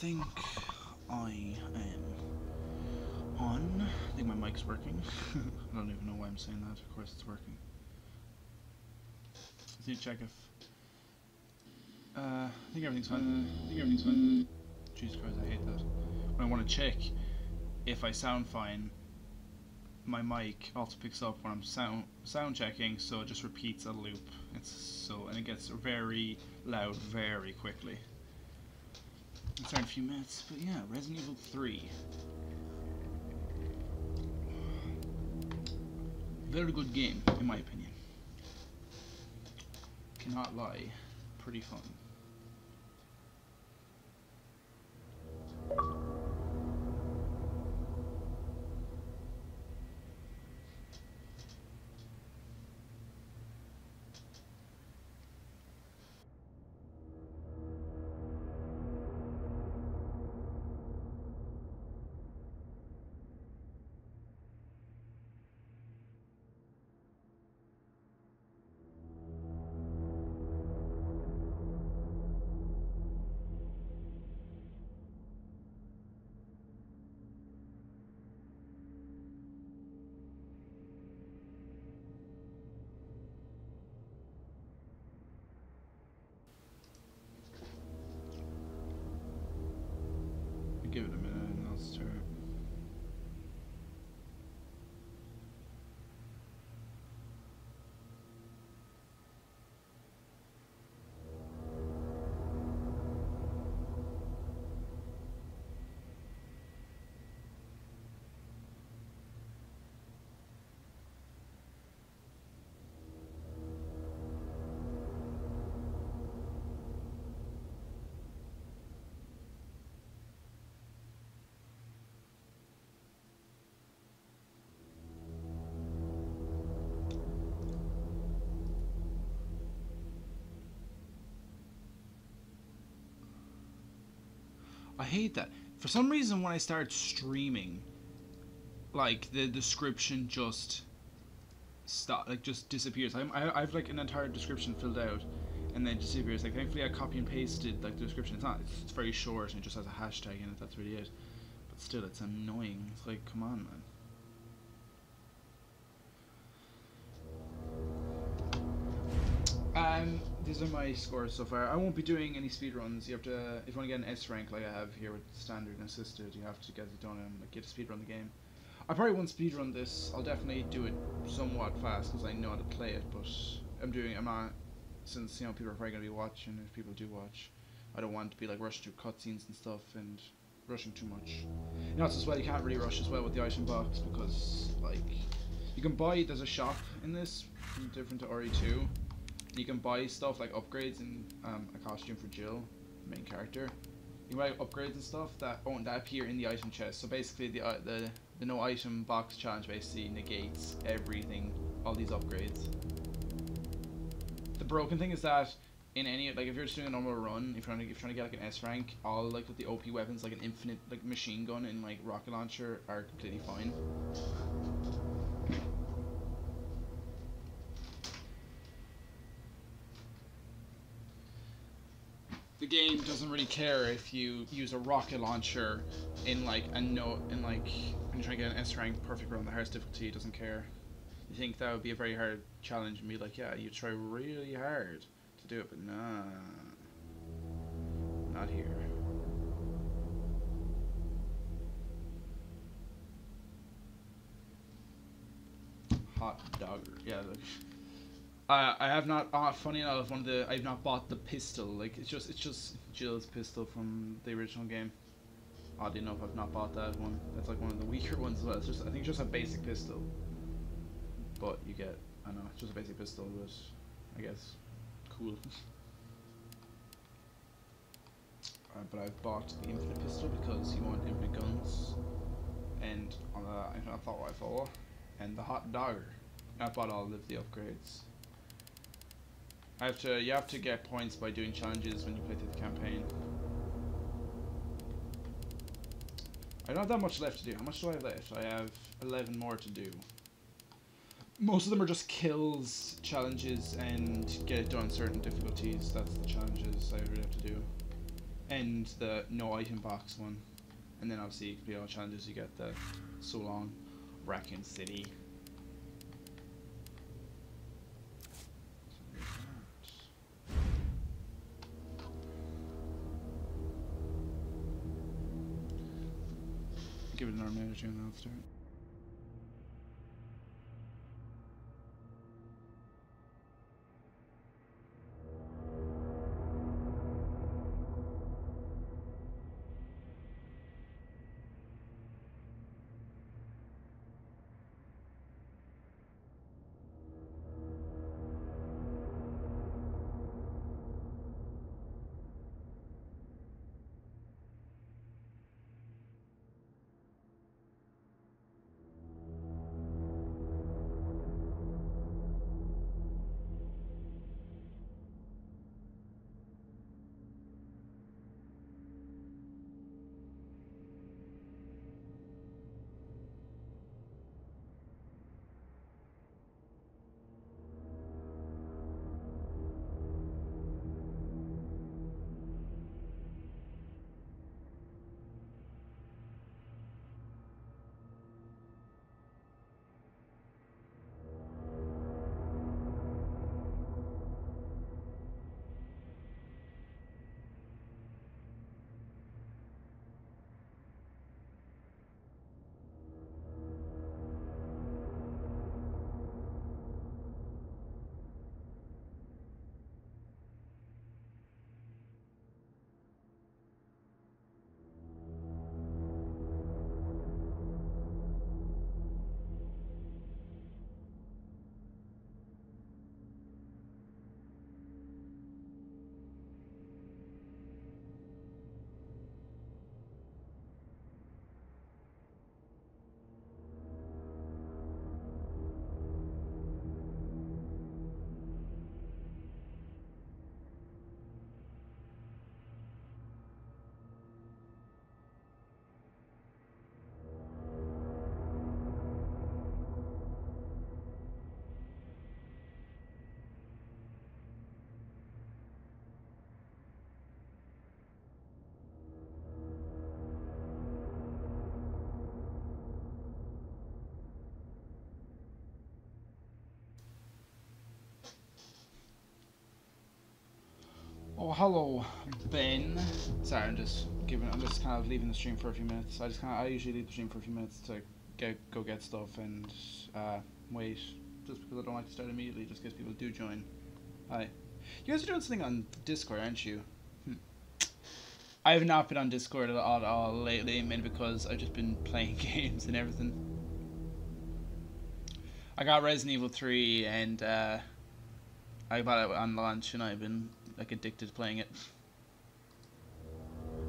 think I am on. I think my mic's working. I don't even know why I'm saying that. Of course it's working. Let's need to check if... I think everything's fine. Jesus Christ, I hate that. When I want to check if I sound fine, my mic also picks up when I'm sound checking, so it just repeats a loop. And it gets very loud very quickly. It's in a few minutes, but yeah, Resident Evil 3. Very good game, in my opinion. Cannot lie. Pretty fun. Give it a minute and I'll start. I hate that. For some reason, when I start streaming, like the description just just disappears. I've like an entire description filled out, and then disappears. Like thankfully, I copy and pasted like the description. It's very short and it just has a hashtag in it. That's really it. But still, it's annoying. It's like, come on, man. These are my scores so far. I won't be doing any speedruns. You have to, if you want to get an S rank like I have here with standard and assisted, you have to get it done and like, get to speedrun the game. I probably won't speedrun this. I'll definitely do it somewhat fast because I know how to play it. But I'm not, since you know people are probably gonna be watching. If people do watch, I don't want to be like rushing through cutscenes and stuff and rushing too much. You know, it's as well you can't really rush as well with the item box because like you can buy. There's a shop in this, different to RE2. You can buy stuff like upgrades and a costume for Jill, the main character. You can buy upgrades and stuff that appear in the item chest. So basically, the no item box challenge basically negates everything, all these upgrades. The broken thing is that in any like if you're just doing a normal run, if you're trying to get like an S rank, all like with the OP weapons like an infinite like machine gun and like rocket launcher are completely fine. The game doesn't really care if you use a rocket launcher in like when you're trying to get an S rank perfect run the hardest difficulty. It doesn't care. You think that would be a very hard challenge and be like, yeah, you try really hard to do it, but nah, not here. Hot dogger, yeah. I have not. Funny enough, I've not bought the pistol. Like it's just Jill's pistol from the original game. Oddly enough, I've not bought that one. That's like one of the weaker ones as well. It's just I think it's just a basic pistol. But you get, I don't know, it's just a basic pistol, but I guess cool. But I've bought the infinite pistol because you want infinite guns, and on the infinite assault rifle, and the hot dogger. I've bought all of the upgrades. You have to get points by doing challenges when you play through the campaign. I don't have that much left to do. How much do I have left? I have 11 more to do. Most of them are just kills, challenges, and get it done certain difficulties. That's the challenges I really have to do. and the no item box one, and then obviously you complete all challenges. You get the so long Raccoon City. Give it another minute or two and then I'll start. Oh, hello, Ben. Sorry, I'm just kind of leaving the stream for a few minutes. I usually leave the stream for a few minutes to go get stuff and wait. Just because I don't like to start immediately, just in case people do join. Hi. You guys are doing something on Discord, aren't you? I have not been on Discord at all lately, mainly because I've just been playing games and everything. I got Resident Evil 3 and I bought it on launch and I've been like addicted to playing it.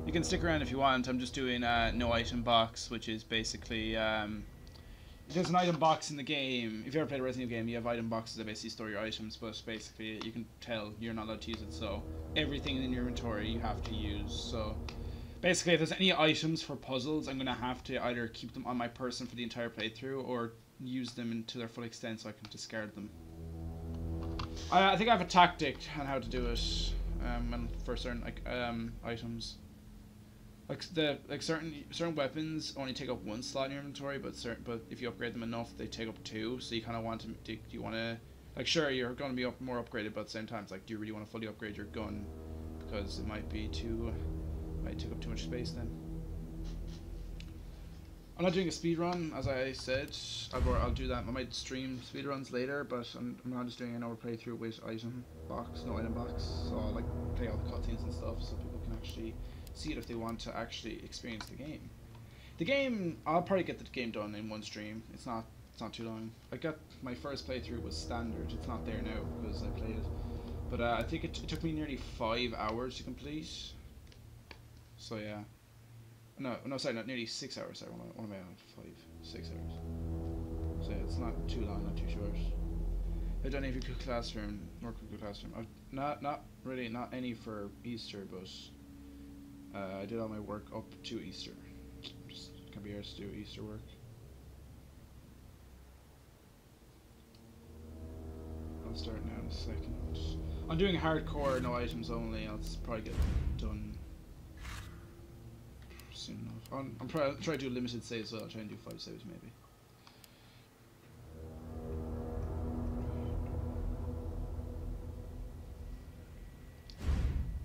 You can stick around if you want. I'm just doing no item box, which is basically there's an item box in the game. If you ever played a Resident Evil game, you have item boxes that basically store your items, but basically you can tell you're not allowed to use it, so everything in your inventory you have to use. So basically if there's any items for puzzles, I'm going to have to either keep them on my person for the entire playthrough or use them to their full extent so I can discard them. I think I have a tactic on how to do it and for certain items. Certain weapons only take up one slot in your inventory, but if you upgrade them enough, they take up two. So you kind of want to do you want to sure you're going to be more upgraded, but at the same time, it's like, do you really want to fully upgrade your gun because it might take up too much space then. I'm not doing a speed run, as I said. I'll do that. I might stream speed runs later, but I'm not just doing an hour playthrough with no item box. So I'll play all the cutscenes and stuff, so people can actually see it if they want to actually experience the game. The game, I'll probably get the game done in one stream. It's not too long. My first playthrough was standard. It's not there now because I played it, but I think it took me nearly 5 hours to complete. So yeah. No, sorry, not nearly 6 hours. Sorry, what am I on? 6 hours. So yeah, it's not too long, not too short. I've done every Google Classroom, more Google Classroom. I've not really, not any for Easter, but I did all my work up to Easter. Just can't be arsed to do Easter work. I'll start now in a second. I'm doing hardcore, no items only. I'll probably get done I'm trying to do a limited save, so I'll try and do 5 saves maybe.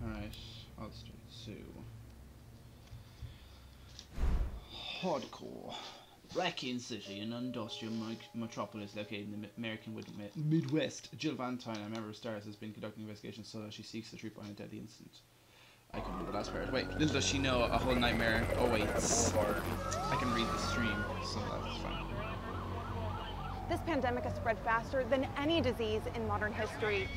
Alright, I'll start. So, hardcore. Raccoon City, an industrial metropolis located in the American Midwest. Jill Valentine, a member of STARS, has been conducting investigations so that she seeks the truth behind a deadly incident. I can read the last part. Wait, little does she know a whole nightmare awaits. I can read the stream, so that's fine. This pandemic has spread faster than any disease in modern history.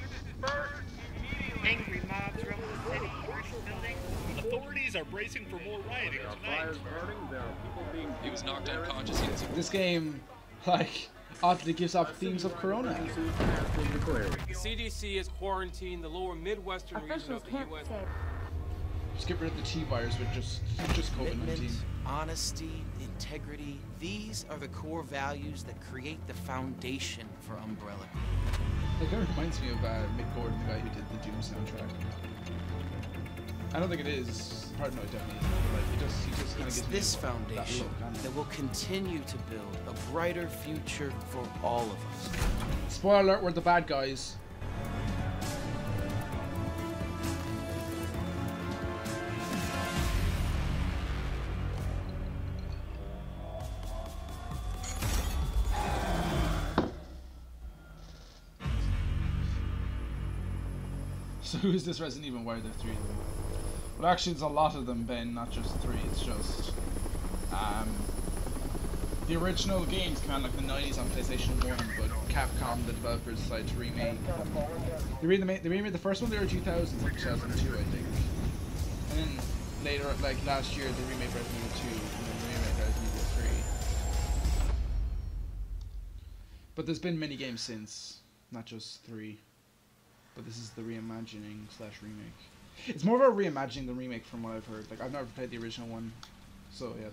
Angry mobs roam the city, burning buildings. Authorities are bracing for more rioting tonight. He was knocked unconscious. This game, like, oddly gives off themes of Corona. The CDC has quarantined the lower Midwestern region of the U.S. Just get rid of the T-virus with just COVID-19. Honesty, integrity, these are the core values that create the foundation for Umbrella. It kind of reminds me of Mick Gordon, the guy who did the Doom soundtrack. I don't think it is. Pardon, no, it definitely isn't. Like, he just kind of gives me this foundation that will continue to build a brighter future for all of us. Spoiler alert, we're the bad guys. So who is this Resident Evil? Why are there 3 of them? Well, actually, it's a lot of them, Ben, not just 3. It's just the original games came out like the 90s on PlayStation 1, but Capcom, the developers, decided to remake. They remade the first one there in 2000, like 2002, I think. And then later, like last year, they remade Resident Evil 2, and then they remade Resident Evil 3. But there's been many games since, not just 3. But this is the reimagining / remake. It's more of a reimagining than remake from what I've heard. Like, I've never played the original one, so yeah,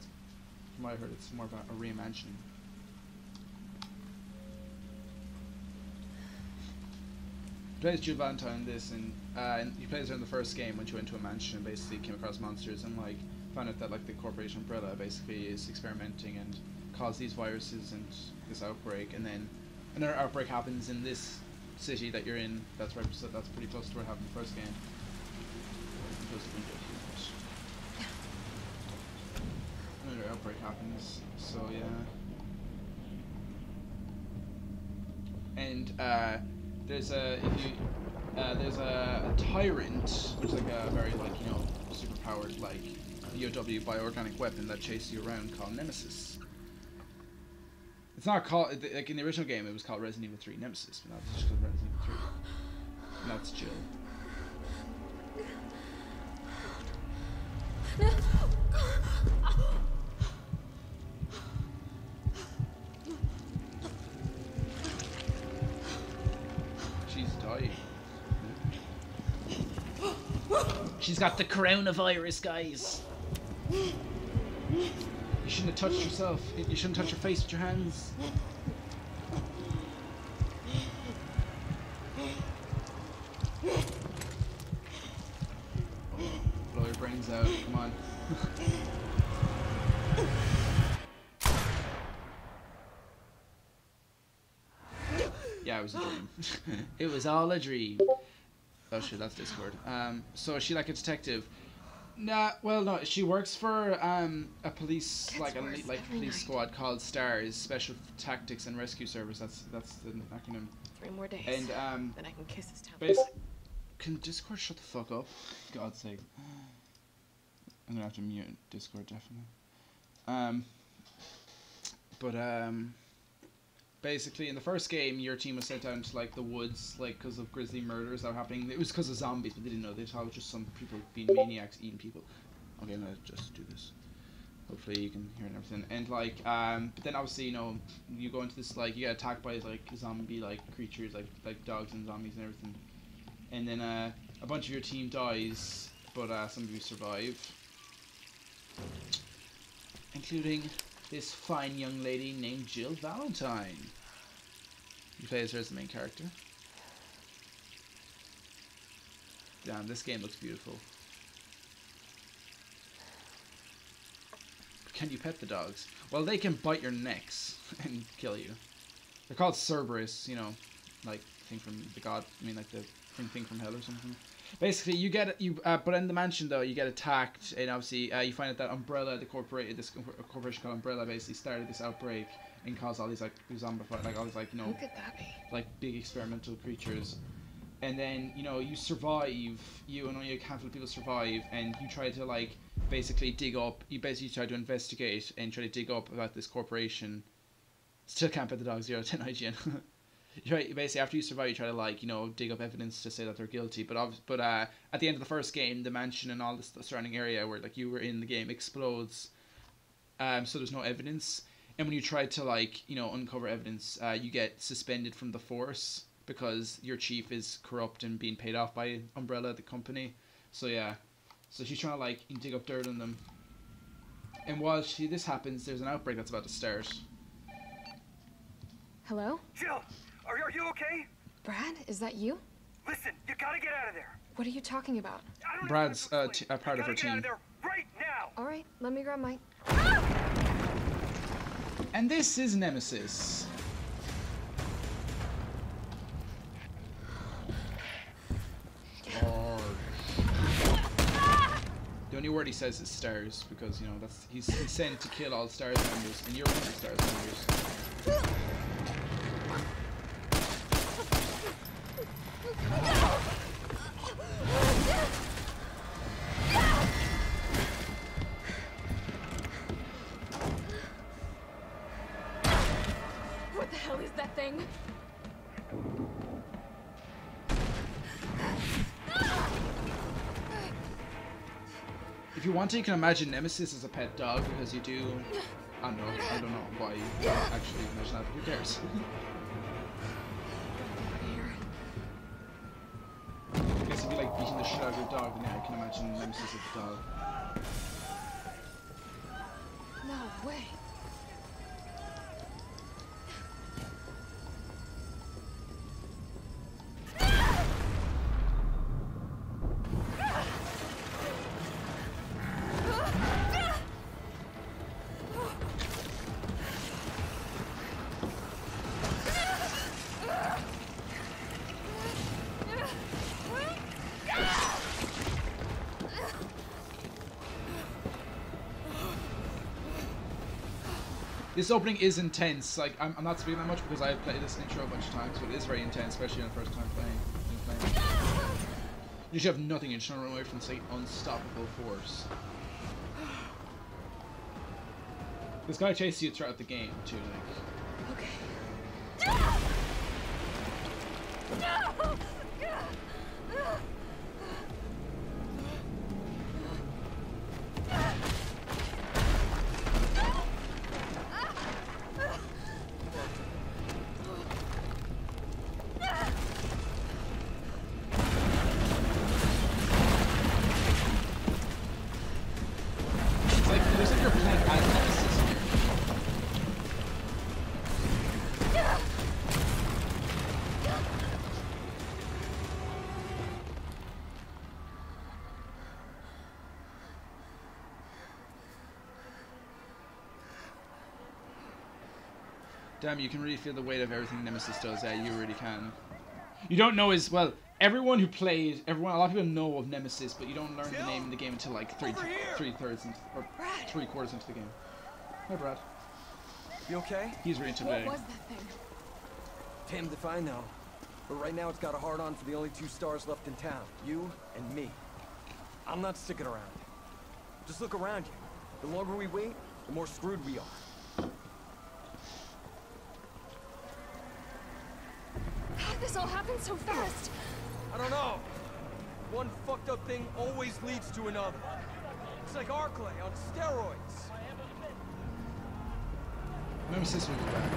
from what I heard, it's more about a reimagining. He plays Jill Valentine in this, and he plays her in the first game when she went to a mansion and basically came across monsters and like found out that like the Corporation Umbrella basically is experimenting and caused these viruses and this outbreak, and then another outbreak happens in this city that you're in. That's right. So that's pretty close to what happened in the first game. Another outbreak happens. So yeah. And there's a tyrant, which is like a very like super powered like BOW bioorganic weapon that chases you around called Nemesis. It's not called, like in the original game it was called Resident Evil 3 Nemesis, but now it's just called Resident Evil 3. And that's Jill. She's dying. She's got the coronavirus, guys. You shouldn't have touched yourself. You shouldn't touch your face with your hands. Blow your brains out. Come on. Yeah, it was a dream. It was all a dream. Oh shit, that's Discord. So is she like a detective? Nah, well no, she works for a police police squad called STARS, Special Tactics and Rescue Service. That's the acronym. 3 more days. And then I can kiss his town. Can Discord shut the fuck up? God's sake. I'm gonna have to mute Discord definitely. Basically, in the first game, your team was sent out into like the woods, like because of grisly murders that were happening. It was because of zombies, but they didn't know. They thought it was just some people being maniacs eating people. Okay, I'm gonna just do this. Hopefully, you can hear and everything. And like, but then obviously, you go into this like you get attacked by like zombie like creatures, like dogs and zombies and everything. And then a bunch of your team dies, but some of you survive, including this fine young lady named Jill Valentine. You play as her as the main character. Damn, this game looks beautiful. can you pet the dogs? Well, they can bite your necks and kill you. They're called Cerberus, you know, like thing from the god. I mean, like the thing from hell or something. Basically, you get but in the mansion though, you get attacked, and obviously you find out that Umbrella, this corporation called Umbrella, basically started this outbreak and caused all these like zombified, like all these like, you know, Who could that be? like big experimental creatures. And then, you know, you survive, you and only a handful of people survive, and you try to like basically dig up, you basically try to investigate and try to dig up about this corporation. Still can't pet the dog, 0 out of 10 IGN. You try, basically, after you survive, you try to like, you know, dig up evidence to say that they're guilty. But at the end of the first game, the mansion and all the surrounding area where like you were in the game explodes. So there's no evidence. And when you try to like, you know, uncover evidence, you get suspended from the force because your chief is corrupt and being paid off by Umbrella, the company. So yeah, so she's trying to like dig up dirt on them. And while this happens, there's an outbreak that's about to start. Hello? Jill, are you okay? Brad, is that you? Listen, you gotta get out of there. What are you talking about? Brad's part of her Get out of team. there right now. All right, let me grab my... And this is Nemesis. The only word he says is stars because, you know, that's he's sent to kill all stars members, and you're one of the stars members. What the hell is that thing? If you want to, you can imagine Nemesis as a pet dog because you do. I don't know why you actually imagine that, but who cares? I guess if you like beating the shit out of your dog, then yeah, I can imagine Nemesis as a dog. No way. This opening is intense. Like I'm not speaking that much because I've played this intro a bunch of times, but it is very intense, especially on the first time playing. You should have nothing and trying to run away from this like unstoppable force. This guy chases you throughout the game too. Like. Okay. Damn, you can really feel the weight of everything Nemesis does. Yeah, you really can. You don't know as well. Everyone who played, a lot of people know of Nemesis, but you don't learn the name in the game until like three quarters into the game. Hi, Brad. You okay? He's really intimidating. What was that thing? Damned if I know. But right now it's got a hard-on for the only 2 stars left in town. You and me. I'm not sticking around. Just look around you. The longer we wait, the more screwed we are. How'd this all happen so fast? I don't know. One fucked up thing always leads to another. It's like Arclay on steroids. Nemesis will be back.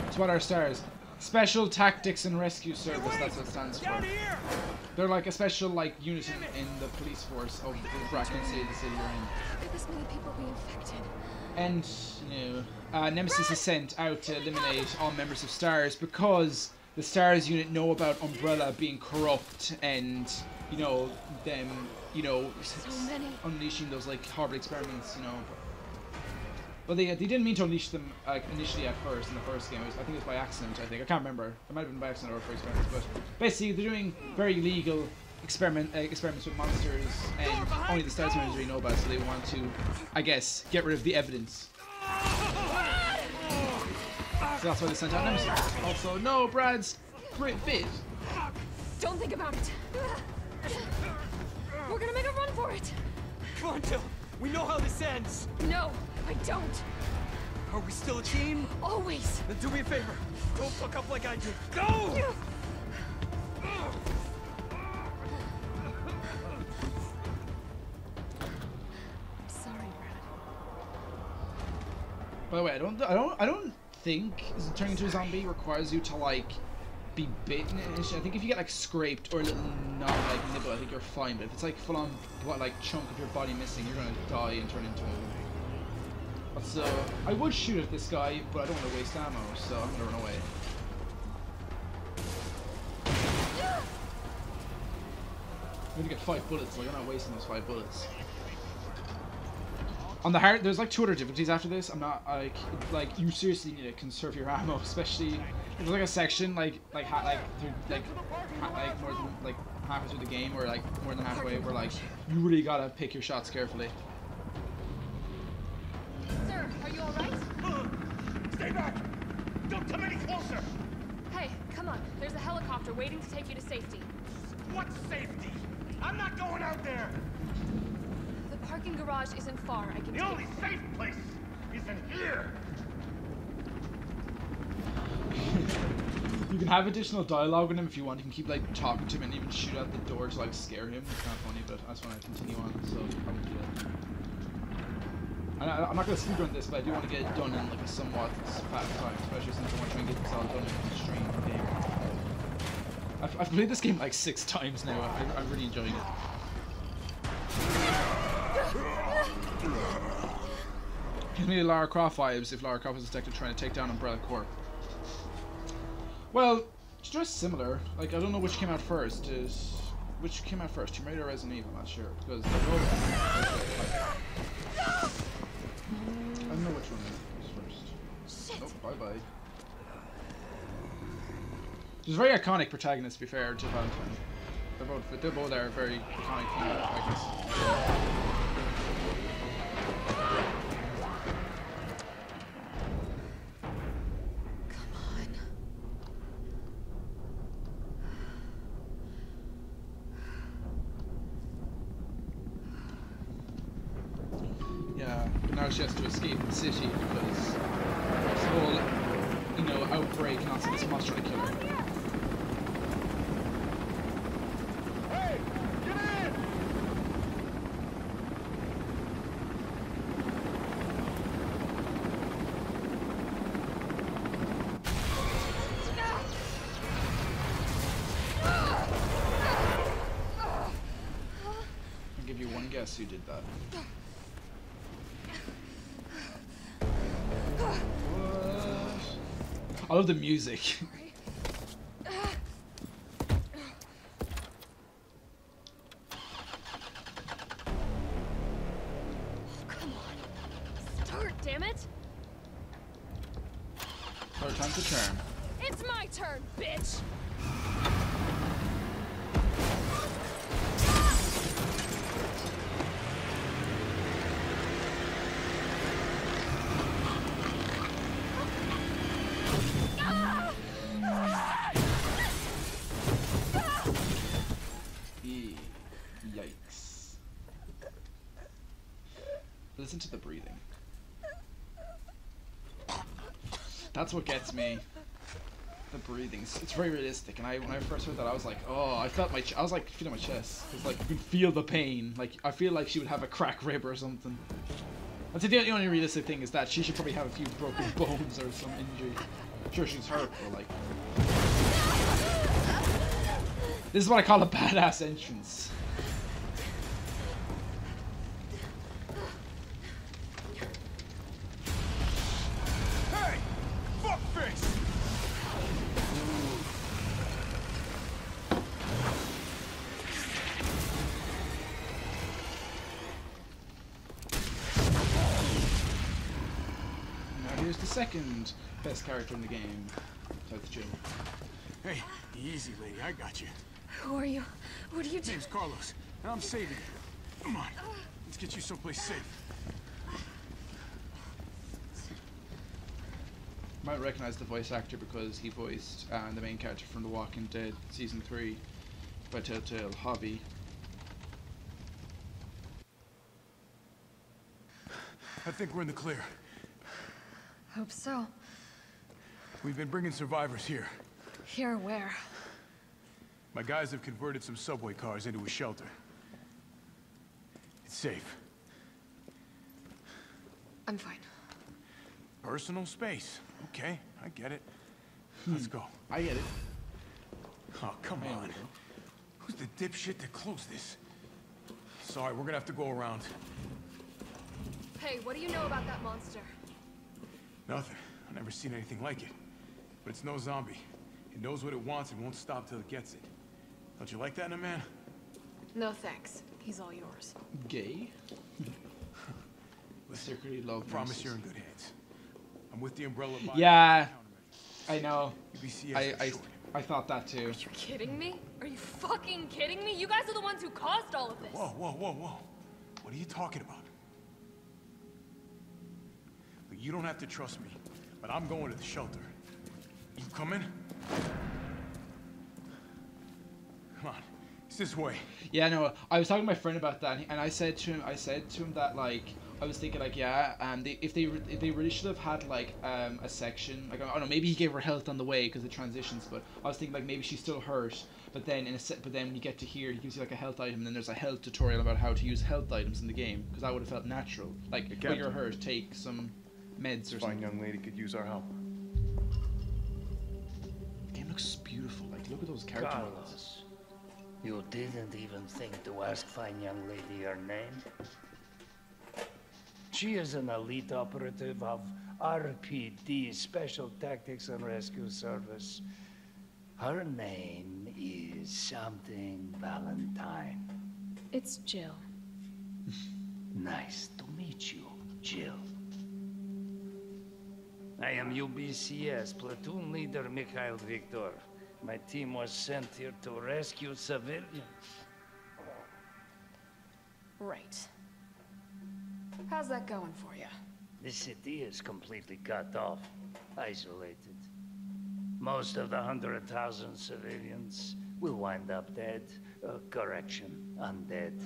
It's what our stars. Special Tactics and Rescue Service, that's what it stands for. They're like a special like unit in the police force of the Bracken City, the city you're in. How could this many people be infected? And, you know, Nemesis is sent out to eliminate all members of STARS because the STARS unit know about Umbrella being corrupt and, you know, them, you know, So many. unleashing those like horrible experiments, you know. But they didn't mean to unleash them initially at first in the first game. I think it was by accident. I can't remember. It might have been by accident or for experiments. But basically, they're doing very illegal experiments with monsters, and only the Star Destroyers really know about it. So they want to, I guess, get rid of the evidence. So that's why they sent out Nemesis. Also, no, Brad's great bit. Don't think about it. We're gonna make a run for it. Come on, Jill. We know how this ends. No, I don't. Are we still a team? Always. Then do me a favor. Don't fuck up like I did. Go! I'm sorry, Brad. By the way, I don't think turning into a zombie requires you to like be bitten. I think if you get like scraped or a little not like nibble, I think you're fine. But if it's like full on like chunk of your body missing, you're gonna die and turn into a. So I would shoot at this guy, but I don't want to waste ammo, so I'm gonna run away. I'm gonna get 5 bullets, like I'm not wasting those 5 bullets. On the hard, there's like 2 other difficulties after this. I'm not like you seriously need to conserve your ammo, especially there's like a section like more than like halfway through the game, or like more than halfway, where like you really gotta pick your shots carefully. Sir, are you all right? Stay back! Don't come any closer! Hey, come on. There's a helicopter waiting to take you to safety. What safety? I'm not going out there! The parking garage isn't far. I can The only safe place is in here! You can have additional dialogue with him if you want. You can keep like talking to him and even shoot out the door to like scare him. It's kind of funny, but I just want to continue on, so I would do that. I'm not going to speedrun this, but I do want to get it done in like a somewhat fast time, especially since I want to try and get this all done in the stream game. I've played this game like 6 times now. I'm really enjoying it. Gives me the Lara Croft vibes if Lara Croft was detected trying to take down Umbrella Corp. Well, it's just similar. Like, I don't know which came out first. Which came out first, Tomb Raider or Resident Evil? I'm not sure, because they're both. I don't know which one was first. Shit. Oh, bye-bye. There's very iconic protagonists, to be fair, to Valentine. They both are very iconic protagonists. Yeah, now she has to escape the city because this whole, outbreak and also this monster to kill her. Hey! Get in! I'll give you one guess who did that. I love the music. Come on. Start, damn it. Third time's the charm. It's my turn, bitch. Yikes. Listen to the breathing. That's what gets me. The breathing. It's very realistic, and when I first heard that, I was like, oh, I felt I was like feeling my chest. It's like you can feel the pain. Like I feel like she would have a cracked rib or something. I'd say the only realistic thing is that she should probably have a few broken bones or some injury. I'm sure she's hurt, but like. This is what I call a badass entrance. Hey! Fuckface! Here's the second best character in the game, besides Jill. Hey, easy, lady. I got you. Who are you? What do you do? Name's Carlos, and I'm saving you. Come on, let's get you someplace safe. You might recognize the voice actor because he voiced the main character from The Walking Dead Season 3 by Telltale, Javi. I think we're in the clear. Hope so. We've been bringing survivors here. Here where? My guys have converted some subway cars into a shelter. It's safe. I'm fine. Personal space. Okay, I get it. Let's go. I get it. Oh, come on. Who's the dipshit that closed this? Sorry, we're gonna have to go around. Hey, what do you know about that monster? Nothing. I've never seen anything like it. But it's no zombie. It knows what it wants and won't stop till it gets it. Don't you like that in a man? No thanks. He's all yours. Gay? Secretly love. Promise you're in good hands. I'm with the umbrella. Yeah, I know. UBCS I thought that too. Are you kidding me? Are you fucking kidding me? You guys are the ones who caused all of this. Whoa, whoa, whoa, whoa. What are you talking about? Look, you don't have to trust me, but I'm going to the shelter. You coming? Come on, it's this way. Yeah, no, I was talking to my friend about that, and I said to him that like I was thinking like if they really should have had like a section like I don't know, maybe he gave her health on the way because it transitions, but I was thinking like maybe she's still hurt, but then when you get to here he gives you like a health item and then there's a health tutorial about how to use health items in the game, because that would have felt natural. Like when you're hurt, take some meds or something. Fine young lady could use our help. The game looks beautiful. Like look at those character models. You didn't even think to ask fine young lady her name? She is an elite operative of RPD, Special Tactics and Rescue Service. Her name is something Valentine. It's Jill. Nice to meet you, Jill. I am UBCS Platoon Leader Mikhail Viktor. My team was sent here to rescue civilians. Right. How's that going for you? The city is completely cut off, isolated. Most of the 100,000 civilians will wind up dead. Correction, undead.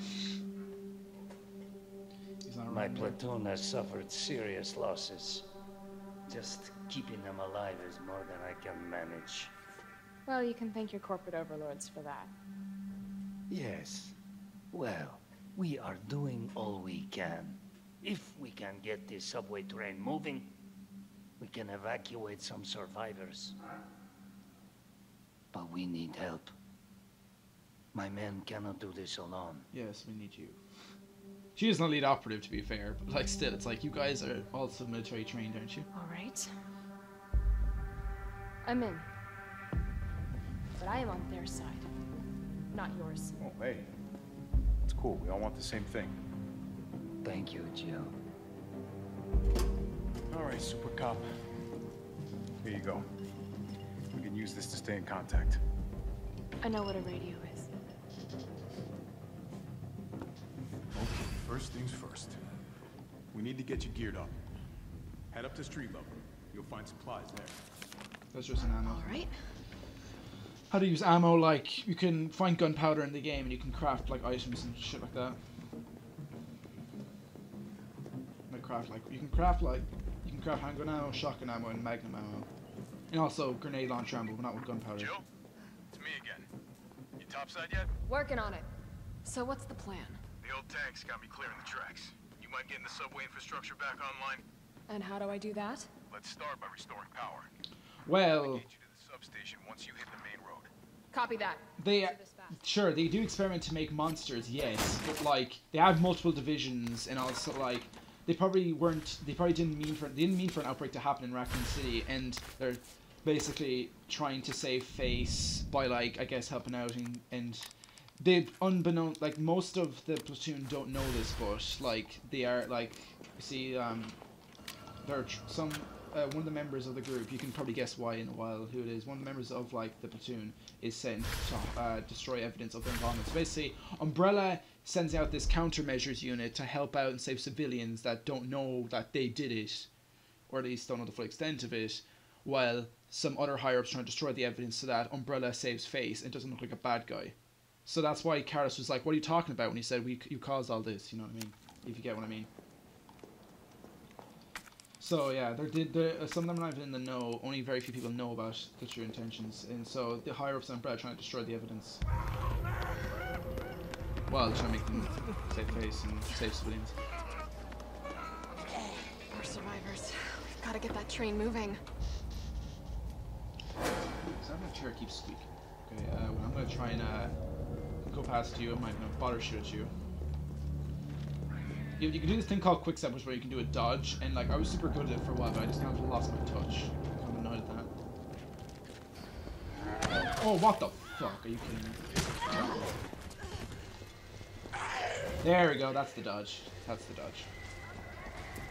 My platoon has suffered serious losses. Just keeping them alive is more than I can manage. Well, you can thank your corporate overlords for that. Yes. Well, we are doing all we can. If we can get this subway train moving, we can evacuate some survivors. But we need help. My men cannot do this alone. Yes, we need you. She is not lead operative, to be fair, but like still, it's like you guys are also military trained, aren't you? All right. I'm in. But I am on their side, not yours. Oh, hey. It's cool. We all want the same thing. Thank you, Jill. All right, Super Cop. Here you go. We can use this to stay in contact. I know what a radio is. Okay, first things first. We need to get you geared up. Head up to street level. You'll find supplies there. That's just an ammo. All right. How to use ammo, like, you can find gunpowder in the game and you can craft, like, items and shit like that. You can craft handgun ammo, shotgun ammo, and magnum ammo. And also grenade launcher ammo, but not with gunpowder. Jill? It's me again. You topside yet? Working on it. So what's the plan? The old tanks got me clearing the tracks. You mind getting the subway infrastructure back online? And how do I do that? Let's start by restoring power. Well, I'll get you to the substation once you hit the main road. Copy that. Sure, they do experiment to make monsters, yes, but like they have multiple divisions, and also like they probably didn't mean for an outbreak to happen in Raccoon City, and they're basically trying to save face by, like, I guess helping out, and they unbeknownst, like, most of the platoon don't know this, but like they are, like, you see, there are some one of the members of the group, you can probably guess why in a while who it is, one of the members of like the platoon is sent to destroy evidence of their involvement. So basically, Umbrella sends out this countermeasures unit to help out and save civilians that don't know that they did it, or at least don't know the full extent of it, while some other higher-ups trying to destroy the evidence so that Umbrella saves face and doesn't look like a bad guy. So that's why Karis was like, what are you talking about when he said you caused all this, you know what I mean? If you get what I mean. So yeah, some of them are not even in the know, only very few people know about the true intentions, and so the higher-ups on Umbrella are trying to destroy the evidence. Well, trying to make them save face and save civilians. We're survivors. We've got to get that train moving. So my chair keeps squeaking. Okay, well, I'm gonna try and go past you. I'm not gonna bother shoot at you. You can do this thing called quick step, which where you can do a dodge, and like I was super good at it for a while, but I just kind of lost my touch. I'm annoyed at that. Oh, what the fuck? Are you kidding me? There we go. That's the dodge. That's the dodge.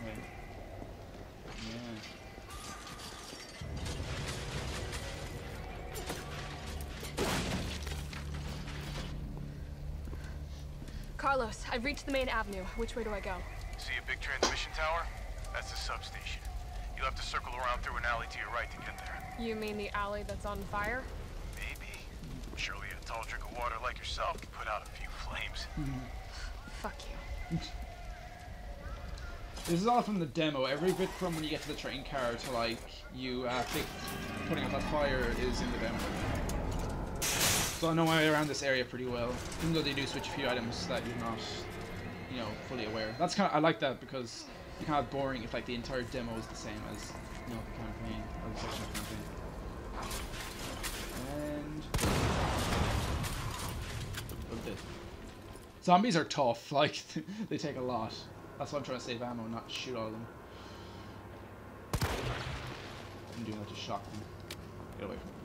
Okay. Yeah. Carlos, I've reached the main avenue. Which way do I go? See a big transmission tower? That's the substation. You'll have to circle around through an alley to your right to get there. You mean the alley that's on fire? Maybe. Surely a tall drink of water like yourself can put out a few flames. Fuck you. This is all from the demo. Every bit from when you get to the train car to like you putting out that fire is in the demo. So I know my way around this area pretty well, even though they do switch a few items that you're not, you know, fully aware. That's kind of, I like that because it's kind of boring if like the entire demo is the same as, you know, the campaign or the section of the campaign. And a bit. Zombies are tough. Like they take a lot. That's why I'm trying to save ammo, not shoot all of them. I'm doing that to shock them. Get away from them.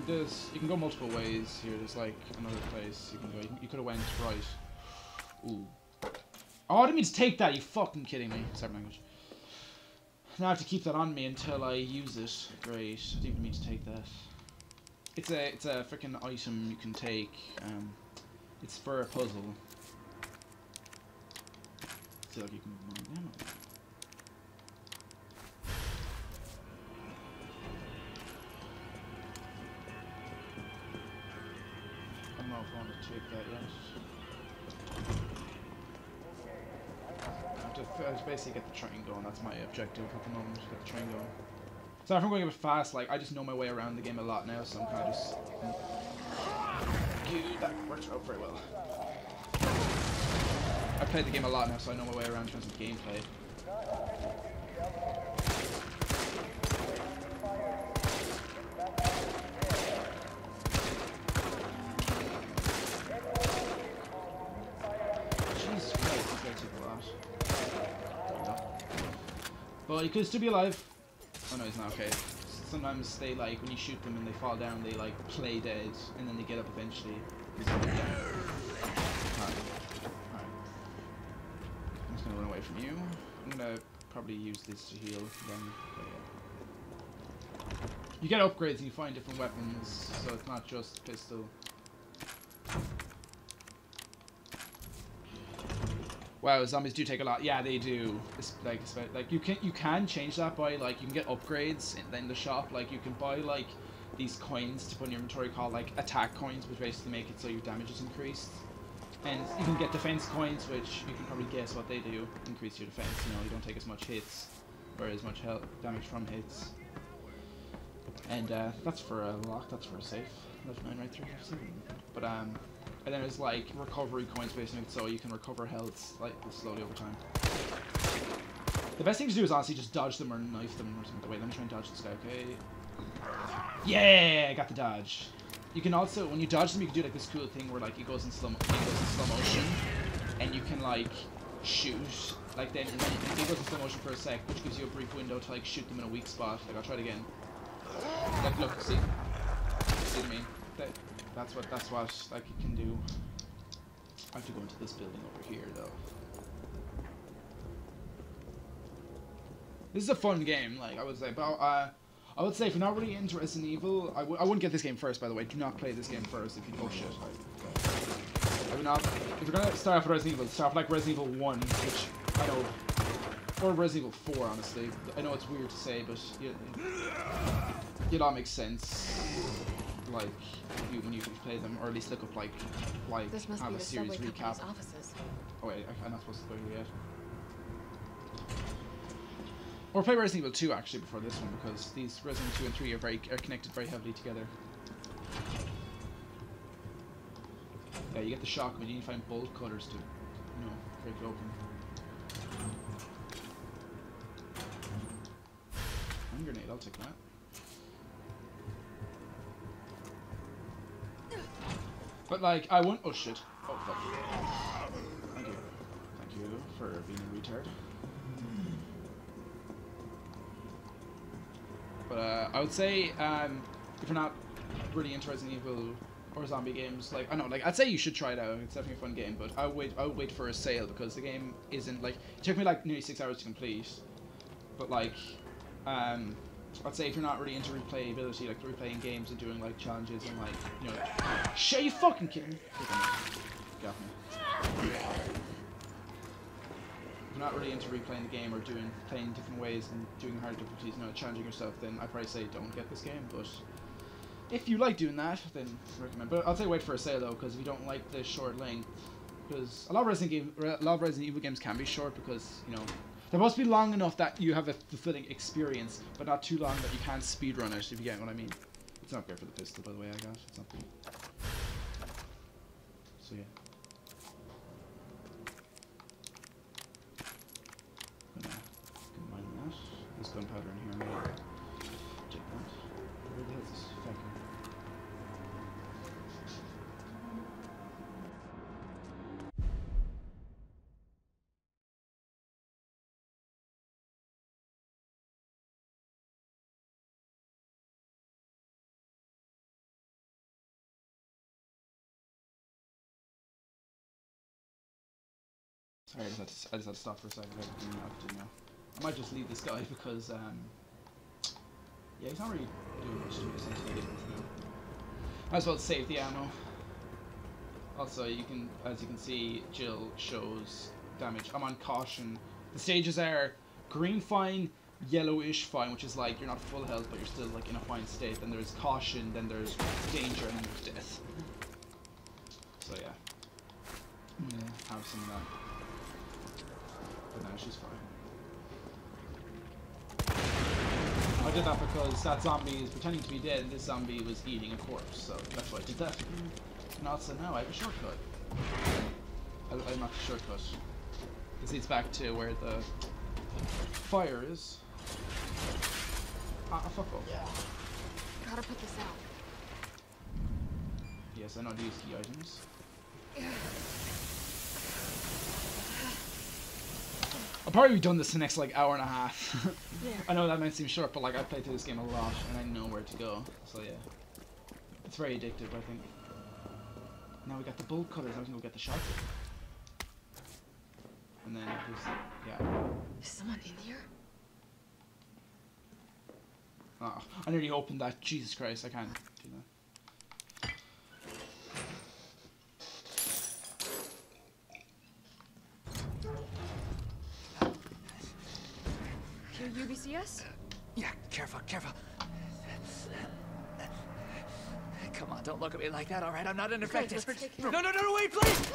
You can go multiple ways here. There's like another place you can go. You could have went right. Ooh. Oh, I didn't mean to take that. You fucking kidding me? Sorry, language. Now I have to keep that on me until I use it. Great. I didn't even mean to take that. It's a freaking item you can take. It's for a puzzle. So like you can mine ammo. I don't know if I want to take that yet. I have to basically get the train going. That's my objective at the moment, get the train going. So if I'm going a bit fast, like I just know my way around the game a lot now, so I'm kind of just... That works out very well. I've played the game a lot now, so I know my way around in terms of gameplay. Jesus Christ, this guy took a lot. But he could still be alive. Oh no, he's not. Okay. Sometimes they like when you shoot them and they fall down, they like play dead, and then they get up eventually. He's gonna be dead. Alright. I'm just gonna run away from you. I'm gonna probably use this to heal then. You get upgrades and you find different weapons, so it's not just pistol. Wow, zombies do take a lot. Yeah, they do. It's like you can change that by like you can get upgrades in the shop. Like you can buy like these coins to put in your inventory called like attack coins, which basically make it so your damage is increased. And you can get defense coins, which you can probably guess what they do. Increase your defense. You know, you don't take as much hits or as much health damage from hits. And that's for a lock. That's for a safe. Left 9 right through. But and then there's like recovery coins basically, so you can recover health like slowly over time. The best thing to do is honestly just dodge them or knife them or something. Wait, let me try and dodge this guy, okay? Yeah, I got the dodge. You can also, when you dodge them, you can do like this cool thing where like it goes in slow motion, and you can like shoot. Like then it goes in slow motion for a sec, which gives you a brief window to like shoot them in a weak spot. Like I'll try it again. Like look, see what I mean? that's what like it can do. I have to go into this building over here though. This is a fun game, like I would say, but I would say if you're not really into Resident Evil, I wouldn't get this game first. By the way, do not play this game first if you oh shit. I would not. If you're gonna start off with Resident Evil, start off like Resident Evil 1, which I know, or Resident Evil 4. Honestly, I know it's weird to say, but it all makes sense. Like when you play them, or at least look up like this must have be a the series subway recap. company's offices. Oh wait, I'm not supposed to go here yet. Or play Resident Evil 2 actually before this one, because these Resident 2 and 3 are connected very heavily together. Yeah, you get the shock, but you need to find bolt cutters to, you know, break it open. Hand grenade, I'll take that. But like, I won't. Oh shit! Oh fuck! Thank you for being a retard. But I would say if you're not really into Resident Evil or zombie games, like I know, like I'd say you should try it out. It's definitely a fun game, but I would wait for a sale because the game isn't like it took me like nearly 6 hours to complete. But like I'd say if you're not really into replayability, like replaying games and doing like challenges and like you know, shit, you fucking kidding me? Got me. If you're not really into replaying the game or playing different ways and doing hard difficulties, you know, challenging yourself, then I'd probably say don't get this game. But if you like doing that, then I recommend. But I'll say wait for a sale though, because if you don't like the short length, because a lot of Resident Evil games can be short because you know they must be long enough that you have a fulfilling experience, but not too long that you can't speedrun it. If you get what I mean. It's not great for the pistol, by the way. I got it's not good. So yeah. Combine that. There's gunpowder in here. I'm gonna take that. Where the hell is this fucker? Sorry, I just had to stop for a second. I might just leave this guy because, yeah, he's not really doing much to me since I did this now. Might as well save the ammo. Also, as you can see, Jill shows damage. I'm on caution. The stages are green fine, yellowish fine, which is like you're not full health, but you're still like in a fine state. Then there's caution, then there's danger, and then there's death. So yeah, I'm gonna have some of that. But no, she's fine. I did that because that zombie is pretending to be dead and this zombie was eating a corpse, so that's why I did that. And also now I have a shortcut. I'm not the shortcut. This leads back to where the fire is. Ah, fuck off. Gotta put this out. Yes, I know these key items. I'll probably be done this the next like hour and a half. I know that might seem short, but like I've played through this game a lot and I know where to go. So yeah, it's very addictive. I think. Now we got the bolt cutters. I was gonna go get the shotgun. And then yeah. Is someone in here? Oh, I nearly opened that. Jesus Christ, I can't do that. UBCS? Yeah, careful. Come on, don't look at me like that, all right? I'm not infected. No, wait, please!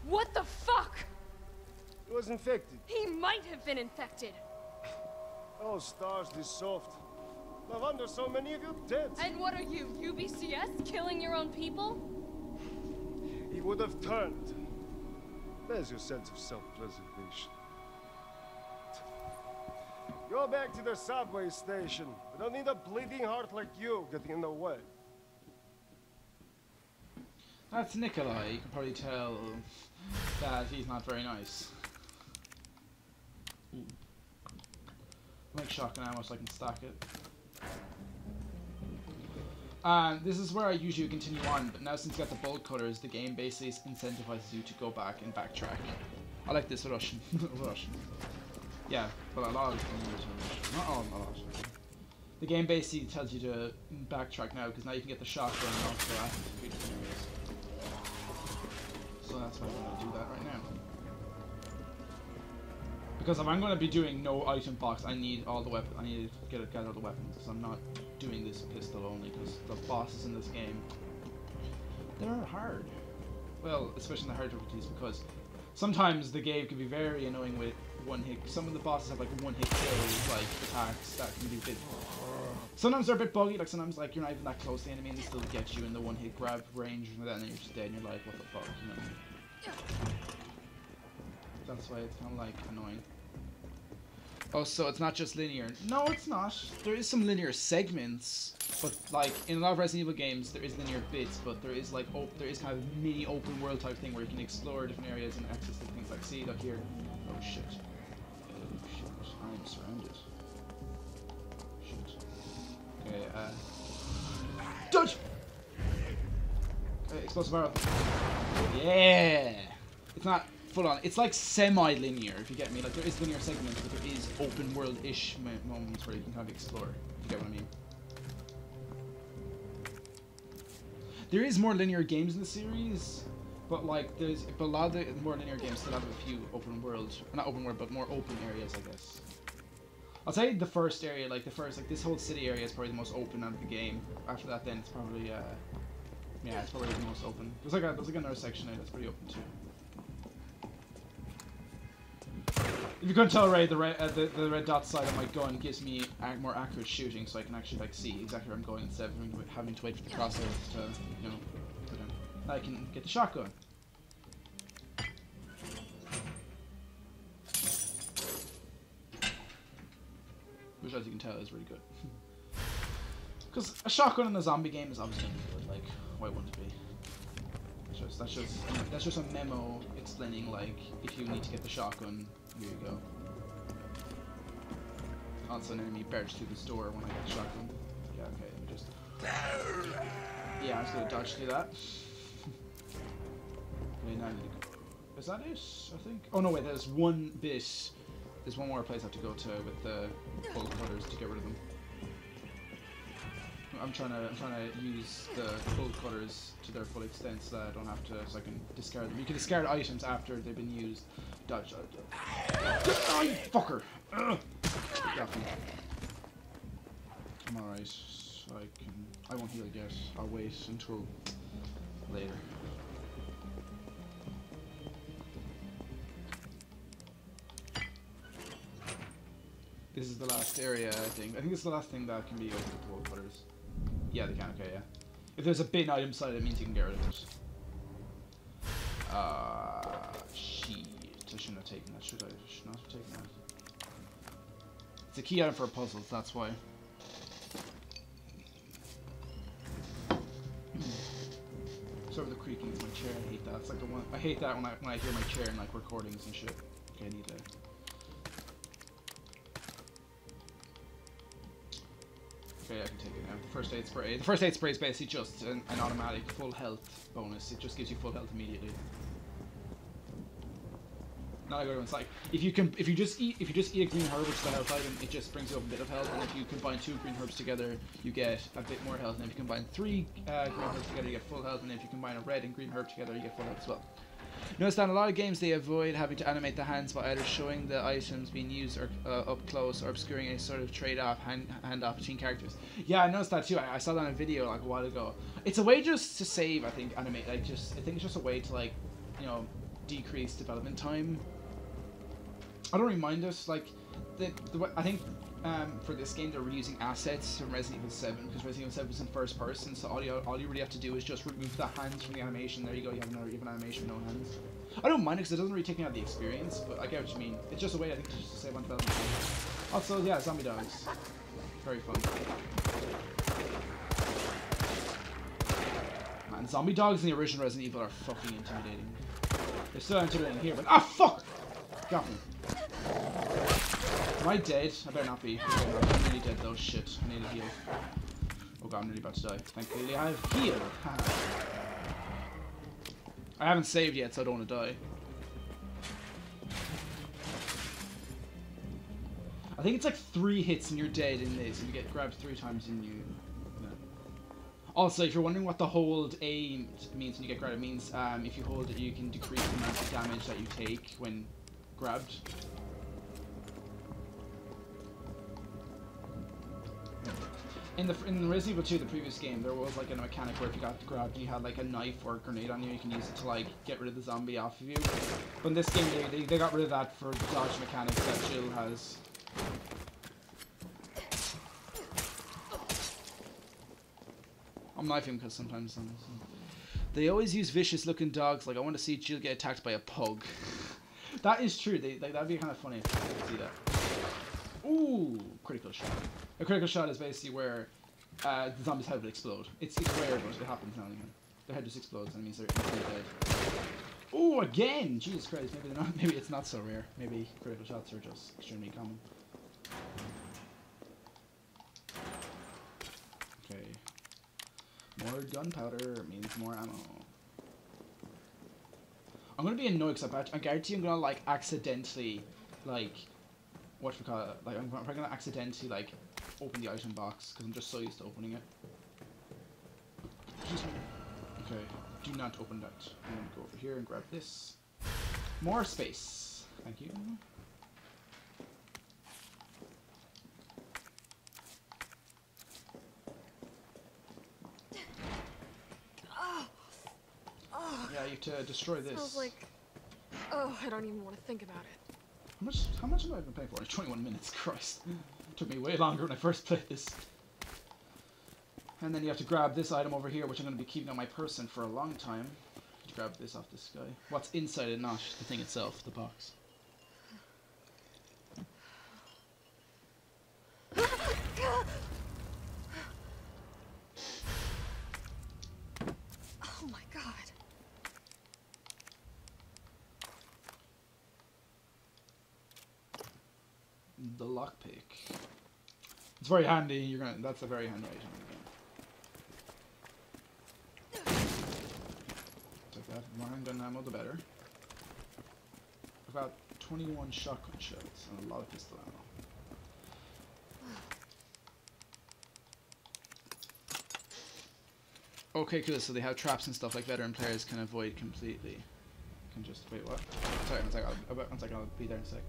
What the fuck? He was infected. He might have been infected. Oh, stars, this soft. No wonder so many of you dead. And what are you, UBCS? Killing your own people? He would have turned. There's your sense of self-preservation. Go back to the subway station. We don't need a bleeding heart like you getting in the way. That's Nikolai. You can probably tell that he's not very nice. Ooh. I'll make shotgun ammo so I can stack it. This is where I usually continue on, but now since you got the bolt cutters, the game basically incentivizes you to go back and backtrack. I like this Russian. Russian. Yeah, but a lot of them not all, a lot. The game basically tells you to backtrack now, because now you can get the shotgun and also active 3 different areas. So that's why I'm going to do that right now. Because if I'm going to be doing no item box, I need all the weapons. I need to get all the weapons, because I'm not doing this pistol only, because the bosses in this game, they're hard. Well, especially in the hard difficulties, because sometimes the game can be very annoying with one hit. Some of the bosses have like one hit kills, like attacks that can be a bit. Sometimes they're a bit buggy, like sometimes like you're not even that close to the enemy and they still get you in the one hit grab range and then you're just dead and you're like, what the fuck, you know? That's why it's kind of like annoying. Oh, so it's not just linear. No, it's not. There is some linear segments, but like in a lot of Resident Evil games, there is linear bits, but there is like there is kind of a mini open world type thing where you can explore different areas and access to things like, see, look here. Oh shit. Oh shit. I'm surrounded. Shit. Okay, dodge! Okay, explosive arrow. Yeah! It's not full on. It's like semi-linear, if you get me. Like, there is linear segments, but there is open world-ish moments where you can kind of explore, if you get what I mean. There is more linear games in the series, but like, but a lot of the more linear games still have a few open world, not open world, but more open areas, I guess. I'll say the first area, like this whole city area is probably the most open out of the game. After that, then it's probably, yeah, it's probably the most open. There's like another section there that's pretty open too. If you couldn't tell, Ray, the red dot side of my gun gives me more accurate shooting, so I can actually like see exactly where I'm going instead of having to wait for the crosshairs to, you know, put in. I can get the shotgun. Which, as you can tell, is really good. Because a shotgun in a zombie game is obviously good. Like, why wouldn't it be? That's just a memo explaining, like, if you need to get the shotgun, here you go. Also, an enemy barged through this door when I got the shotgun. Yeah, okay, let me just. Yeah, I'm just gonna dodge through that. Okay, now I need to go. Is that it? I think. Oh no, wait. There's one bit. There's one more place I have to go to with the bolt cutters to get rid of them. I'm trying to use the bolt cutters to their full extent so that I don't have to, so I can discard them. You can discard items after they've been used. Dodge, dodge, dodge. Oh, you fucker! Ugh. Got me. I'm alright. I won't heal yet. I'll wait until later. This is the last area, I think. I think it's the last thing that can be opened with the bolt cutters. Yeah, they can, okay, yeah. If there's a bin item side, it means you can get rid of it. Shit. I shouldn't have taken that, should I? I should not have taken that. It's a key item for puzzles, that's why. Sorry for the creaking of my chair, I hate that. It's like the one, I hate that when I hear my chair in like recordings and shit. Okay, I need to. Okay, I can take it now. The first aid spray. The first aid spray is basically just an automatic full health bonus. It just gives you full health immediately. Not a good one. It's like if you just eat a green herb, which is a health item, it just brings you up a bit of health. And if you combine 2 green herbs together, you get a bit more health. And if you combine 3 green herbs together, you get full health. And if you combine a red and green herb together, you get full health as well. Notice that in a lot of games they avoid having to animate the hands by either showing the items being used or up close or obscuring any sort of trade-off, handoff between characters. Yeah, I noticed that too. I saw that in a video like a while ago. It's a way just to save, I think, animate. Like, I think it's just a way to, like, you know, decrease development time. I don't really mind it. Like, I think for this game they're reusing assets from Resident Evil 7 because Resident Evil 7 was in first person, so all you really have to do is just remove the hands from the animation. There you go, you have an animation with no hands. I don't mind it because it doesn't really take me out of the experience, but I get what you mean. It's just a way, I think, just to save on development time. Also, yeah, zombie dogs. Very fun. Man, zombie dogs in the original Resident Evil are fucking intimidating. They're still intimidating here, but fuck! Got me. Am I dead? I better not be. I'm really dead though. Shit. I need to heal. Oh god, I'm nearly about to die. Thankfully I have healed. I haven't saved yet, so I don't want to die. I think it's like 3 hits and you're dead in this, and you get grabbed 3 times and you... No. Also, if you're wondering what the hold A means when you get grabbed, it means if you hold it, you can decrease the amount of damage that you take when grabbed. In Resident Evil 2, the previous game, there was like a mechanic where if you got grabbed and you had like a knife or a grenade on you, you can use it to like get rid of the zombie off of you. But in this game, they got rid of that for the dodge mechanics that Jill has. I'm knifing because sometimes they always use vicious looking dogs. Like I want to see Jill get attacked by a pug. That is true. That'd be kind of funny if you could see that. Ooh, critical shot. A critical shot is basically where the zombie's head will explode. It's rare, but it happens now and again. Their head just explodes and it means they're dead. Ooh, again! Jesus Christ, maybe they're not. Maybe it's not so rare. Maybe critical shots are just extremely common. Okay. More gunpowder means more ammo. I'm gonna be annoyed because I guarantee I'm gonna like accidentally like I'm probably gonna accidentally like open the item box because I'm just so used to opening it. Okay, do not open that. I'm gonna go over here and grab this. More space. Thank you. Yeah, you have to destroy this. Smells like... Oh, I don't even want to think about it. How much have I been playing for? 21 minutes, Christ. It took me way longer when I first played this. And then you have to grab this item over here, which I'm going to be keeping on my person for a long time. To grab this off this guy. What's inside it, not the thing itself, the box. Oh my god. The lockpick. It's very handy. That's a very handy item again. Take that. More handgun ammo, the better. I've got 21 shotgun shells and a lot of pistol ammo. Okay, cool. So they have traps and stuff like veteran players can avoid completely. Can just wait. What? Sorry, one second. I'll be there in a sec.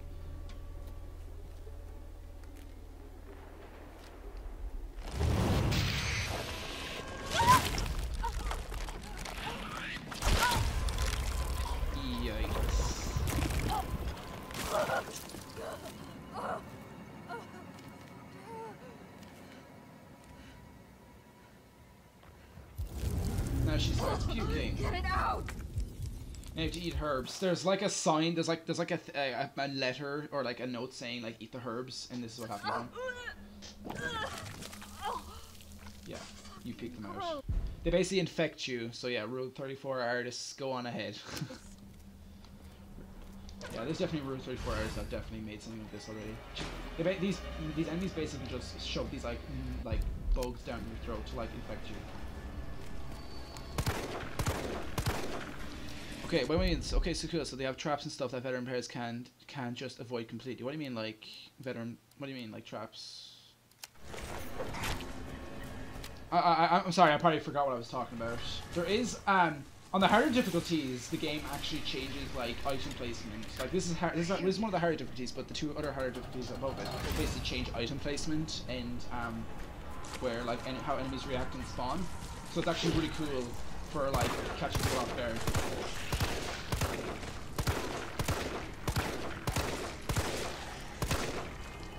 Now she starts puking. Get it out! You have to eat herbs. There's like a sign. There's like a letter or like a note saying like eat the herbs, and this is what happens. Yeah, you pick them out. They basically infect you. So yeah, Rule 34 artists, go on ahead. Yeah, there's definitely Rule 34 artists that definitely made something like this already. These enemies basically just shove these like bugs down your throat to like infect you. Okay, okay, so cool. So they have traps and stuff that veteran players can just avoid completely. What do you mean, like veteran? What do you mean, like traps? I'm sorry, I probably forgot what I was talking about. There is on the harder difficulties, the game actually changes like item placement. Like this is one of the harder difficulties, but the 2 other harder difficulties above it basically change item placement and where like how enemies react and spawn. So it's actually really cool for like catching people off guard.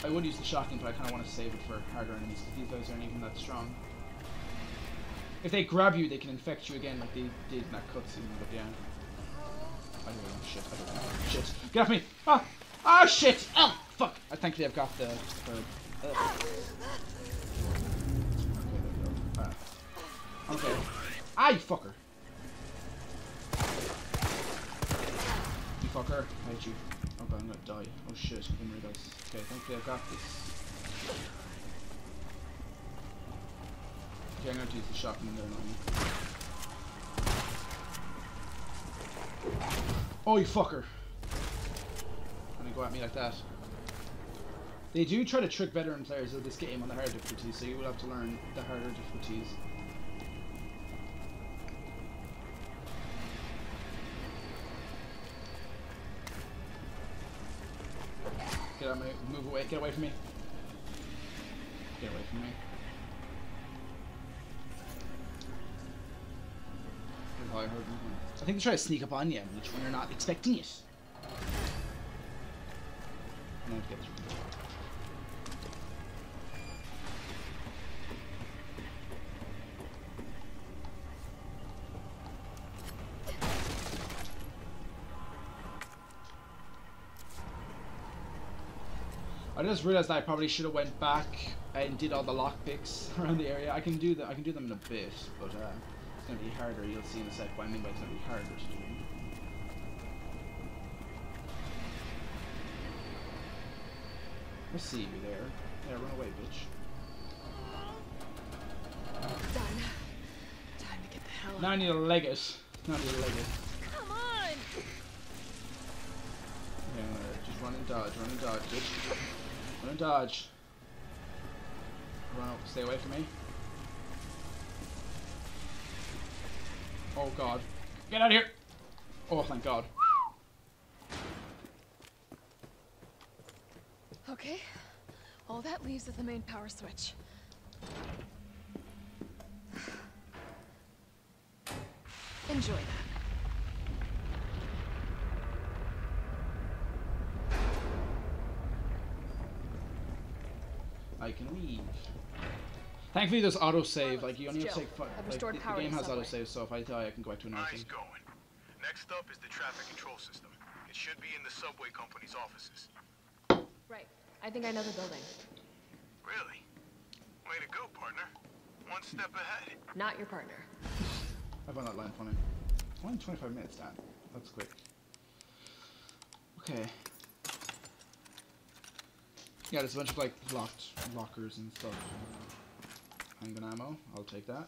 I would use the shotgun, but I kind of want to save it for harder enemies because these guys aren't even that strong. If they grab you, they can infect you again like they did in that cutscene, but yeah. I don't know, shit, I don't know. Shit. Get off me! Ah! Ah, shit! Oh, fuck! Thankfully I've got the... Okay. Ah, you fucker! You fucker. I hate you. Oh god, I'm gonna die. Oh shit, I didn't realize. Okay, thankfully I've got this. Okay, I'm gonna have to use the shotgun there now. Oh, you fucker! Gonna go at me like that. They do try to trick veteran players of this game on the hard difficulties, so you will have to learn the harder difficulties. Get out of my, move away, get away from me. Get away from me. I think they try to sneak up on you when you're not expecting it. I have to get through. I just realized that I probably should have went back and did all the lockpicks around the area. I can do that. I can do them in a bit, but it's gonna be harder. You'll see in a sec what I mean by it's gonna be harder to do. I see you there. Yeah, run away, bitch. Done. Time to get the hell out. Now I need to leg it. Now I need to leg it. Come on! Yeah, just run and dodge, bitch. Run and dodge. Run out, stay away from me. Oh god. Get out of here! Oh, thank god. Okay. All that leaves is the main power switch. Enjoy that. I can leave. Thankfully there's autosave, like you only have to take 5, like, the game has autosave, so if I die I can go back to another thing. Nice going. Next up is the traffic control system. It should be in the subway company's offices. Right. I think I know the building. Really? Way to go, partner. One step ahead. Not your partner. I found that line funny. Only 25 minutes, Dan. That's quick. Okay. Yeah, there's a bunch of like locked lockers and stuff. Handgun ammo, I'll take that.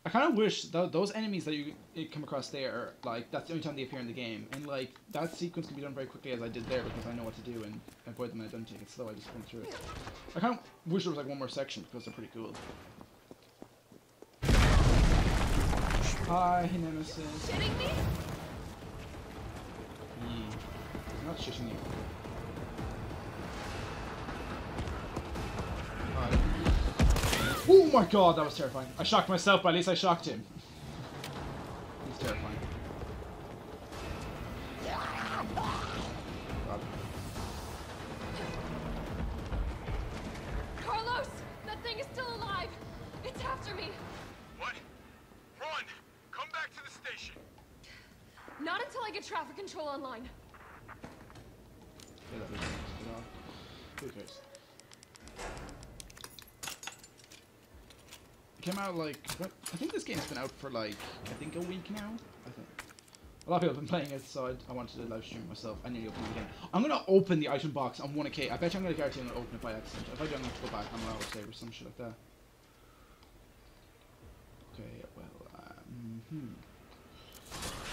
I kind of wish those enemies that you come across there, like that's the only time they appear in the game, and like that sequence can be done very quickly as I did there because I know what to do and avoid them. I don't take it slow. I just run through it. I kind of wish there was like one more section because they're pretty cool. Hi, Nemesis. Shitting me? He's not shitting you. Oh my god, that was terrifying. I shocked myself, but at least I shocked him. He's terrifying. God. Carlos! That thing is still alive! It's after me! What? Run! Come back to the station! Not until I get traffic control online. Yeah, that was who cares? Came out like what? I think this game's been out for like I think a week now. I think a lot of people have been playing it, so I wanted to live stream it myself. I nearly opened it again. I'm gonna open the item box on 1K. I bet you I'm gonna guarantee I'm gonna open it by accident. If I do, I'm gonna have to go back on my autosave or some shit like that. Okay, well,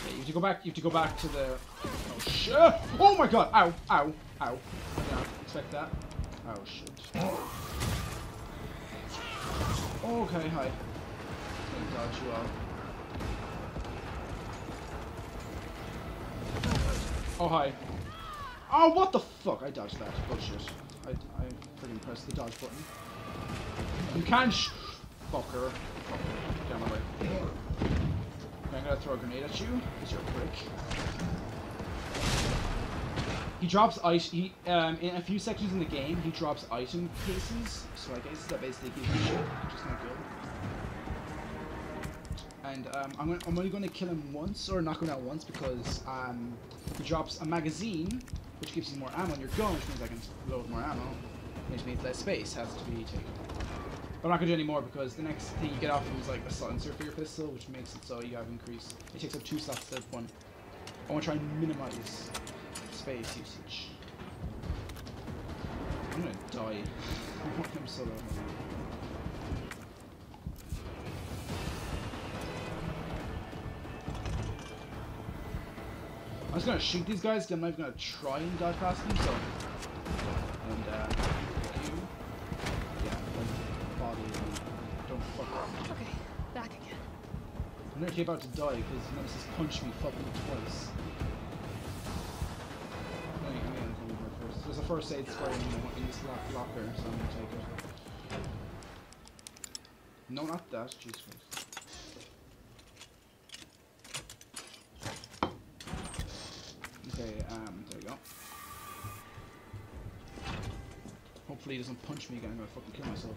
yeah, you have to go back. You have to go back to the. Oh shit! Oh my god! Ow! Ow! Ow! I did not expect that. Oh shit! Okay, hi. Gonna dodge you out. Oh, hi. Oh, what the fuck? I dodged that. Bullshit. I freaking pressed the dodge button. You can't fucker. Fucker. Get out of my way. Okay, I'm gonna throw a grenade at you, because you're a prick. He drops ice. He in a few sections in the game, he drops item cases. So I guess that basically gives you shit, which is not good. And I'm only going to kill him once, or knock him out once, because he drops a magazine, which gives you more ammo on your gun, which means I can load more ammo, which means less space has to be taken. But I'm not going to do any more because the next thing you get off him is like a silencer for your pistol, which makes it so you have increased. It takes up 2 slots instead of 1. I want to try and minimize space usage. I'm gonna die. I want him so low. I'm just gonna shoot these guys, then I'm not gonna try and dive past them, so. And, you. Yeah, like, body, don't fuck up. Okay, back again. I'm nearly about to die because Nemesis punched me fucking twice. I'm gonna come over first. There's a first aid spray in this locker, so I'm gonna take it. No, not that. Jesus Christ. Okay, there we go. Hopefully he doesn't punch me again. I'm gonna fucking kill myself.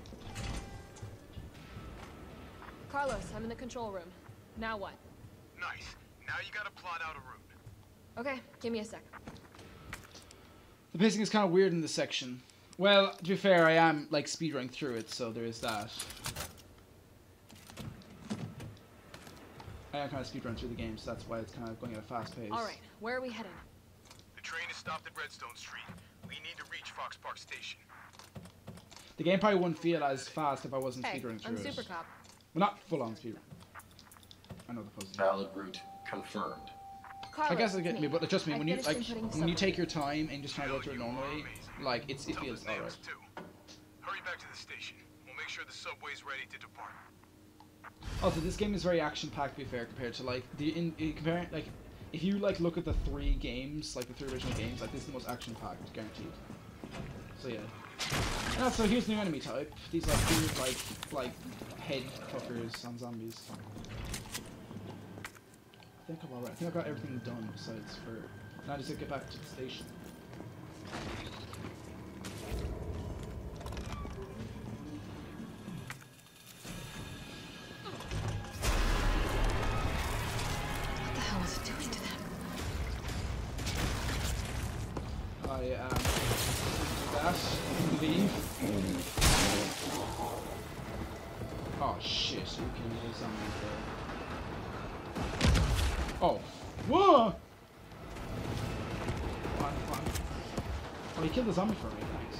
Carlos, I'm in the control room. Now what? Nice. Now you gotta plot out a route. Okay, give me a sec. The pacing is kind of weird in this section. Well, to be fair, I am like speedrunning through it, so there is that. I am kind of speedrunning through the game, so that's why it's kind of going at a fast pace. Alright, where are we heading? The train is stopped at Redstone Street. We need to reach Fox Park Station. The game probably wouldn't feel as fast if I wasn't Hey, speedrunning through I'm it. Super Cop. Well, not full-on speedrun. I know the puzzle. Valid route confirmed. I guess I get me, but trust me, I when you finished like inputting when you take supplements. your time and just try to go through it normally, like it feels alright. Hurry back to the station. We'll make sure the subway's ready to depart. Also, this game is very action-packed. To be fair, compared to like comparing like if you like look at the three games, like the three original games, like this is the most action-packed, guaranteed. So yeah. And also, here's the new enemy type. These like weird like head fuckers on zombies. I think I'm alright. I think I've got everything done besides for. Now I just have to get back to the station. What the hell is it doing to them? I do that. Leave. Oh shit! You can do something there. Oh, whoa! Fine. Oh, he killed the zombie for me. Thanks.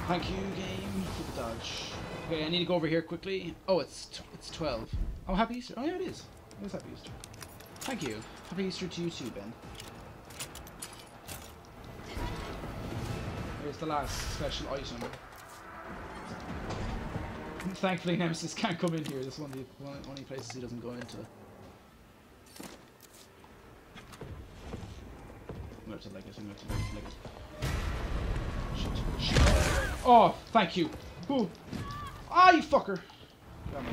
Thank you, game, for the dodge. Okay, I need to go over here quickly. Oh, it's 12. Oh, happy Easter. Oh yeah, it is. It is happy Easter. Thank you. Happy Easter to you too, Ben. Here's the last special item. Thankfully, Nemesis can't come in here. This is one of the only places he doesn't go into. I'm going to like it. Shit. Oh, thank you. Ooh. Ah, you fucker. Get on.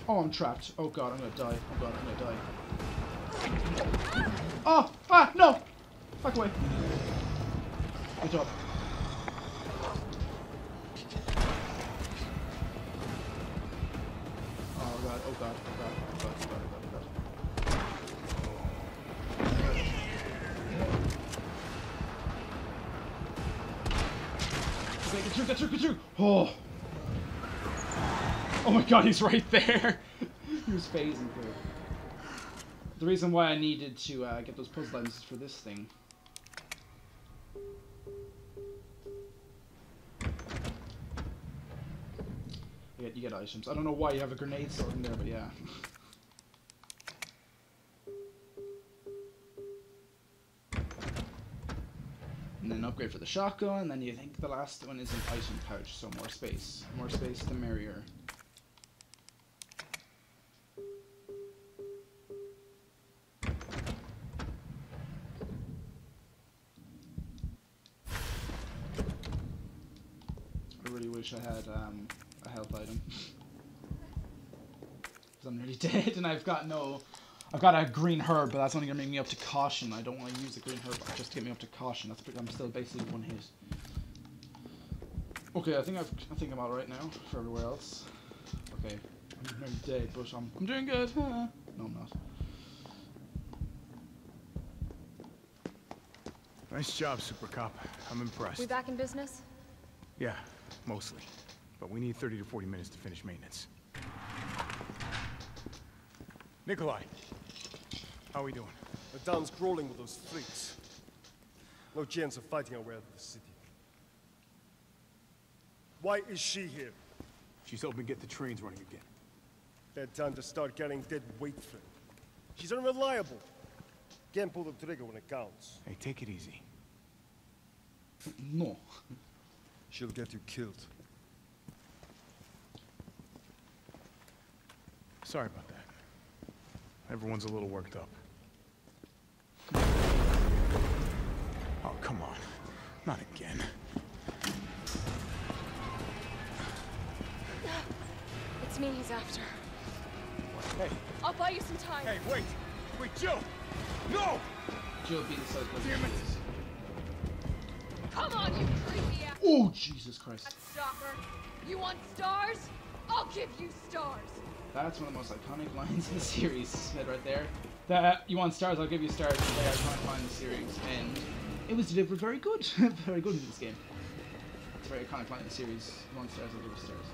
Oh, I'm trapped. Oh god, I'm gonna die. Oh god, I'm gonna die. Oh! Ah! No! Back away. Good job. Oh god. Okay, get through! Oh my god, he's right there! He was phasing through. The reason why I needed to get those puzzle items is for this thing. You get items. I don't know why you have a grenade sword in there, but yeah. And then upgrade for the shotgun, and then you think the last one is an item pouch, so more space. More space, the merrier. I really wish I had a health item. Because I'm nearly dead, and I've got a green herb, but that's only gonna make me up to caution. I don't want to use the green herb just to get me up to caution. I'm still basically one hit. Okay, I think I'm alright now for everywhere else. Okay, I'm nearly dead, but I'm doing good. No, I'm not. Nice job, Super Cop. I'm impressed. We back in business? Yeah, mostly. But we need 30 to 40 minutes to finish maintenance. Nikolai, how are we doing? The town's crawling with those freaks. No chance of fighting our way out of the city. Why is she here? She's helping get the trains running again. That time to start getting dead weight for it. She's unreliable. Can't pull the trigger when it counts. Hey, take it easy. No. She'll get you killed. Sorry about that. Everyone's a little worked up. Oh, come on. Not again. It's me he's after. Hey. I'll buy you some time. Hey, wait! Wait, Jill! No! Jill beat the cycle. Damn it! Come on, you creepy ass. Oh, Jesus Christ. Stopper. You want stars? I'll give you stars. That's one of the most iconic lines in the series, said right there. That you want stars, I'll give you stars. It's a very iconic line in the series, and it was delivered very good. Very good in this game. It's a very iconic line in the series. You want stars, I'll give you stars.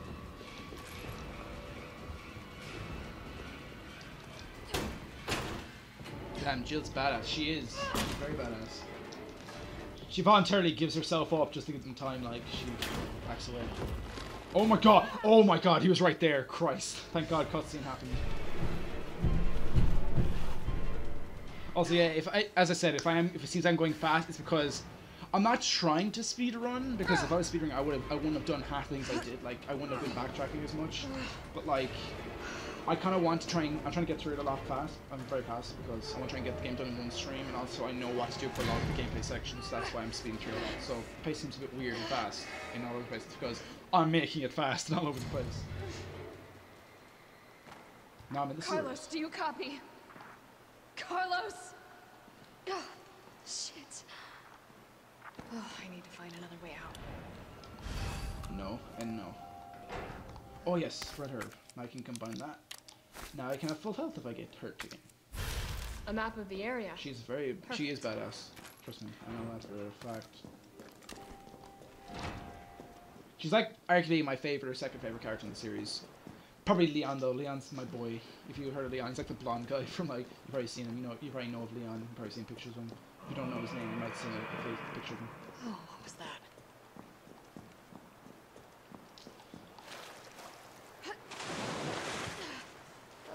Damn, Jill's badass. She is. She's very badass. She voluntarily gives herself up just to give them time, like, she backs away. Oh my god! Oh my god, he was right there. Christ. Thank god cutscene happened. Also, yeah, as I said, if it seems I'm going fast, it's because I'm not trying to speedrun, because if I was speedrunning, I wouldn't have done half the things I did. Like, I wouldn't have been backtracking as much. But like, I kind of want to I'm trying to get through it a lot fast. I'm very fast because I want to try and get the game done in one stream, and also I know what to do for a lot of the gameplay sections, so that's why I'm speeding through a lot. So the pace seems a bit weird and fast in all over the place because I'm making it fast and all over the place. Now I'm in the Carlos, series. do you copy? Carlos! Oh, shit. Oh, I need to find another way out. No and no. Oh yes, red herb. I can combine that. Now I can have full health if I get hurt again. A map of the area. She is badass. Trust me, I know that for a fact. She's like arguably my favorite or second favorite character in the series. Probably Leon though. Leon's my boy. If you heard of Leon, he's like the blonde guy from like, you've probably seen him. You probably know of Leon. You've probably seen pictures of him. If you don't know his name, you might see a picture of him. Oh, what was that?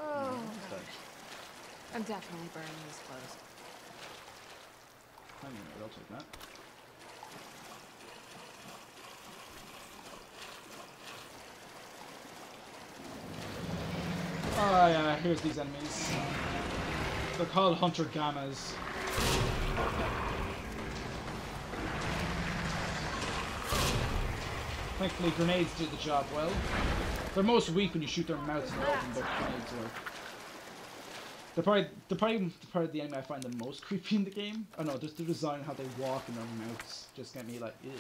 Oh, I'm definitely burning these clothes. I'll take that. Oh yeah, here's these enemies. They're called Hunter Gammas. Thankfully, grenades do the job well. They're most weak when you shoot their mouths and open, but grenades work. They're probably the enemy I find the most creepy in the game. Oh no, just the design and how they walk in their mouths just get me like, ew.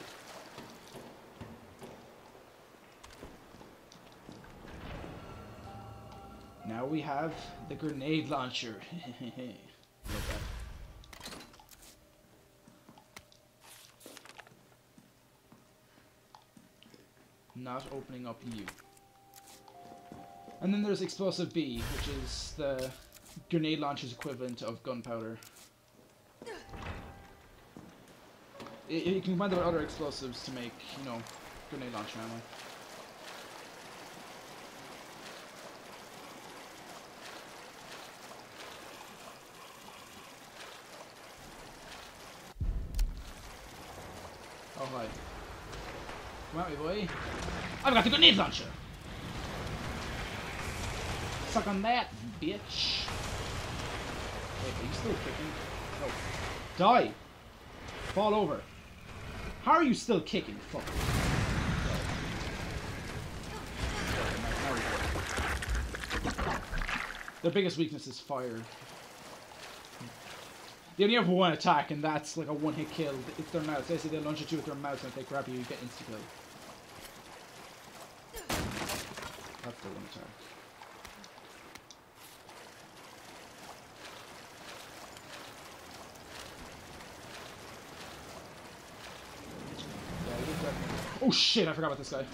Now we have the grenade launcher. Love that. Not opening up you. And then there's Explosive B, which is the grenade launcher's equivalent of gunpowder. You can combine them with other explosives to make, you know, grenade launcher ammo. Oh hi. Come at me, boy. I've got the grenade launcher! Suck on that, bitch! Wait, are you still kicking? No. Die! Fall over. How are you still kicking? Fuck. Their biggest weakness is fire. They only have one attack, and that's like a one-hit kill. It's their mouth. They say they launch at you with their mouth, and if they grab you, you get insta-kill. That's their one attack. Oh shit, I forgot about this guy.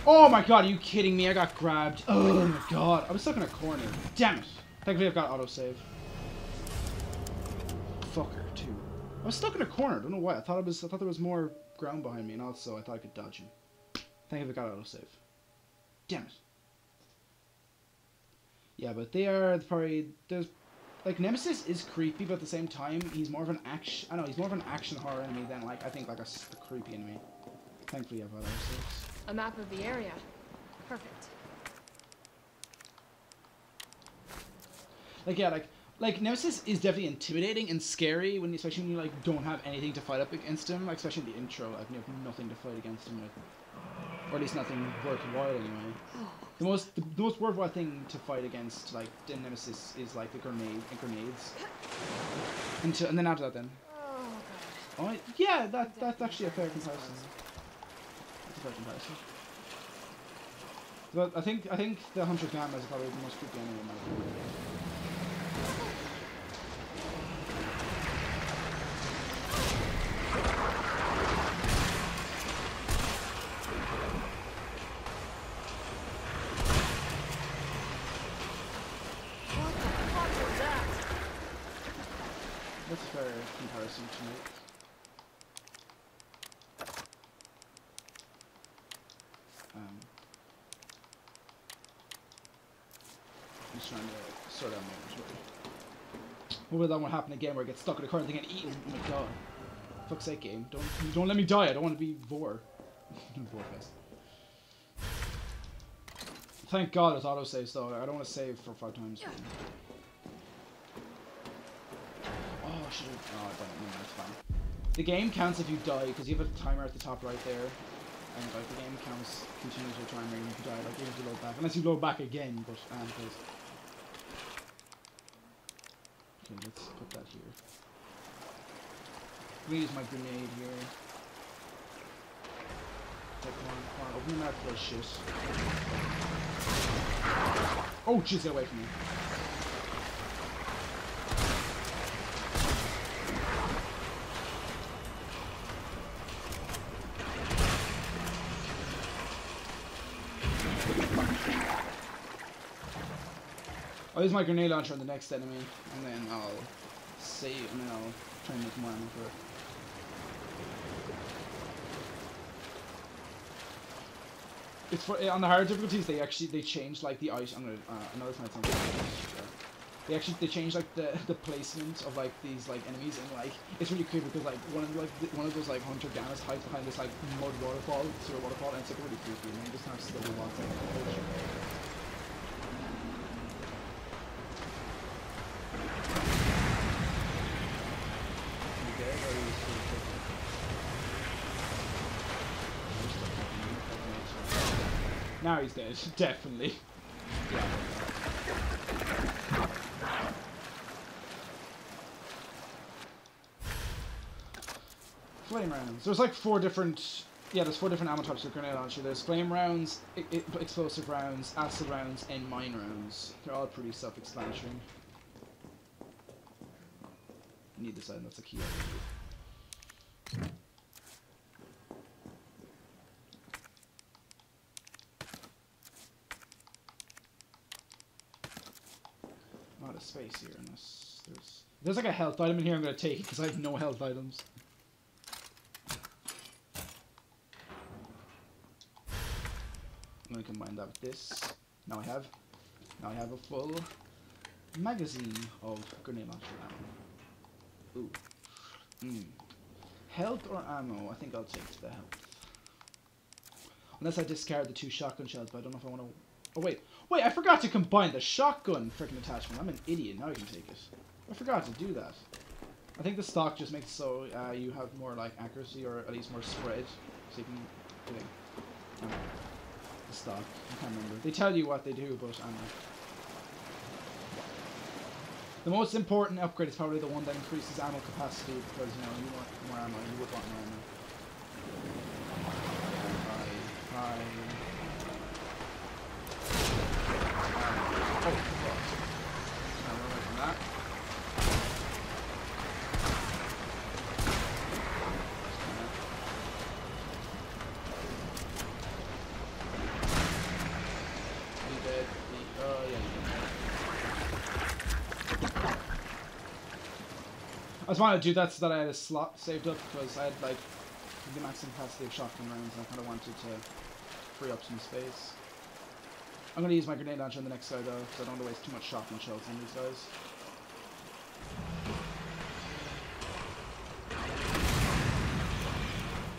Oh my god, are you kidding me? I got grabbed. Oh my god. I was stuck in a corner. Damn it. Thankfully I've got autosave. Fucker, too. I was stuck in a corner. I don't know why. I thought there was more ground behind me, and also I thought I could dodge him. Thankfully I got autosave. Damn it. Yeah, but they are probably... Like, Nemesis is creepy, but at the same time, he's more of an action... I don't know, he's more of an action horror enemy than, like, I think, like, a creepy enemy. Thankfully I've got autosave. A map of the area. Perfect. Like, yeah, like Nemesis is definitely intimidating and scary, especially when you, like, don't have anything to fight up against him, like, especially in the intro, like, you have nothing to fight against him with. Or at least nothing worthwhile, anyway. The most worthwhile thing to fight against, like, in Nemesis is, like, the grenades. And then after that, then. Oh, yeah, that's actually a fair comparison. That's a fair comparison. But I think the Hunter Gamma is probably the most creepy enemy in my opinion. That's a fair comparison to make. I'm just trying to sort out my inventory. Hopefully that won't happen again where I get stuck in a corner and get eaten. Oh my god. Fuck's sake, game. Don't let me die. I don't want to be Vor. Vorfest. Thank god it's autosave though. I don't want to save for 5 times. Oh shit. Oh damn it, no, that's fine. The game counts if you die, because you have a timer at the top right there. And like the game counts continues your timer and if you die, like you have to load back. Unless you load back again, but okay, let's put that here. Let me use my grenade here. Okay, come on, open your mouth for that shit. Oh jeez, get away from me. I'll use my grenade launcher on the next enemy, and then I'll save, and then I'll try and make more ammo for it. It's for on the hard difficulties. They changed like the ice. I know this might sound weird. They changed like the placement of like these like enemies, and like it's really creepy because like one of those like hunter gammas hides behind this like mud waterfall, sewer waterfall, and it's like really creepy. And you just have to slowly walk down. Now he's dead, definitely. Yeah. Flame rounds. There's like 4 different... Yeah, there's 4 different ammo types of grenade launcher. There's flame rounds, explosive rounds, acid rounds, and mine rounds. They're all pretty self-explanatory. I need this item, that's a key item. Not a space here unless there's like a health item in here I'm gonna take because I have no health items. I'm gonna combine that with this. Now I have a full magazine of grenade launcher ammo. Ooh. Health or ammo? I think I'll take the health. Unless I discard the 2 shotgun shells, but I don't know if I want to. Oh wait, I forgot to combine the shotgun freaking attachment. I'm an idiot. Now I can take it. I forgot to do that. I think the stock just makes so you have more like accuracy or at least more spread, so you can do the stock. I can't remember. They tell you what they do, but I don't know. The most important upgrade is probably the one that increases ammo capacity because you know you want more ammo. You would want more ammo. Hi. Oh, fuck. Now run away from that. I just wanted to do that so that I had a slot saved up because I had like the maximum capacity of shotgun rounds and I kind of wanted to free up some space. I'm going to use my grenade launcher on the next guy though because I don't want to waste too much shotgun shells on these guys.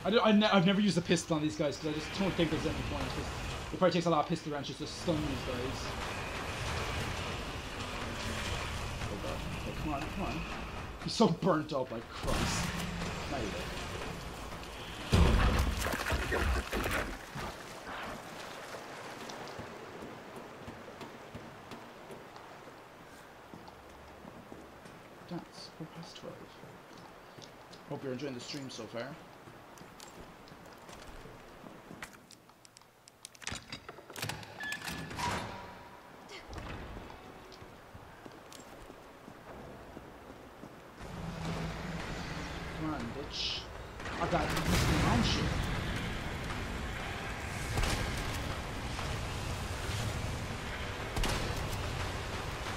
I've never used a pistol on these guys because I just don't think there's any point. It probably takes a lot of pistol rounds just to stun these guys. Oh god. Okay, come on, come on. I'm so burnt up, like Christ. Now you do. That's 12. Hope you're enjoying the stream so far. Come on, bitch. I got Mr. Mom shit.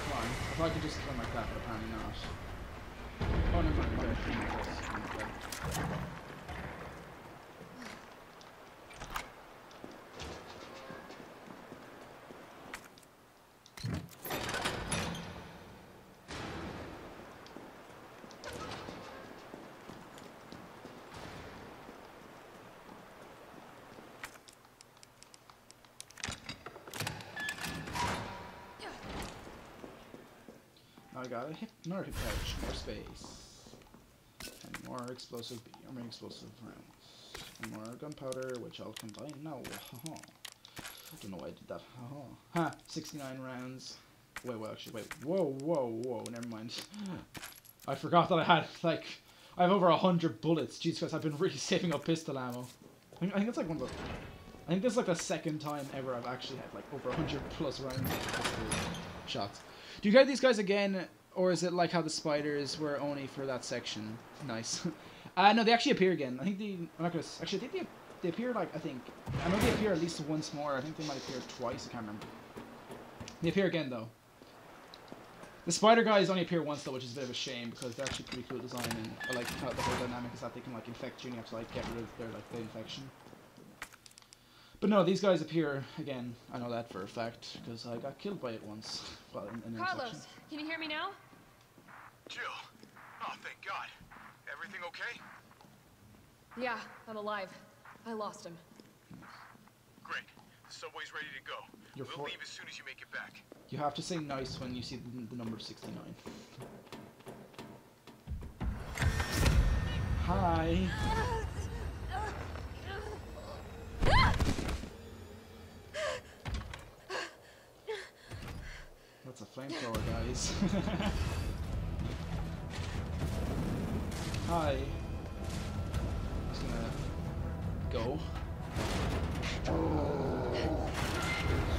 Come on. I thought I could just kill him like that, but apparently not. Oh, no, no, no. I got another hit pouch, more space, and more explosive armor explosive rounds, and more gunpowder, which I'll combine now. I don't know why I did that. Ha! 69 rounds. Wait, actually, wait. Whoa, never mind. I forgot that I had, like, I have over 100 bullets. Jesus Christ, I've been really saving up pistol ammo. I think it's like one of the, I think this is like the second time ever I've actually had, like, over 100 plus rounds of pistol shots. Do you get these guys again, or is it like how the spiders were only for that section? Nice. No, they actually appear again. I think I'm not gonna, actually, I think they appear like, I know they appear at least once more. I think they might appear twice, I can't remember. They appear again, though. The spider guys only appear once, though, which is a bit of a shame, because they're actually pretty cool design, and I like kind of the whole dynamic is that they can, like, infect you, and you have to, like, get rid of their, like, the infection. But no, these guys appear again. I know that for a fact because I got killed by it once. Well, in Carlos, can you hear me now? Jill! Oh, thank God. Everything okay? Yeah, I'm alive. I lost him. Great. The subway's ready to go. We'll leave as soon as you make it back. You have to say nice when you see the number 69. Hi. That's a flamethrower, guys. Hi. Just gonna go.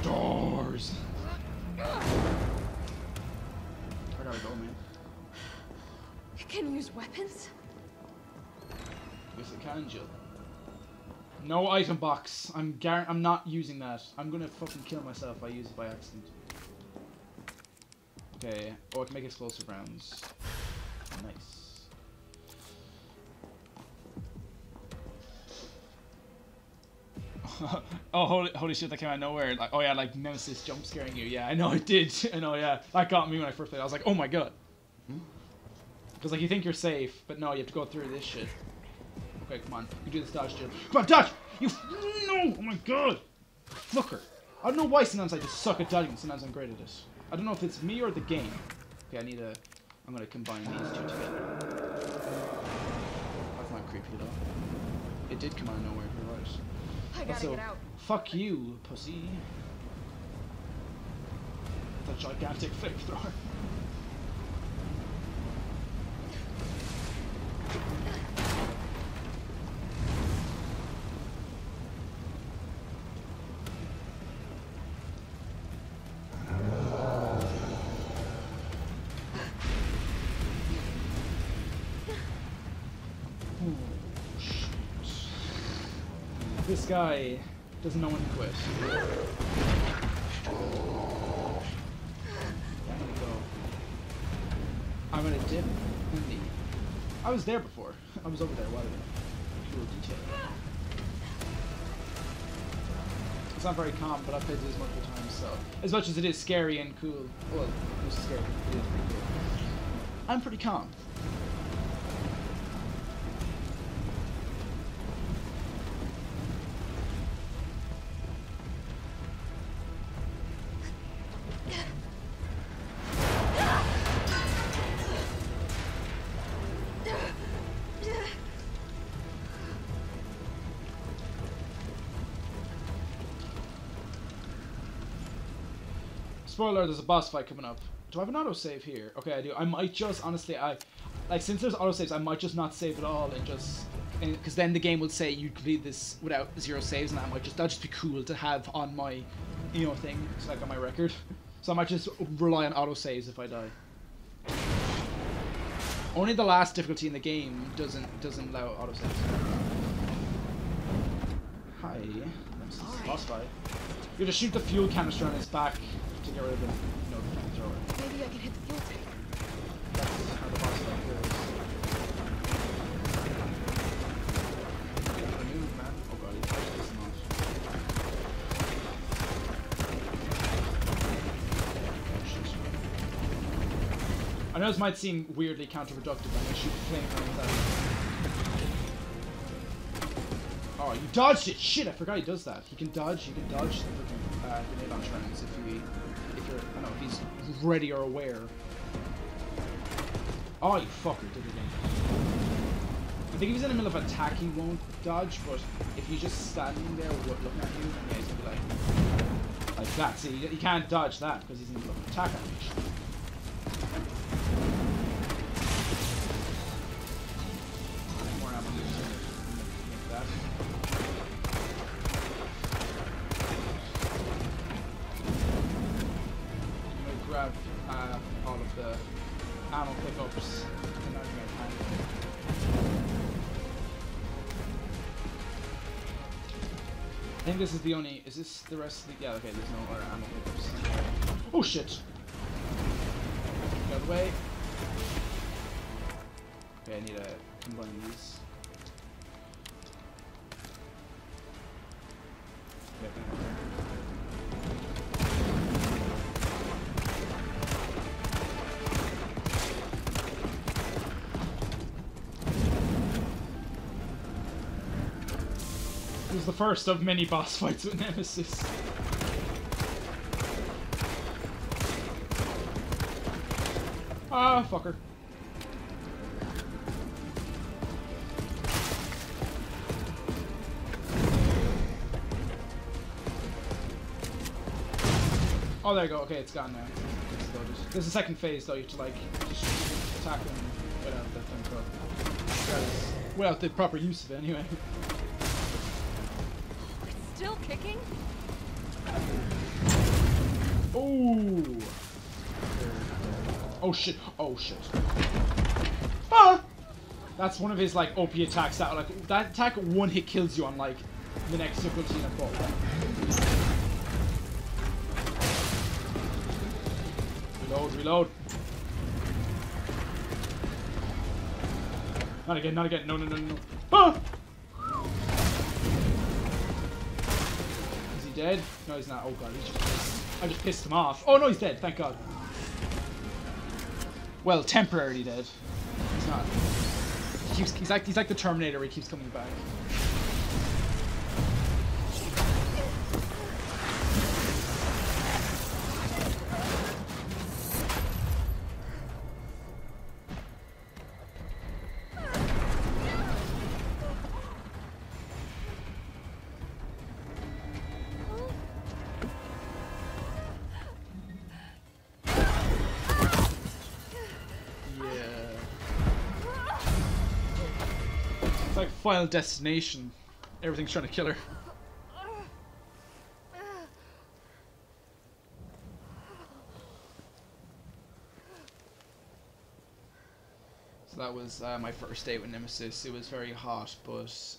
Doors. I gotta go, man. Can you use weapons? Yes, I can, Jill. No item box. I'm not using that. I'm gonna fucking kill myself if I use it by accident. Okay. Oh, I can make explosive rounds. Nice. Oh, holy shit, that came out of nowhere. Like, oh yeah, like Nemesis jump scaring you. Yeah, I know it did. I know, yeah. That got me when I first played. I was like, oh my god. Because like you think you're safe, but no, you have to go through this shit. Okay, come on. You can do this dodge, Jill. Come on, dodge! You no! Oh my god! Fucker. I don't know why sometimes I just suck at dodging and sometimes I'm great at it. I don't know if it's me or the game. Okay, I'm gonna combine these two together. That's not creepy at all. It did come out of nowhere, you're right. I gotta get out. Fuck you, pussy. That's a gigantic flamethrower. This guy doesn't know when to quit. I'm gonna dip in the I was there before. I was over there a while ago. Cool detail. It's not very calm, but I've played this multiple times, so as much as it is scary and cool, well, it's scary. It is pretty cool. I'm pretty calm. Spoiler, there's a boss fight coming up. Do I have an autosave here? Okay, I do. I might just, honestly, since there's autosaves, I might just not save it all and just, because then the game will say you complete this without 0 saves, and that'd just be cool to have on my, thing, it's like on my record. So I might just rely on autosaves if I die. Only the last difficulty in the game doesn't allow autosaves. Hi, this is boss fight. You just shoot the fuel canister on his back to get rid of the flamethrower. Maybe I can hit the fuel tank. That's how the boss fight goes. Gotta move, man. Oh god, he's touched this not. I know this might seem weirdly counterproductive, I'm gonna shoot the flamethrower with that. Oh, you dodged it! Shit, I forgot he does that. He can dodge the freaking grenade launch rounds if you're, I don't know, if he's ready or aware. Oh, you fucker, did it again. I think if he's in the middle of attack, he won't dodge, but if he's just standing there looking at you, then yeah, he's gonna be like that. See, he can't dodge that because he's in the middle of attack animation. More ammunition to make that. Grab all of the ammo pickups and everything I can. I think this is the only. Is this the rest of the? Yeah, okay. There's no other ammo pickups. Oh shit! Get out of the way. Okay, I need to combine these. Okay, This is the first of many boss fights with Nemesis. Ah, fucker. Oh, there you go. Okay, it's gone now. It's loaded. There's a second phase, though. You have to, like, just attack them without the flamethrower. Without the proper use of it, anyway. Still kicking? Oh! Oh shit! Oh shit! Ah! That's one of his like OP attacks. That attack one hit kills you on like the next difficulty in a boat. Reload! Reload! Not again! Not again! No! No! No! No! Ah! Dead? No, he's not. Oh god, I just pissed him off. Oh no, he's dead. Thank god. Well, temporarily dead. He's not. He's like the Terminator. He keeps coming back. Final Destination. Everything's trying to kill her. So that was my first date with Nemesis. It was very hot, but let's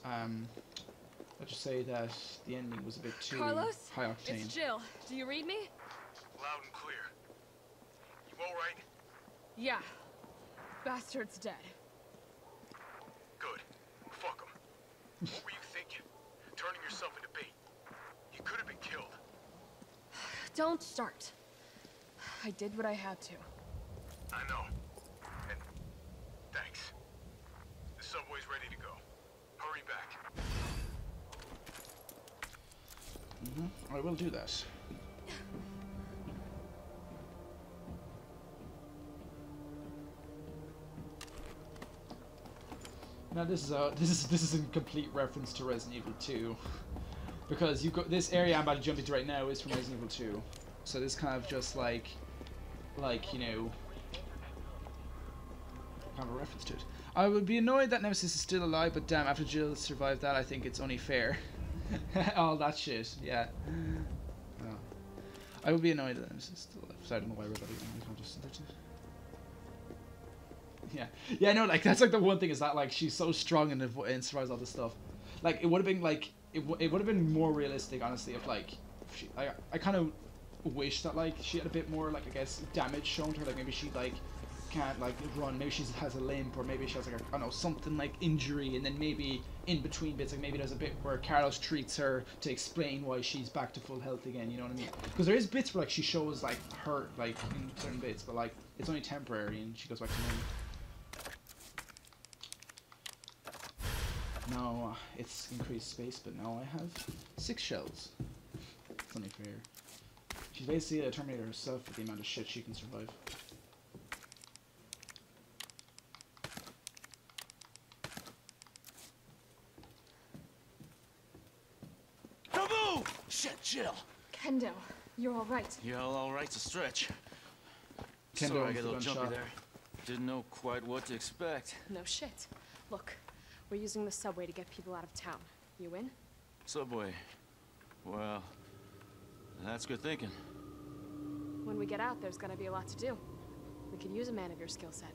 just say that the ending was a bit too Carlos, high octane. It's Jill. Do you read me? Loud and clear. You all right? Yeah. Bastard's dead. Don't start. I did what I had to. I know. And thanks. The subway's ready to go. Hurry back. I will do that. Now this is in complete reference to Resident Evil 2, because you got this area I'm about to jump into right now is from Resident Evil 2, so this kind of just like you know, kind of a reference to it. I would be annoyed that Nemesis is still alive, but damn, after Jill survived that, I think it's only fair. All that shit, yeah. No. I would be annoyed that Nemesis is still alive. So I don't know why I wrote that again. I just yeah, no, like that's like the one thing is that like she's so strong and survives all this stuff. Like it would have been like it would have been more realistic, honestly, if like she, I kind of wish that like she had a bit more like I guess damage shown to her. Like maybe she like can't like run, maybe she has a limp, or maybe she has like a, I don't know, something like injury, and then maybe in between bits like maybe there's a bit where Carlos treats her to explain why she's back to full health again. You know what I mean? Because there is bits where like she shows like hurt like in certain bits, but like it's only temporary and she goes back to normal. No, it's increased space, but now I have 6 shells. It's only fair. She's basically a Terminator herself with the amount of shit she can survive. Kaboom! Shit, Jill! Kendo, you're alright. Yeah, all right's a stretch. Kendo Sorry, I with got a the little jumpy gunshot. there. Didn't know quite what to expect. No shit. Look, we're using the subway to get people out of town. You in? Subway. Well, that's good thinking. When we get out, there's gonna be a lot to do. We could use a man of your skill set.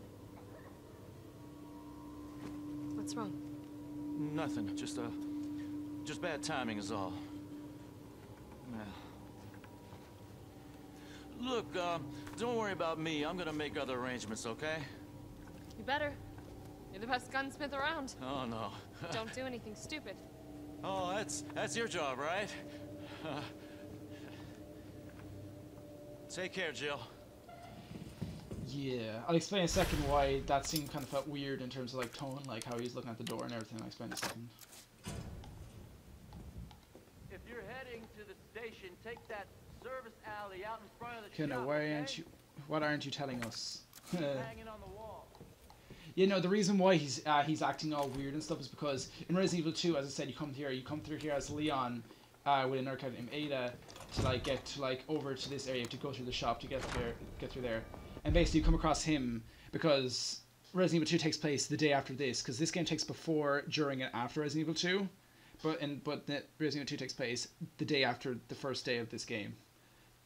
What's wrong? Nothing. Just bad timing is all. Well. Look, don't worry about me. I'm gonna make other arrangements, okay? You better. You're the best gunsmith around. Oh, no. Don't do anything stupid. Oh, that's your job, right? Take care, Jill. Yeah, I'll explain in a second why that scene kind of felt weird in terms of like tone, like how he's looking at the door and everything. I'll explain in a second. If you're heading to the station, take that service alley out in front of the Okay, now shop, why okay? what aren't you telling us? Hanging on the wall. You know, the reason why he's acting all weird and stuff is because in Resident Evil 2, as I said, you come through here as Leon with another character named Ada to like get to like over to this area. You have to go through the shop to get through there, and basically you come across him because Resident Evil 2 takes place the day after this, because this game takes before, during, and after Resident Evil 2, but Resident Evil 2 takes place the day after the first day of this game.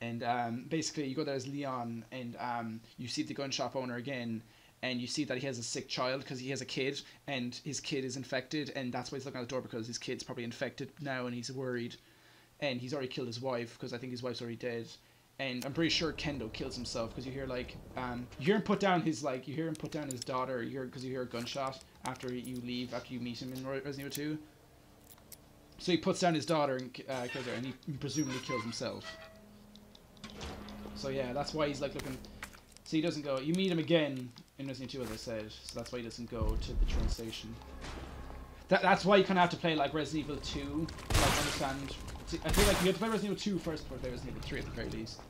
And basically you go there as Leon, and you see the gun shop owner again, and you see that he has a sick child because he has a kid, and his kid is infected, and that's why he's looking at the door, because his kid's probably infected now and he's worried. And he's already killed his wife, because I think his wife's already dead. And I'm pretty sure Kendo kills himself, because you hear like you hear him put down his daughter, because you hear a gunshot after you meet him in Resident Evil 2. So he puts down his daughter and kills her, and he presumably kills himself. So yeah, that's why he's like looking. So he doesn't go. You meet him again in Resident Evil 2, as I said. So that's why he doesn't go to the train station. That's why you kind of have to play like Resident Evil 2 to like understand. I feel like you have to play Resident Evil 2 first before you play Resident Evil 3 at the very least.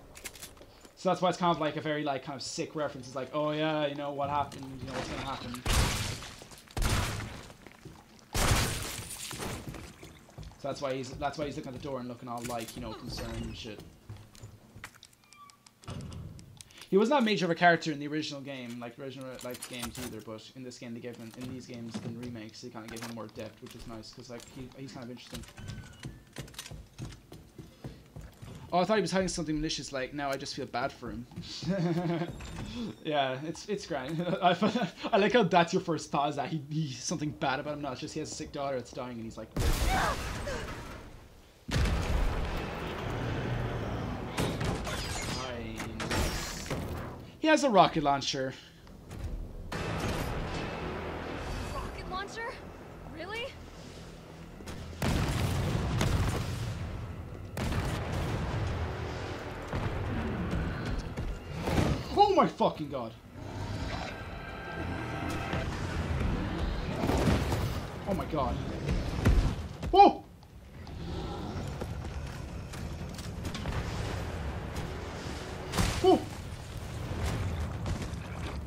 So that's why it's kind of like a very like kind of sick reference. It's like, oh yeah, you know what happened, you know what's gonna happen. So that's why he's looking at the door and looking all like, you know, concerned and shit. He was not major of a character in the original game, like original like games either, but in this game they gave him, in these games in remakes, they kind of gave him more depth, which is nice because like he's kind of interesting. Oh, I thought he was hiding something malicious. Like now, I just feel bad for him. Yeah, it's grand. I like how that's your first thought, is that he's something bad about him. No, it's just he has a sick daughter that's dying, and he's like. He has a rocket launcher. Rocket launcher? Really? Oh my fucking god. Oh my god. Whoa! Whoa!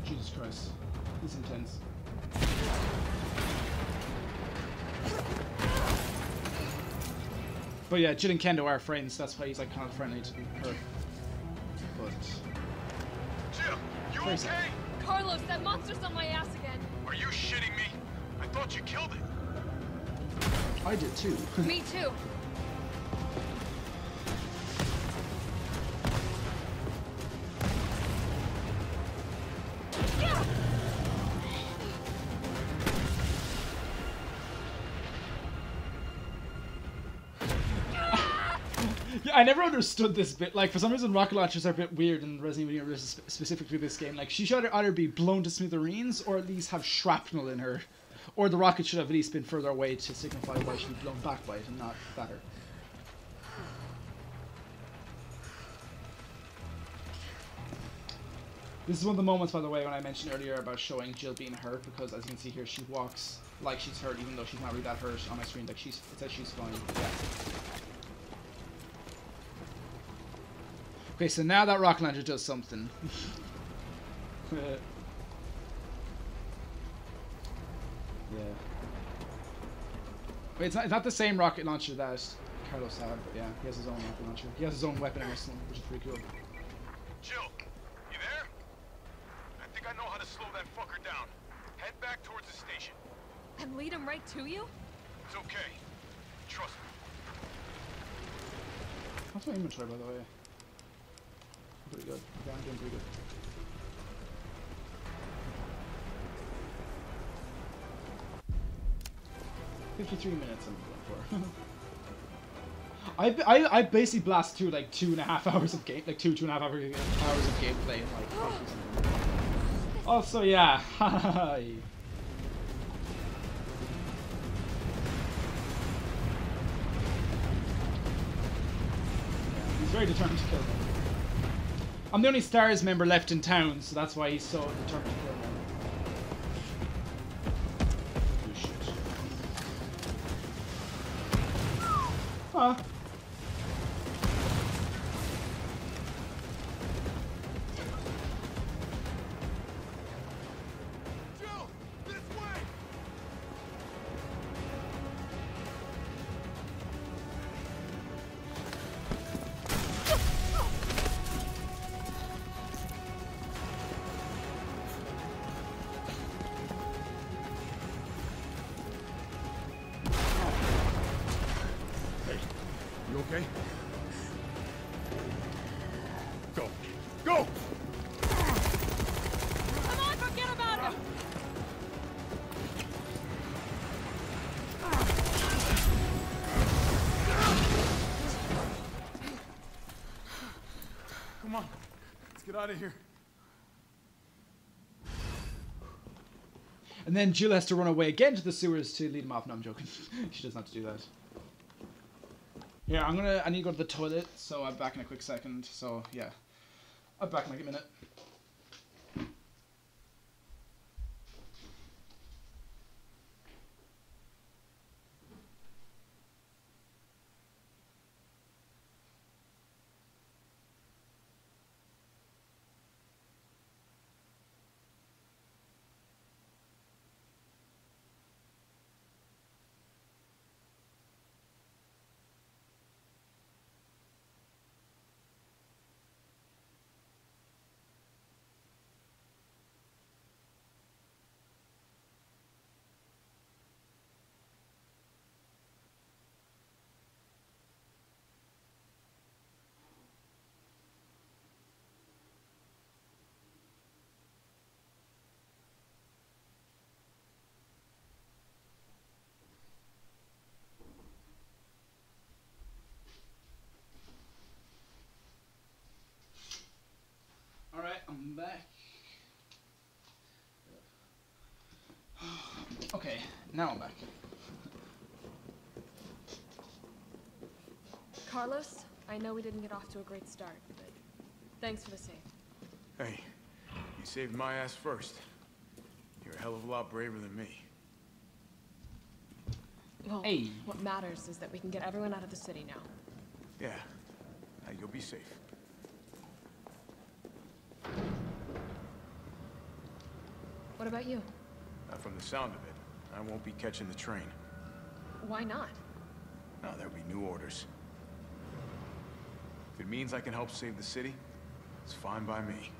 Jesus Christ. This is intense. But yeah, Jill and Kendo are friends, that's why he's like kind of friendly to her. But... Jill, you okay? Carlos, that monster's on my ass again. Are you shitting me? I thought you killed it. I did too. Me too. Yeah, I never understood this bit. Like, for some reason, rocket launchers are a bit weird in Resident Evil, specifically this game. Like, she should either be blown to smithereens or at least have shrapnel in her. Or the rocket should have at least been further away to signify why she'd be blown back by it and not better. This is one of the moments, by the way, when I mentioned earlier about showing Jill being hurt, because as you can see here, she walks like she's hurt, even though she's not really that hurt on my screen. Like, it says she's fine. Yeah. Okay, so now that rocket launcher does something. Yeah. Wait, it's not the same rocket launcher that Carlos had, but yeah, he has his own rocket launcher. He has his own weapon arsenal, which is pretty cool. Jill, you there? I think I know how to slow that fucker down. Head back towards the station. And lead him right to you? It's okay. Trust me. How's my inventory, by the way? Pretty good. Yeah, I'm doing pretty good. $53 minutes I'm going for. I basically blast through like 2.5 hours of game, like 2.5 hours of gameplay and like. Also, yeah. He's very determined to kill me. I'm the only STARS member left in town, so that's why he's so determined to kill me. Oh shit. Huh. Jill, this way! You okay? Go. Go! Come on, forget about him! Come on. Let's get out of here. And then Jill has to run away again to the sewers to lead him off. No, I'm joking. She doesn't have to do that. Yeah, I need to go to the toilet, so I'm back in a quick second. So, yeah. I'll be back in like a minute. Alright, I'm back. Okay, now I'm back. Carlos, I know we didn't get off to a great start, but thanks for the save. Hey, saved my ass first. You're a hell of a lot braver than me. Well, what matters is that we can get everyone out of the city now. Yeah. You'll be safe. What about you? From the sound of it, I won't be catching the train. Why not? No, there'll be new orders. If it means I can help save the city, it's fine by me.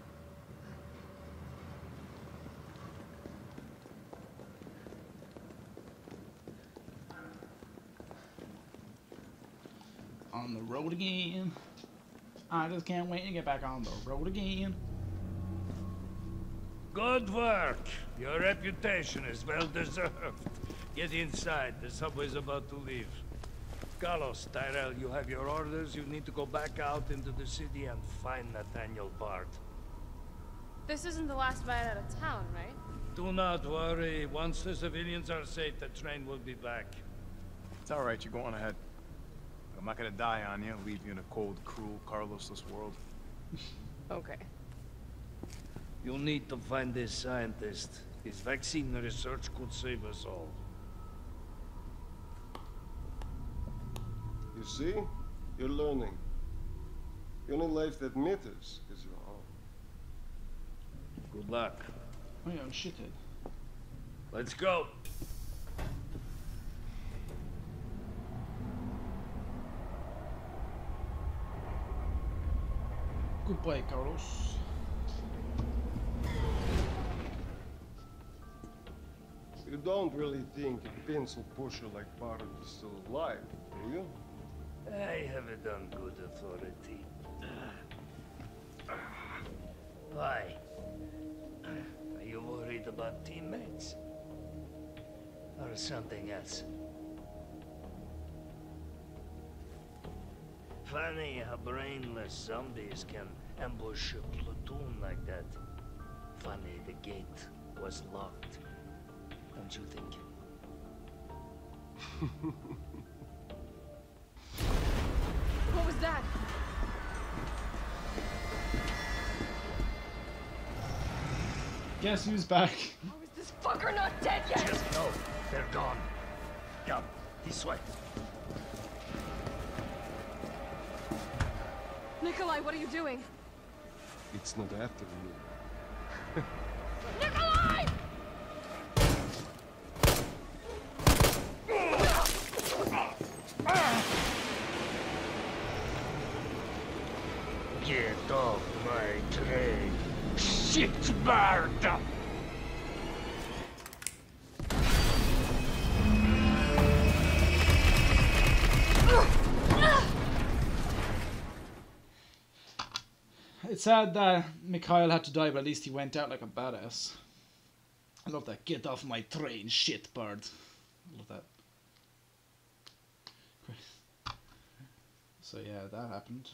On the road again. I just can't wait to get back on the road again. Good work. Your reputation is well deserved. Get inside. The subway's about to leave. Carlos, Tyrell, you have your orders. You need to go back out into the city and find Nathaniel Bard. This isn't the last ride out of town, right? Do not worry. Once the civilians are safe, the train will be back. It's all right. You go on ahead. I'm not gonna die on you, leave you in a cold, cruel, Carlosless world. Okay. You'll need to find this scientist. His vaccine research could save us all. You see? You're learning. The only life that matters is your own. Good luck. Oh yeah, I'm shithead. Let's go. Goodbye, Carlos. You don't really think a pencil pusher like Bard is still alive, do you? I have it on good authority. Why? Are you worried about teammates? Or something else? Funny how brainless zombies can ambush a platoon like that. Funny the gate was locked. Don't you think? What was that? Guess who's back? How is this fucker not dead yet? Just know they're gone. Come, this way. Nikolai, what are you doing? It's not after you. Nikolai! Get off my train, shit bird! It's sad that Mikhail had to die, but at least he went out like a badass. I love that. Get off my train, shit bird. I love that. So yeah, that happened.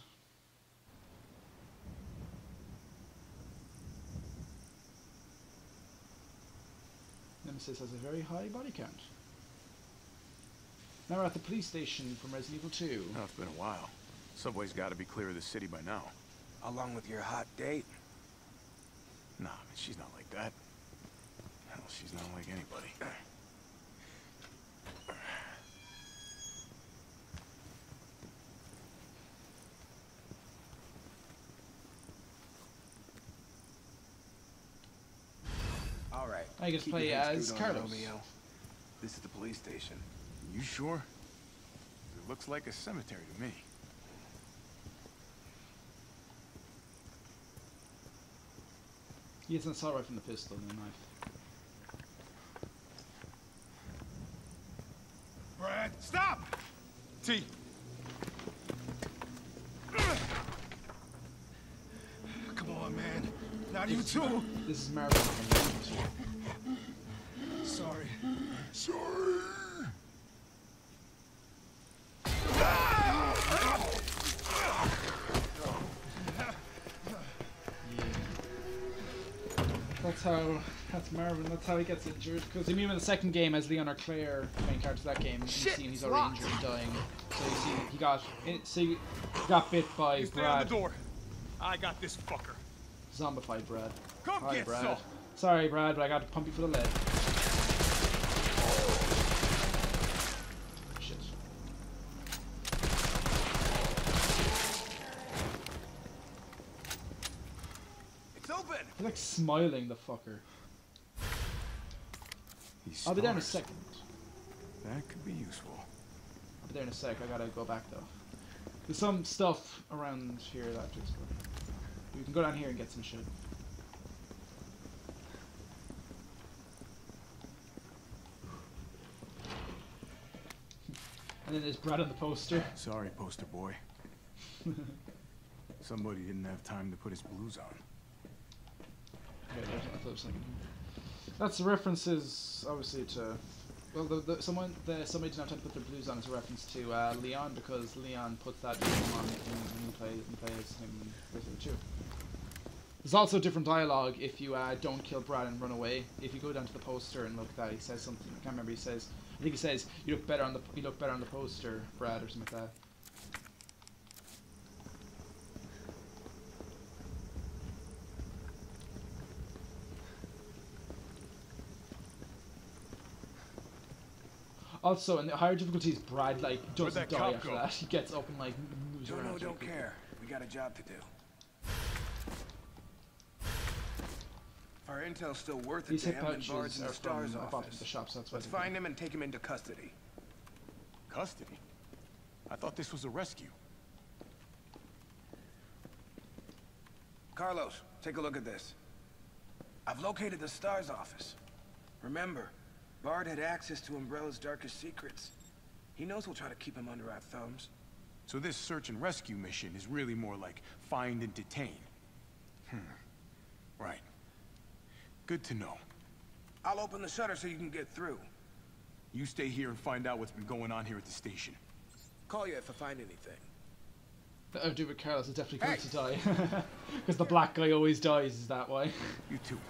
Nemesis has a very high body count. Now we're at the police station from Resident Evil 2. Oh, it's been a while. Subway's got to be clear of the city by now. Along with your hot date? Nah, man, she's not like that. Hell, she's not like anybody. All right. I get to play as Carlos. This is the police station. You sure? It looks like a cemetery to me. He gets an assault rifle from the pistol and a knife. Brad, stop! T. Come on, man. Not even two. This is Marvin from Sorry. Sorry. That's Marvin. That's how he gets injured. Because even in the second game, as Leon or Claire, main character of that game, you see he's already injured and dying. So you see he got bit by You stay Brad. on the door. I got this fucker. Zombified Brad. Come Hi, get Brad. some. Sorry, Brad, but I got to pump you for the lead. Shit. It's open. He's like smiling, the fucker. I'll be there in a second. That could be useful. I'll be there in a sec. I gotta go back though. There's some stuff around here that to explore. We can go down here and get some shit. And then there's Brad on the poster. Sorry, poster boy. Somebody didn't have time to put his blues on. Yeah, I thought it was like, that's the references, obviously, to... Well, somebody didn't have time to put their blues on as a reference to Leon, because Leon puts that on when he plays him in Resident Evil 2. There's also different dialogue if you don't kill Brad and run away. If you go down to the poster and look at that, he says something. I can't remember. He says, I think he says, "You look better on the poster, Brad," or something like that. Also, in the higher difficulties, Brad like doesn't die after that. He gets up and like moves around. No, don't care. We got a job to do. Our intel's still worth it. These to hip him and pouches Bard's in are the Star's from office. the shops. That's why. Let's find him and take him into custody. Custody? I thought this was a rescue. Carlos, take a look at this. I've located the Star's office. Remember, Bard had access to Umbrella's darkest secrets. He knows we'll try to keep him under our thumbs. So this search and rescue mission is really more like find and detain. Right. Good to know. I'll open the shutter so you can get through. You stay here and find out what's been going on here at the station. Call you if I find anything. The dude with Carlos is definitely going to die. Because the black guy always dies, is that why? You too, man.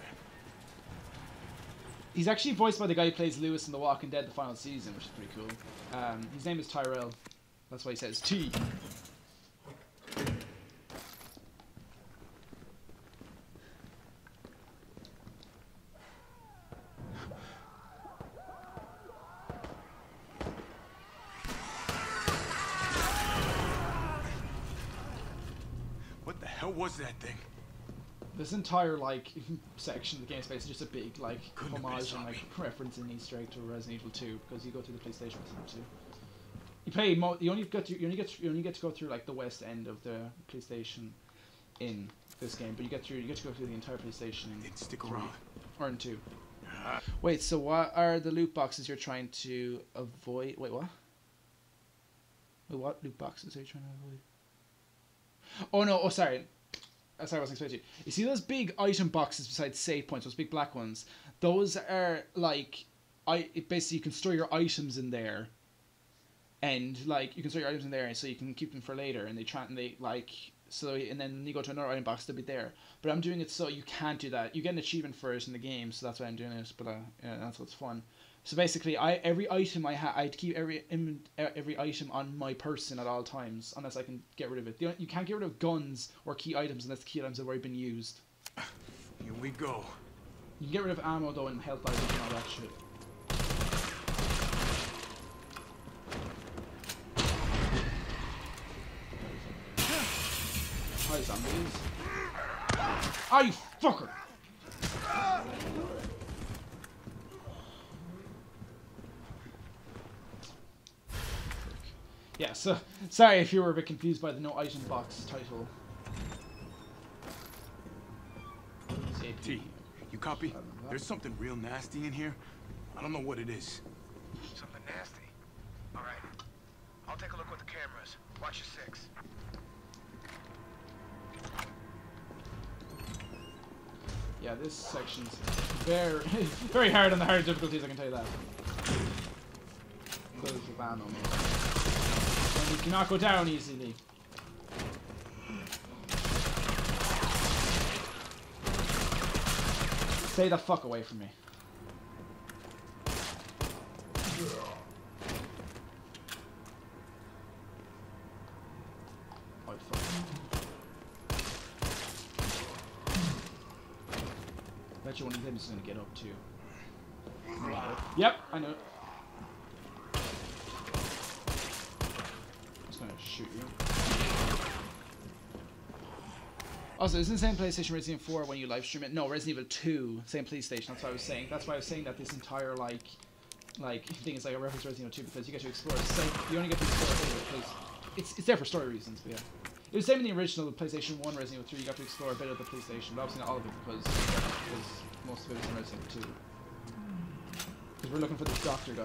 He's actually voiced by the guy who plays Lewis in The Walking Dead the final season, which is pretty cool. His name is Tyrell. That's why he says T. What the hell was that thing? This entire like section of the game space is just a big like homage and like reference and Easter egg to Resident Evil 2 because you go through the police station Resident Evil 2. You pay you only get to go through like the west end of the police station in this game, but you get to go through the entire police station in stick around. Or in 2. Wait, so what are the loot boxes you're trying to avoid? Wait, what? Wait, what loot boxes are you trying to avoid? Oh no! Oh, sorry. Sorry, I wasn't expecting you. You see those big item boxes beside save points, those big black ones? Those are like, basically you can store your items in there, and like you can store your items in there, so you can keep them for later. And and then you go to another item box, they'll be there. But I'm doing it so you can't do that. You get an achievement for it in the game, so that's why I'm doing it. But yeah, that's what's fun. So basically, every item I'd keep every item on my person at all times, unless I can get rid of it. You can't get rid of guns or key items unless the key items have already been used. Here we go. You can get rid of ammo though and health items and all that shit. Hi zombies. Ah, you fucker! Yeah, so sorry if you were a bit confused by the no item box title. T, you copy? There's something real nasty in here. I don't know what it is. Something nasty? All right. I'll take a look with the cameras. Watch your 6. Yeah, this section's very, very hard on the hard difficulties, I can tell you that. Because of ammo. And you cannot go down easily. Stay the fuck away from me. Oh, fuck. Bet you one of them is gonna get up too. Yep, I know. Just gonna shoot you. Also, isn't the same PlayStation Resident Evil 4 when you live stream it? No, Resident Evil 2, same PlayStation. That's what I was saying. That's why I was saying that this entire like thing is like a reference to Resident Evil 2 because you get to explore. You only get to explore it because it's there for story reasons. But yeah, it was the same in the original PlayStation 1 Resident Evil 3. You got to explore a bit of the PlayStation, but obviously not all of it because most of it was in Resident Evil 2. Because we're looking for this doctor guy.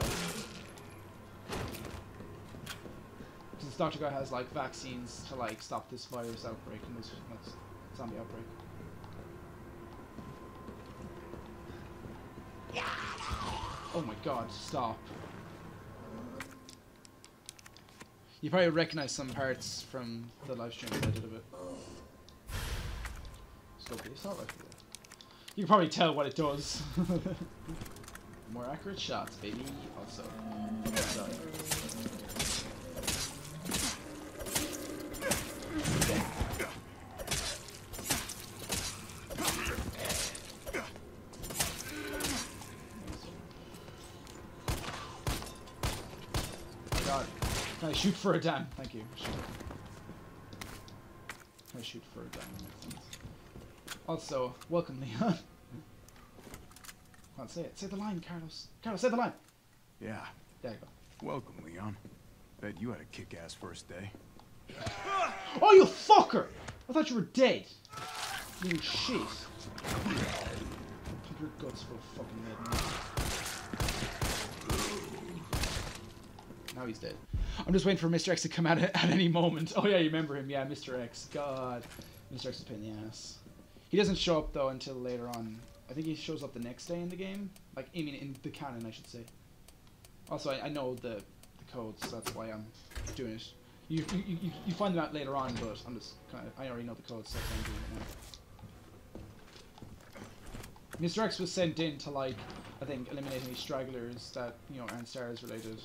Because this doctor guy has like vaccines to like stop this virus outbreak and this zombie outbreak. Oh my god, stop. You probably recognize some parts from the live stream that I did of it. Scope the assault rifle. You can probably tell what it does. More accurate shots, baby. Also. Can I shoot for a dam? Thank you. Can I shoot for a dam? Also, welcome, Leon. Come on, say it. Say the line, Carlos. Carlos, say the line. Yeah. There you go. Welcome, Leon. Bet you had a kick-ass first day. Oh, you fucker! I thought you were dead. You shit. Pump your guts for a fucking head. Now he's dead. I'm just waiting for Mr. X to come out at any moment. Oh yeah, you remember him? Yeah, Mr. X. God. Mr. X is a pain in the ass. He doesn't show up though until later on. I think he shows up the next day in the game. Like, I mean, in the canon, I should say. Also, I know the codes, so that's why I'm doing it. You find them out later on, but I'm just kind of, I already know the codes, so that's why I'm doing it now. Mr. X was sent in to, like, I think, eliminate any stragglers that, you know, aren't STARS related.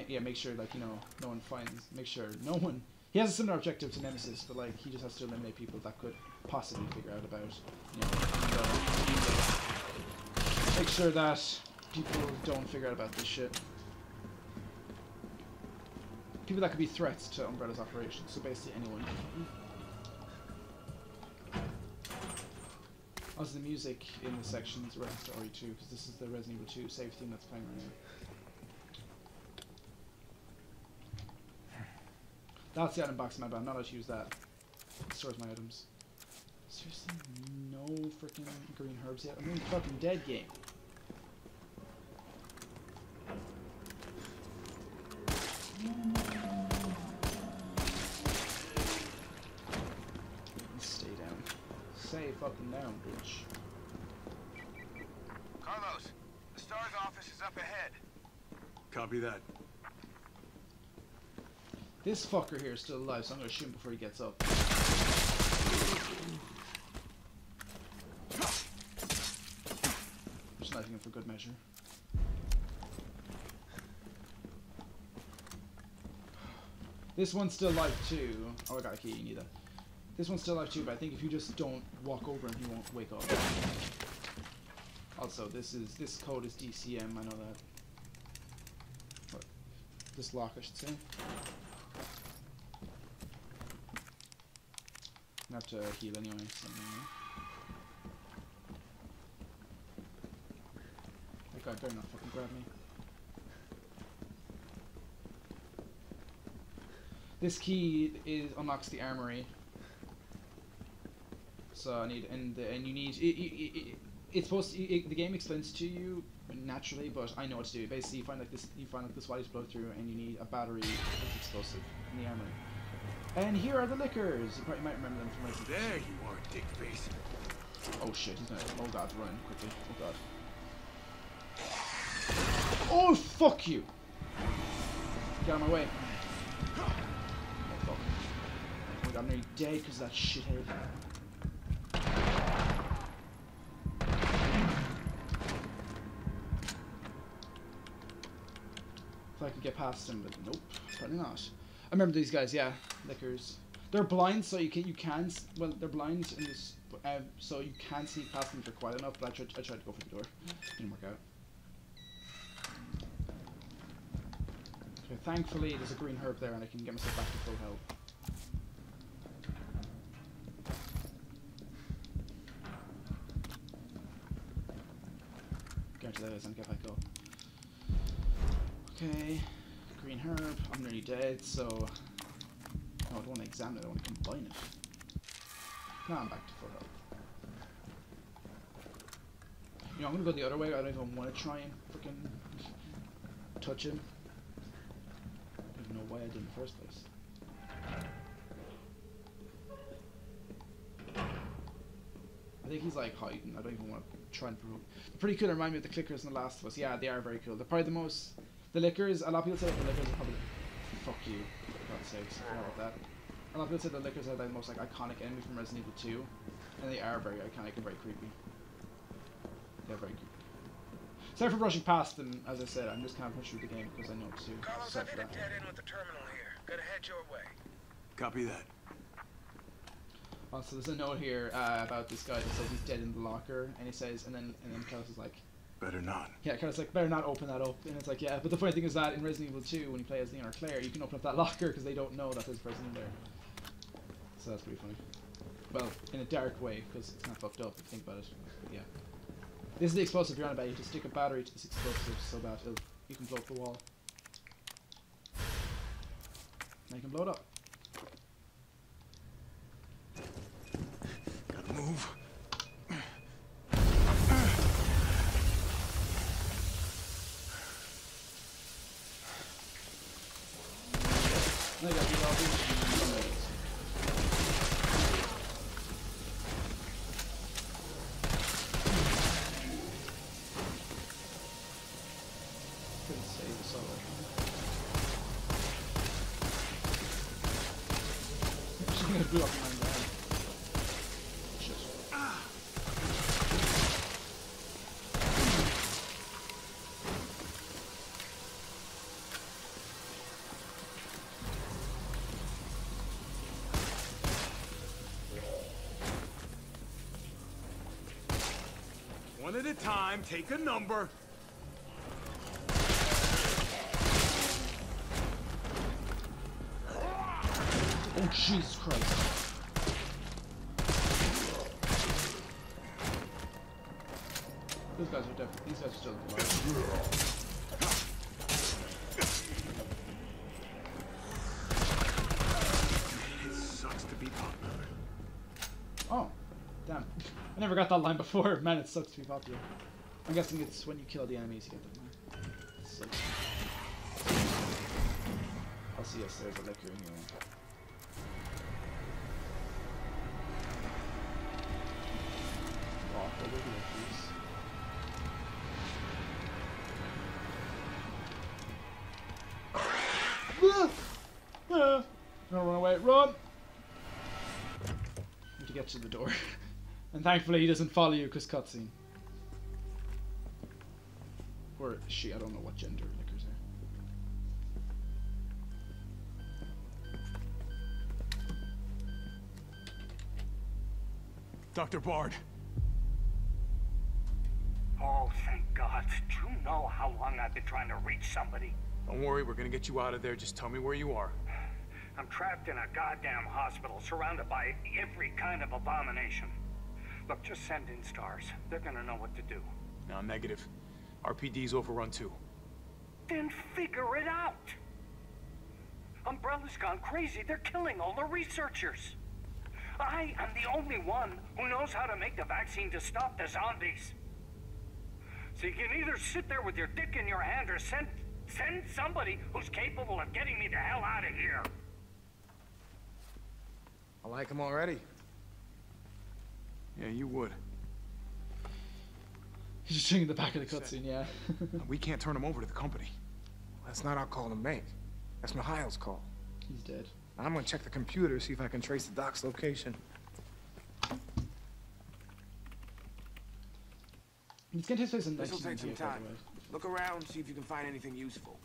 Yeah, make sure, like, you know, no one finds, make sure no one, he has a similar objective to Nemesis, but, like, he just has to eliminate people that could possibly figure out about, you know, and, make sure that people don't figure out about this shit. People that could be threats to Umbrella's operations, so basically anyone. Also, the music in this section is a reference to RE2, because this is the Resident Evil 2 save theme that's playing right now. That's the item box in my bag. I'm not allowed to use that. It stores my items. Seriously? No freaking green herbs yet? I'm in fucking dead game. Stay down. Stay fucking down, bitch. Carlos, the STARS office is up ahead. Copy that. This fucker here is still alive, so I'm gonna shoot him before he gets up. Just knifing him for good measure. This one's still alive too. Oh, I got a key, you need that. This one's still alive too, but I think if you just don't walk over him, he won't wake up. Also, this code is DCM, I know that. What? This lock, I should say. I have to heal anyway. That guy better not fucking grab me. This key unlocks the armory. So I need and you need it's supposed to, the game explains to you naturally, but I know what to do. Basically, you find like this white blow through, and you need a battery that's explosive in the armory. And here are the liquors. You probably might remember them from Resident Evil. There you are, dick face. Oh shit, he's gonna. Oh god, run quickly. Oh god. Oh fuck you! Get out of my way. Oh fuck. Oh my god, I'm nearly dead because of that shithead. If I could get past him, but nope, apparently not. I remember these guys, yeah, liquors. They're blind, so you can. Well, they're blind in this But, so you can sneak past them for quite enough, but I tried to go for the door. Didn't work out. Okay, thankfully there's a green herb there and I can get myself back to full health. Get to those and get back up. Okay, green herb. I'm nearly dead, so no, I don't want to examine it. I want to combine it. Now I'm back to full health. You know, I'm gonna go the other way. I don't even want to try and freaking touch him. I don't even know why I did in the first place. I think he's like hiding. I don't even want to try and prove. They're pretty cool. They remind me of the clickers in The Last of Us. Yeah, they are very cool. They're probably the most. The lickers. A lot of people say that the lickers are probably. Fuck you. For God's sakes. I don't know about that. A lot of people say the lickers are the most like iconic enemy from Resident Evil 2, and they are very iconic and very creepy. They're very creepy. Sorry for rushing past them. As I said, I'm just kind of pushing through the game because I know to. Carlos, I've hit a dead end with the terminal here. Gotta head your way. Copy that. Also, there's a note here about this guy that says he's dead in the locker, and he says, and then Carlos is like, better not. Yeah, Carlos is like, better not open that up, and it's like, yeah. But the funny thing is that in Resident Evil 2, when you play as Leon or Claire, you can open up that locker because they don't know that there's a person in there. So that's pretty funny. Well, in a dark way because it's not fucked up if you think about it. But yeah, this is the explosive you're on about. You have to stick a battery to this explosive so that you can blow up the wall. Now you can blow it up. Move. Now you got these all these. Couldn't save the solo. She's gonna blow up my man. One at a time, take a number. Oh, Jesus Christ. These guys are still alive. It sucks to be popular. Oh, damn. I never got that line before. Man, it sucks to be popular. I'm guessing it's when you kill the enemies you get that line. Sucks. I'll see us. There's a liquor in here. Walk over here, please. No, run away. Run! We have to get to the door. And thankfully he doesn't follow you because cutscene. Or she, I don't know what gender lickers are. Dr. Bard. Oh, thank God. Do you know how long I've been trying to reach somebody? Don't worry, we're gonna get you out of there. Just tell me where you are. I'm trapped in a goddamn hospital, surrounded by every kind of abomination. Look, just send in stars. They're gonna know what to do. No, negative. RPD's overrun too. Then figure it out! Umbrella's gone crazy. They're killing all the researchers. I am the only one who knows how to make the vaccine to stop the zombies. So you can either sit there with your dick in your hand or send somebody who's capable of getting me the hell out of here. I like him already. Yeah, you would. He's just checking the back of the cutscene, yeah. We can't turn him over to the company. That's not our call to make. That's Mikhail's call. He's dead. I'm gonna check the computer, see if I can trace the doc's location. It's gonna take place in This'll take some 1998, time. by the way. Look around, see if you can find anything useful.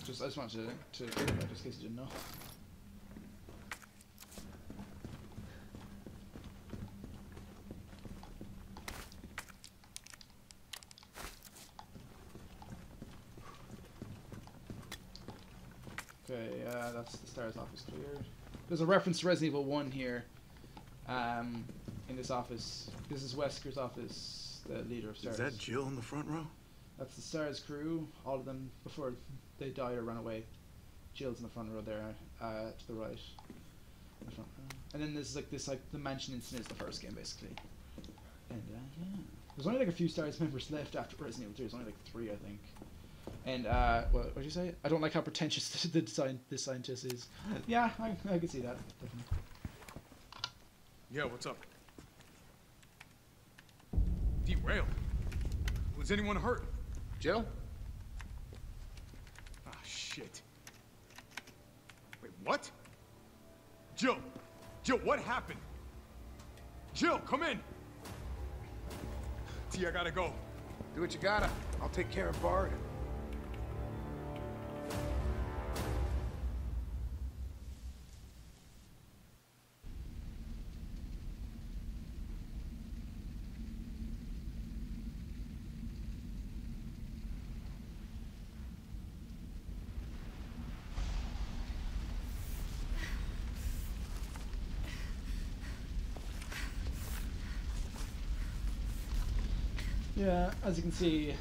Just I just wanted to clear that just in case you didn't know. Okay, that's the STARS office cleared. There's a reference to Resident Evil 1 here. In this office. This is Wesker's office, the leader of STARS. Is that Jill in the front row? That's the STARS crew, all of them before they died or ran away. Jill's in the front row there, to the right. In the front row. And then there's the mansion incident is the first game basically. And yeah, there's only like a few STARS members left after Resident Evil 3. There's only like 3, I think. And what did you say? I don't like how pretentious the scientist is. Yeah, I can see that. Definitely. Yeah, what's up? Derailed. Was anyone hurt? Jill? Ah, shit. Wait, what? Jill! Jill, what happened? Jill, come in! T, I gotta go. Do what you gotta. I'll take care of Bard. Yeah, as you can see,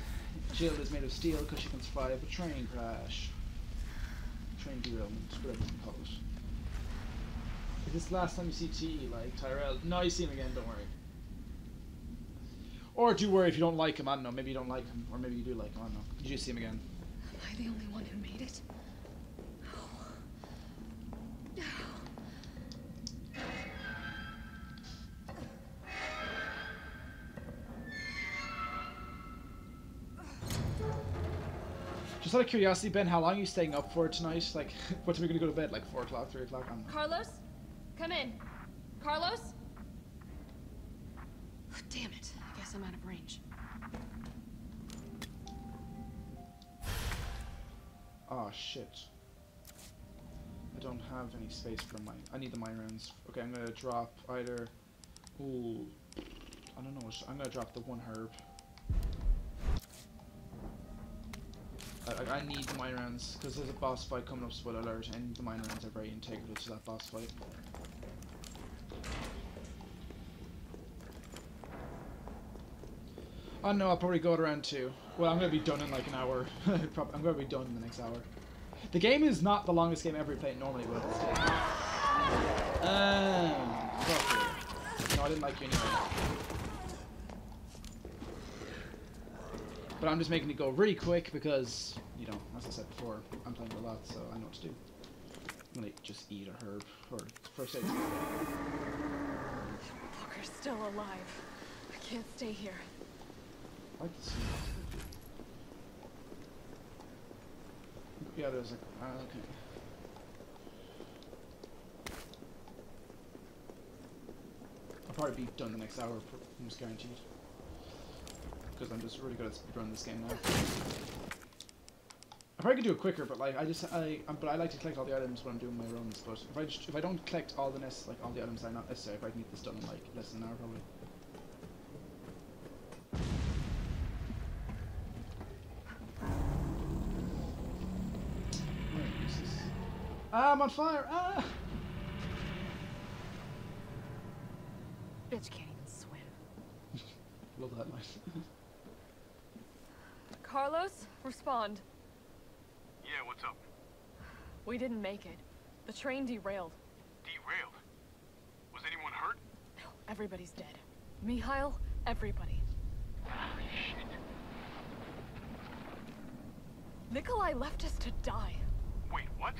Jill is made of steel because she can survive a train crash. Train derailment, whatever you can call it. Is this the last time you see T, like Tyrell? No, you see him again, don't worry. Or do worry if you don't like him, I don't know, maybe you don't like him, or maybe you do like him, I don't know. You just see him again. Am I the only one who made it? Just out of curiosity, Ben, how long are you staying up for tonight? Like, what time are we gonna go to bed? Like 4 o'clock, 3 o'clock? I don't know. Carlos? Come in. Carlos? Oh, damn it. I guess I'm out of range. Oh, shit. I don't have any space for mine. I need the mine rounds. Okay, I'm gonna drop either... Ooh. I don't know. I'm gonna drop the 1 herb. I need the mine rounds because there's a boss fight coming up, spoiler alert, and the mine rounds are very integral to that boss fight. Oh no, I'll probably go to round 2. Well, I'm going to be done in like an hour. I'm going to be done in the next hour. The game is not the longest game ever played normally, but it's game. No, I didn't like you anyway. But I'm just making it go really quick because, you know, as I said before, I'm playing a lot, so I know what to do. I'm gonna just eat a herb or first aid. Fucker's still alive. I can't stay here. I like to see that. Yeah, there's like, okay. I'll probably be done the next hour, almost guaranteed. Because I'm just really good at speedrunning this game now. I probably could do it quicker, but like I like to collect all the items when I'm doing my runs. But if I don't collect all the all the items that are not necessary, if I can get this done in like less than an hour probably. Ah, I'm on fire! Ah! Bitch can't even swim. Love that line. Carlos, respond. Yeah, what's up? We didn't make it. The train derailed. Derailed? Was anyone hurt? No, everybody's dead. Mikhail, everybody. Shit. Nikolai left us to die. Wait, what?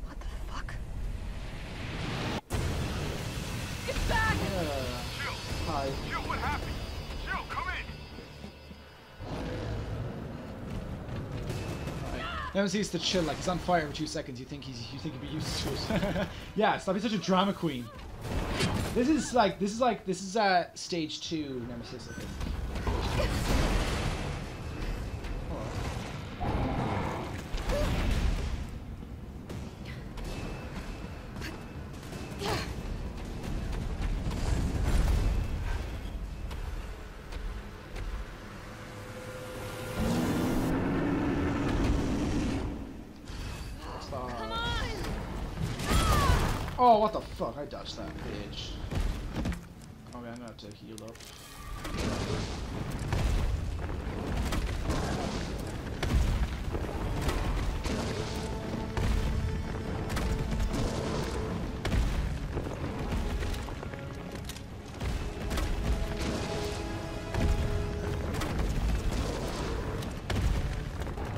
What the fuck? Get back! Jill! Hi. Jill, what happened? Jill, come in! Now he's to chill, like he's on fire for 2 seconds. You think he'd be used to it? Yeah, stop being such a drama queen. This is stage 2 Nemesis, I think. Oh. Oh, what the fuck? I dodged that bitch. Oh, man, I'm gonna have to heal up.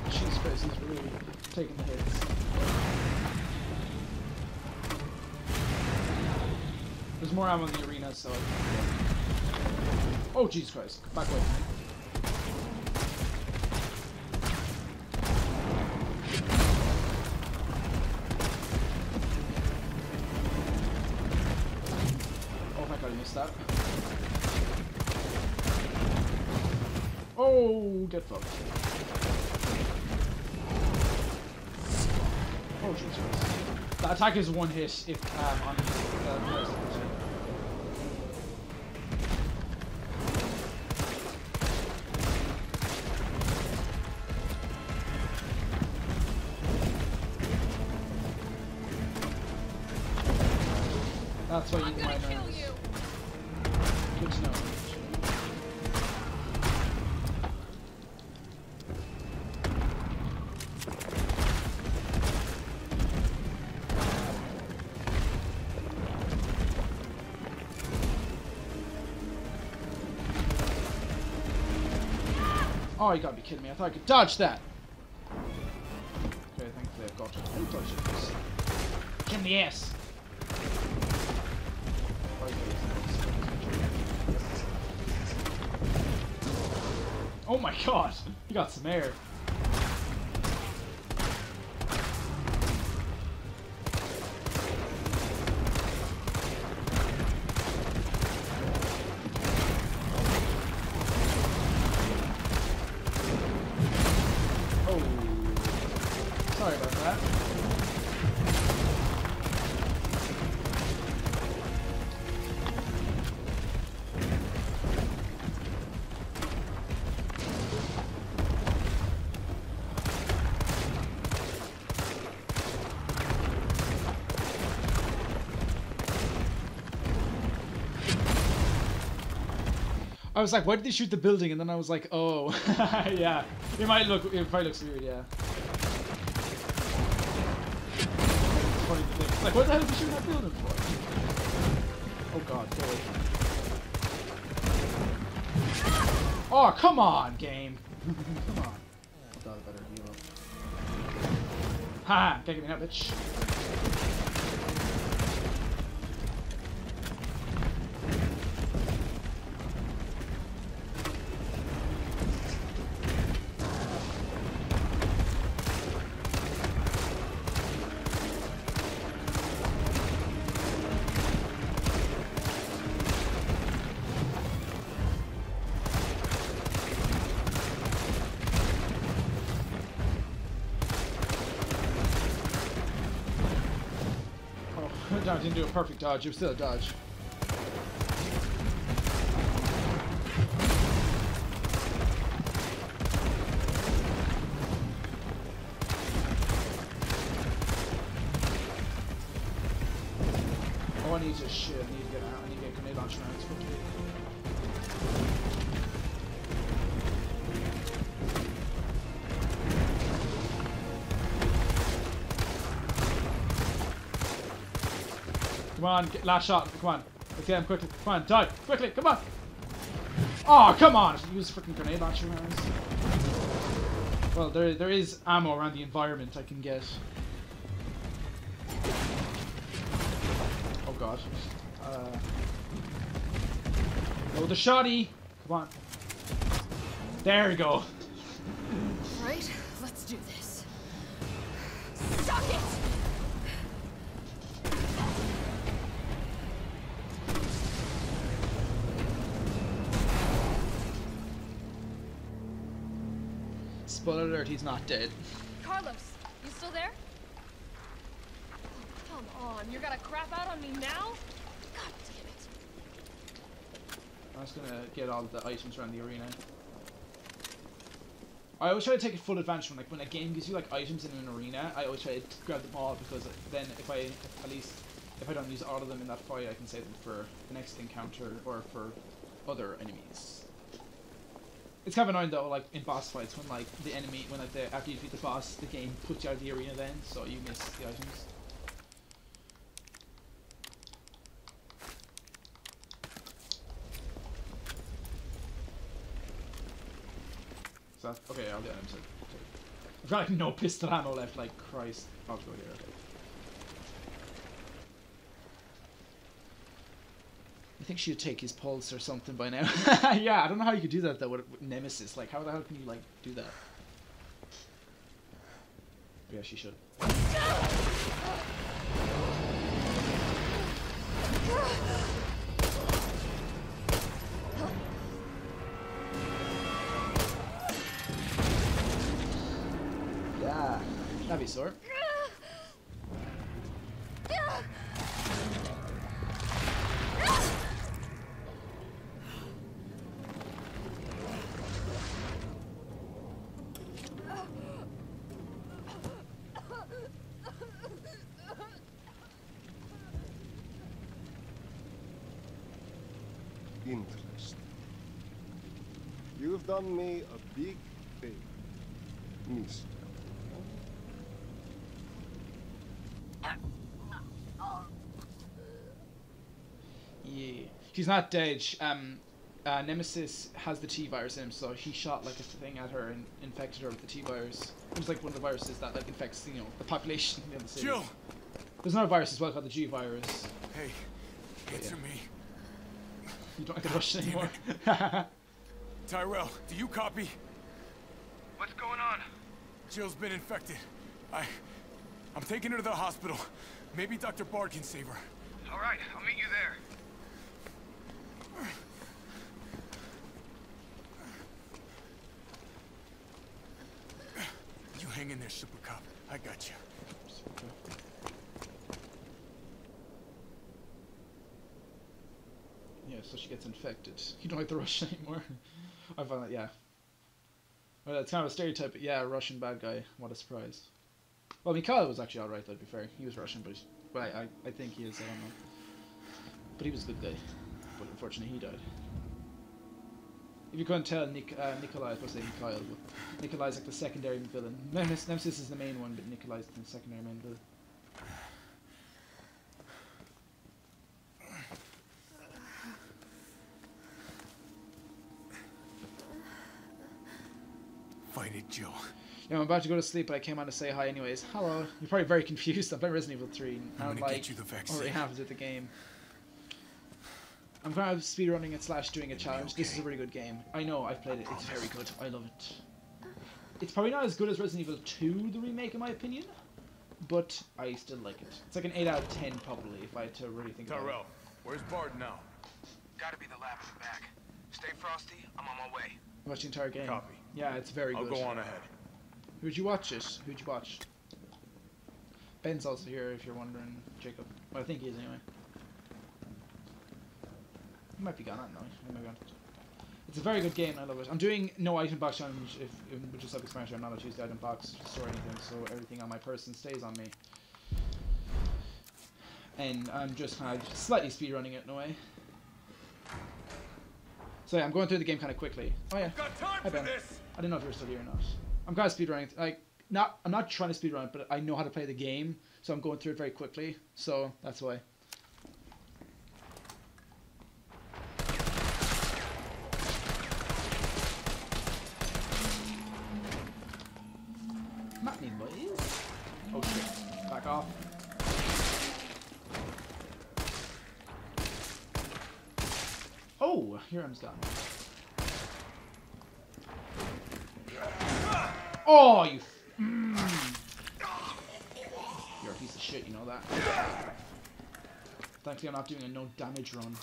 Jesus Christ, he's really taking the hits. There's more ammo in the arena, so... Oh, Jesus Christ. Back away. Oh my god, I missed that. Oh, get fucked. Oh, Jesus Christ. The attack is one hit if on the That's why you might know. Good to know. Oh, you gotta be kidding me. I thought I could dodge that. Okay, thankfully I've got it. I'll dodge it. Get in the ass. Oh my god, he got some air. Oh, sorry about that. I was like, why did they shoot the building? And then I was like, oh, yeah. It might look weird, yeah. It's funny to think. It's like, what the hell did they shoot that building for? Oh god, go away from me. Oh, come on, game. Come on. I thought I better heal up. Ha! Can't get me now, bitch. I didn't do a perfect dodge, it was still a dodge. Oh, I need to shit, I need to get out, I need to get grenade launcher rounds quickly. Come on, last shot. Come on. Let's get him quickly. Come on, die. Quickly, come on. Oh, come on. Use freaking grenade launcher rounds. Well, there is ammo around the environment I can get. Oh, God. Oh, the shotty. Come on. There we go. Right, let's do this. Suck it! Spoiler alert, he's not dead. Carlos, you still there? Oh, come on, you're gonna crap out on me now? God damn it. I'm just gonna get all the items around the arena. I always try to take full advantage when a game gives you like items in an arena. I always try to grab them all because then if if I don't use all of them in that fight, I can save them for the next encounter or for other enemies. It's kind of annoying though, like in boss fights, when like the enemy, when like after you defeat the boss, the game puts you out of the arena then, so you miss the items. So okay, all the items. I've got like no pistol ammo left. Like Christ, I'll go here. Okay. I think she'd take his pulse or something by now. Yeah, I don't know how you could do that though with Nemesis. Like, how the hell can you like do that? But yeah, she should. Yeah, that'd be sore. Interesting. You've done me a big favor, mister. Yeah, she's not dead. Nemesis has the T-virus in him, so he shot like a thing at her and infected her with the T-virus. It was like one of the viruses that like infects, you know, the population in the city. Jill! There's another virus as well called the G-virus. Hey, answer me. You don't have to rush anymore. Tyrell, do you copy? What's going on? Jill's been infected. I'm taking her to the hospital. Maybe Dr. Bard can save her. All right, I'll meet you there. You hang in there, Super Cop. I got you. Yeah, so she gets infected. You don't have to rush anymore. I find that, yeah. Well, it's kind of a stereotype, but yeah, a Russian bad guy. What a surprise. Well, Mikhail was actually alright, though, to be fair. He was Russian, but I think he is, I don't know. But he was a good guy. But unfortunately, he died. If you couldn't tell, Nikolai, I was supposed to say Mikhail, but Nikolai's like the secondary villain. Nemesis is the main one, but Nikolai's the secondary main villain. Fight it, Jill. Yeah, I'm about to go to sleep, but I came on to say hi anyways. Hello. You're probably very confused. I'm playing Resident Evil 3. I'm gonna get you the what vaccine. already happens with the game. I'm kind of speedrunning it / doing a challenge. This is a really good game. I know, I've played it. It's very good. I love it. It's probably not as good as Resident Evil 2, the remake, in my opinion, but I still like it. It's like an 8 out of 10, probably, if I had to really think about it. Tyrell, where's Bard now? Gotta be the lab in the back. Stay frosty, I'm on my way. Watch the entire game. Copy. Yeah, it's very good. I'll go on ahead. Who'd you watch it? Who'd you watch? Ben's also here, if you're wondering, Jacob. Well, I think he is anyway. He might be gone, I don't know. He might be gone. It's a very good game, I love it. I'm doing no item box challenge, which is self-explanatory. I'm not allowed to use the item box to store anything, so everything on my person stays on me. And I'm just kind of slightly speedrunning it in a way. So yeah, I'm going through the game kind of quickly. Oh yeah. Hi Ben. I didn't know if you were still here or not. I'm kind of speedrunning. I'm not trying to speedrun it, but I know how to play the game, so I'm going through it very quickly. So that's why. Not me, boys. Oh shit. Back off. Oh, your arm's gone. Oh, you. You're a piece of shit, you know that. Thankfully, I'm not doing a no damage run.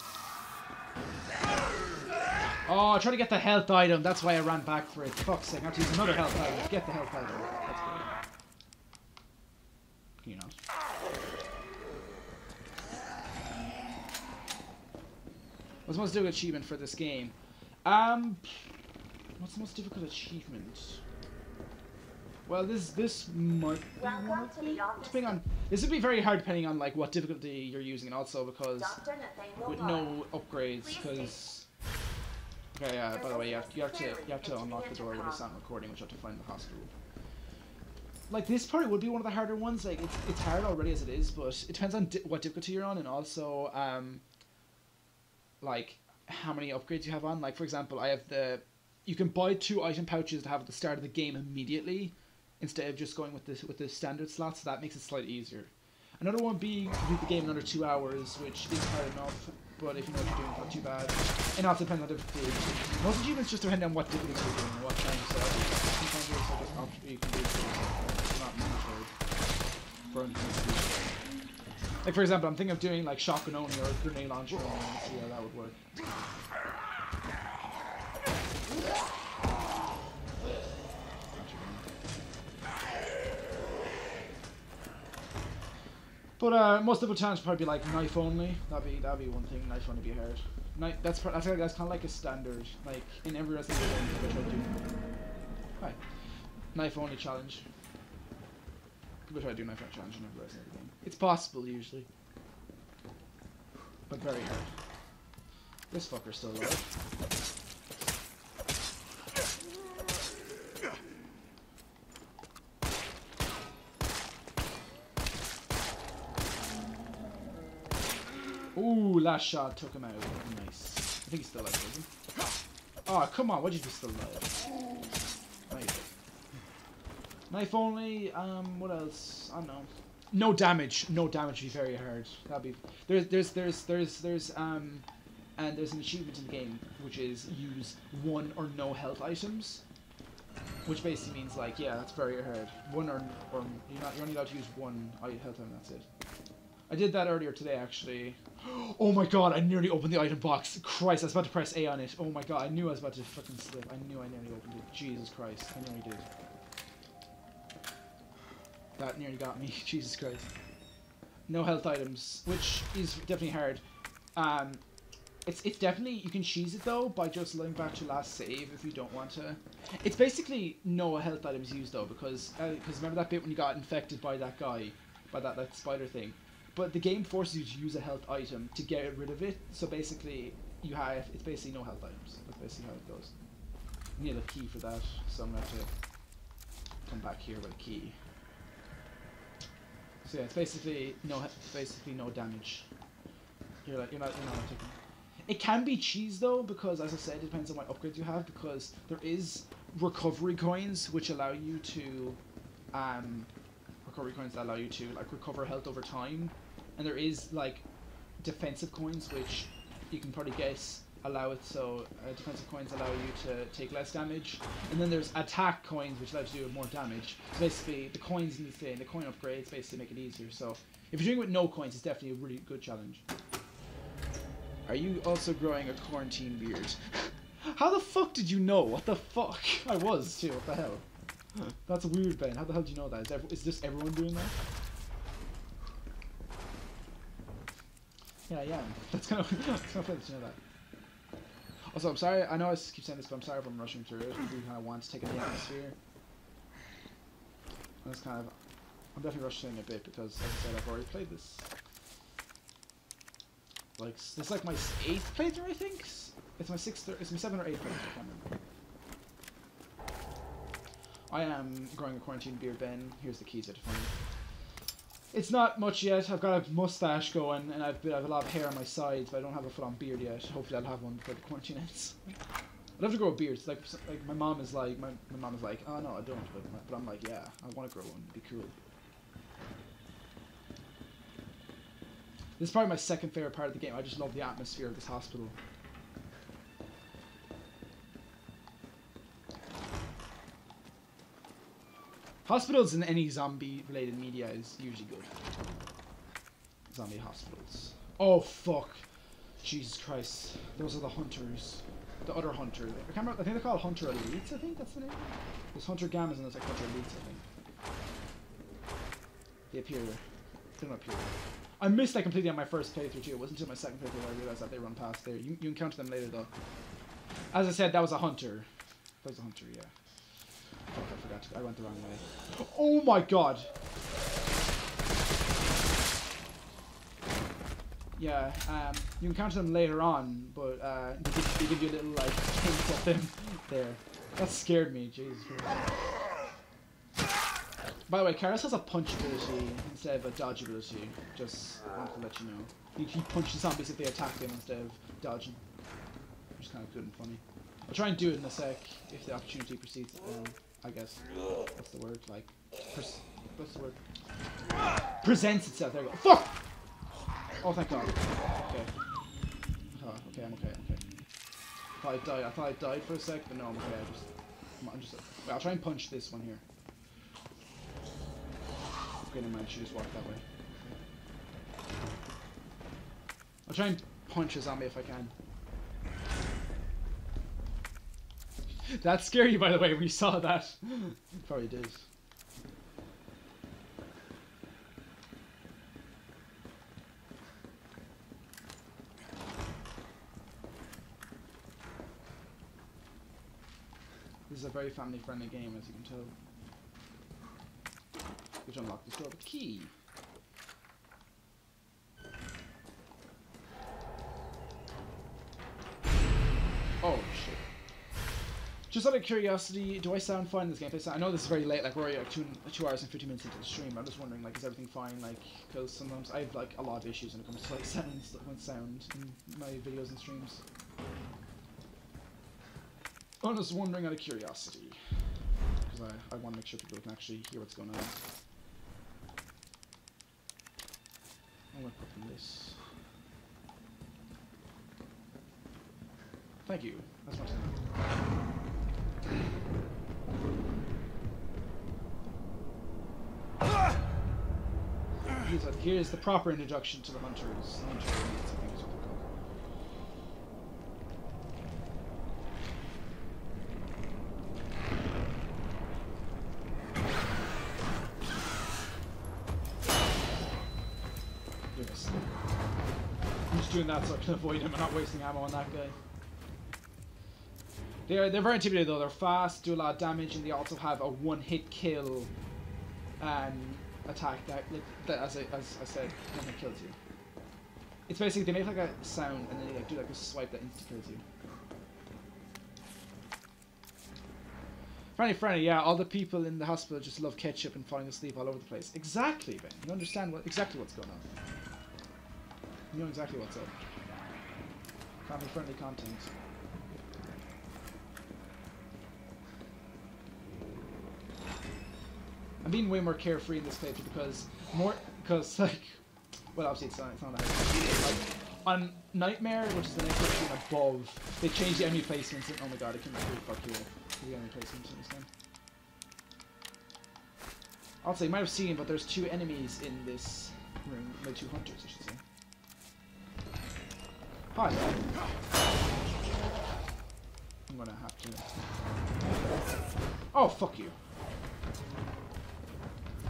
Oh, I tried to get the health item. That's why I ran back for it. Fuck's sake, I have to use another health item. Get the health item. That's good. Can you not? What's the most difficult achievement for this game? What's the most difficult achievement? Well, this might be one of them. Depending on, this would be very hard depending on like what difficulty you're using, and also because with no upgrades. Because okay, yeah. By the way, you have to unlock the door with a sound recording, which you have to find in the hospital. Like this probably would be one of the harder ones. Like it's hard already as it is, but it depends on what difficulty you're on, and also like how many upgrades you have on. Like for example, I have you can buy 2 item pouches to have at the start of the game immediately, instead of just going with the standard slots. So that makes it slightly easier. Another one being beat the game in under 2 hours, which is hard enough, but if you know what you're doing, it's not too bad. And also depends on difficulty. Most achievements just depend on what difficulty you're doing and what time you set. Sometimes there's like just option you can do. It's not mandatory. Like for example, I'm thinking of doing like shotgun only or grenade launcher only, and see how that would work. But most of the challenge would probably be like knife only. That'd be one thing. Knife only be hard. That's kind of like a standard. Like in every Resident Evil game, which I do. Right. Knife only challenge. People try to do knife only challenge in every Resident Evil game. It's possible usually, but very hard. This fucker's still alive. Ooh, last shot took him out. Nice. I think he's still alive, isn't he? Oh, come on, why'd you just still alive? Nice. Knife only, what else? I don't know. No damage. No damage would be very hard. That'd be there's and there's an achievement in the game which is use 1 or no health items. Which basically means like, yeah, that's very hard. 1 or you're only allowed to use 1 health item, that's it. I did that earlier today, actually. Oh my god, I nearly opened the item box. Christ, I was about to press A on it. Oh my god, I knew I was about to fucking slip. I knew I nearly opened it. Jesus Christ, I nearly did. That nearly got me. Jesus Christ. No health items, which is definitely hard. It's definitely, you can cheese it though by just going back to last save if you don't want to. It's basically no health items used though, because remember that bit when you got infected by that guy, by that spider thing. But the game forces you to use a health item to get rid of it. So basically, it's basically no health items. That's basically how it goes. I need a key for that, so I'm gonna have to come back here with a key. So yeah, it's basically no damage. You're not taking. It can be cheese though, because as I said, it depends on what upgrades you have. Because there is recovery coins which allow you to like recover health over time, and there is like defensive coins which you can probably guess allow it, so defensive coins allow you to take less damage, and then there's attack coins which allow you to do more damage. So basically the coins in the coin upgrades basically make it easier. So if you're doing it with no coins, it's definitely a really good challenge. Are you also growing a quarantine beard? How the fuck did you know? What the fuck? I was too, what the hell? That's weird, Ben. How the hell do you know that? Is just everyone doing that? Yeah, yeah. That's kind of funny to know that. Also, I'm sorry. I know I keep saying this, but I'm sorry if I'm rushing through it. I really kind of want to take in the atmosphere. I'm definitely rushing a bit because, as I said, I've already played this. Like, this is like my 8th playthrough, I think. It's my 7th or 8th playthrough. I can't remember. I am growing a quarantine beard, Ben. Here's the keys to find. It's not much yet. I've got a mustache going, and I've a lot of hair on my sides, but I don't have a full-on beard yet. Hopefully, I'll have one before the quarantine ends. I'd love to grow a beard. It's like my mom is like, my mom is like, oh no, I don't. But I'm like, yeah, I want to grow one. It'd be cool. This is probably my second favorite part of the game. I just love the atmosphere of this hospital. Hospitals in any zombie-related media is usually good. Zombie hospitals. Oh, fuck. Jesus Christ. Those are the hunters. The other hunter. I can't remember. I think they're called Hunter Elites, I think that's the name. There's Hunter Gammas and there's like Hunter Elites, I think. They appear. They don't appear. I missed that completely on my first playthrough too. It wasn't until my second playthrough where I realized that they run past there. You encounter them later though. As I said, that was a hunter. That was a hunter, yeah. Fuck, I forgot. I went the wrong way. Oh my god! Yeah, you encounter them later on, but they give you a little like hint of them there. That scared me, Jesus. By the way, Carlos has a punch ability instead of a dodge ability. Just wanted to let you know. He punches zombies if they attack him instead of dodging, which is kind of good and funny. I'll try and do it in a sec if the opportunity proceeds. I guess what's the word? Like, what's the word? Presents itself. There you go. Fuck! Oh, thank God. Okay. Oh, okay, I'm okay. I thought I died for a sec, but no, I'm okay. I'm just. Wait, I'll try and punch this one here. Okay, never mind. She just walked that way. I'll try and punch a zombie if I can. That scared you, by the way, when you saw that. Probably did. This is a very family-friendly game, as you can tell. Which unlock this door with a key. Oh shit. Just out of curiosity, do I sound fine in this game? I know this is very late, like we're already like 2 hours and 50 minutes into the stream. I'm just wondering, like, is everything fine? Like, because sometimes I have like a lot of issues when it comes to like sound in my videos and streams. I'm just wondering out of curiosity, because I want to make sure people can actually hear what's going on. I'm gonna put in this. Thank you. That's much enough. Here's the proper introduction to the hunters. I think is what they're called. I'm just doing that so I can avoid him and not wasting ammo on that guy. They're very intimidating though. They're fast, do a lot of damage, and they also have a one-hit kill attack that as I said, when it kills you. It's basically they make like a sound and then they like do like a swipe that insta kills you. Friendly, yeah. All the people in the hospital just love ketchup and falling asleep all over the place. Exactly, Ben. You understand exactly what's going on. You know exactly what's up. Family-friendly content. I'm being way more carefree in this playthrough because like, well, obviously it's not that. Like, on Nightmare, which is the next version above, they changed the enemy placements and oh my god, I can't really fuck you the enemy placements in this game. Also, you might have seen, but there's 2 enemies in this room, like 2 hunters, I should say. Hi. I'm gonna have to. Oh, fuck you.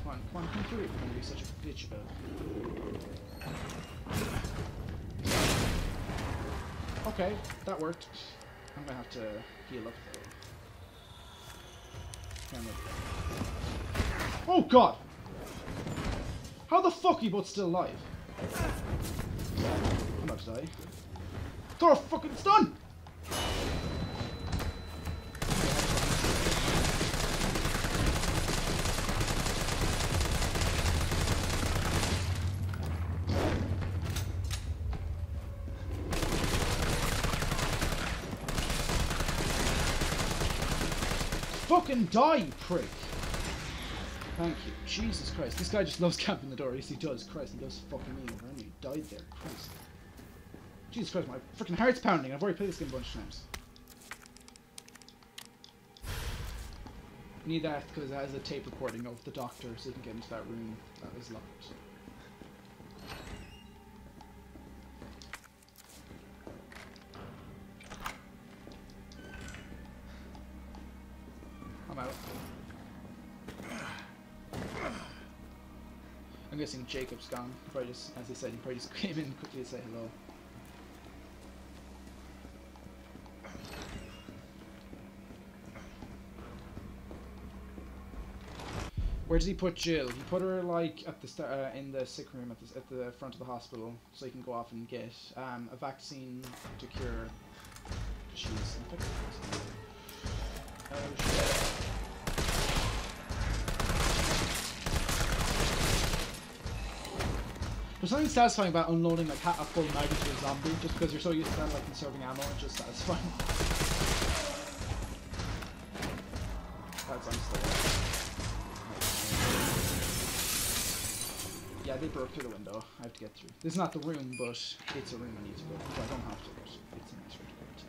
Come on, come through if you're gonna be such a bitch about it. Okay, that worked. I'm gonna have to heal up though. Oh god! How the fuck are you both still alive? I'm about to die. Throw a fucking stun! Fucking die, you prick! Thank you. Jesus Christ. This guy just loves camping the door. Yes, he does. Christ, he does fucking me over. And he died there. Christ. Jesus Christ, my freaking heart's pounding. I've already played this game a bunch of times. I need that because it has a tape recording of the doctor so you can get into that room that was locked. I'm out. I'm guessing Jacob's gone. Probably just, as I said, he probably just came in quickly to say hello. Where did he put Jill? He put her like at the in the sick room at the front of the hospital, so he can go off and get a vaccine to cure. She's infected. Oh shit. There's something satisfying about unloading like a full mag into a zombie, just because you're so used to that, like conserving ammo. It's just satisfying. That's honestly. Yeah, they broke through the window. I have to get through. This is not the room, but it's a room I need to go to. So I don't have to, but it's a nice room to go to.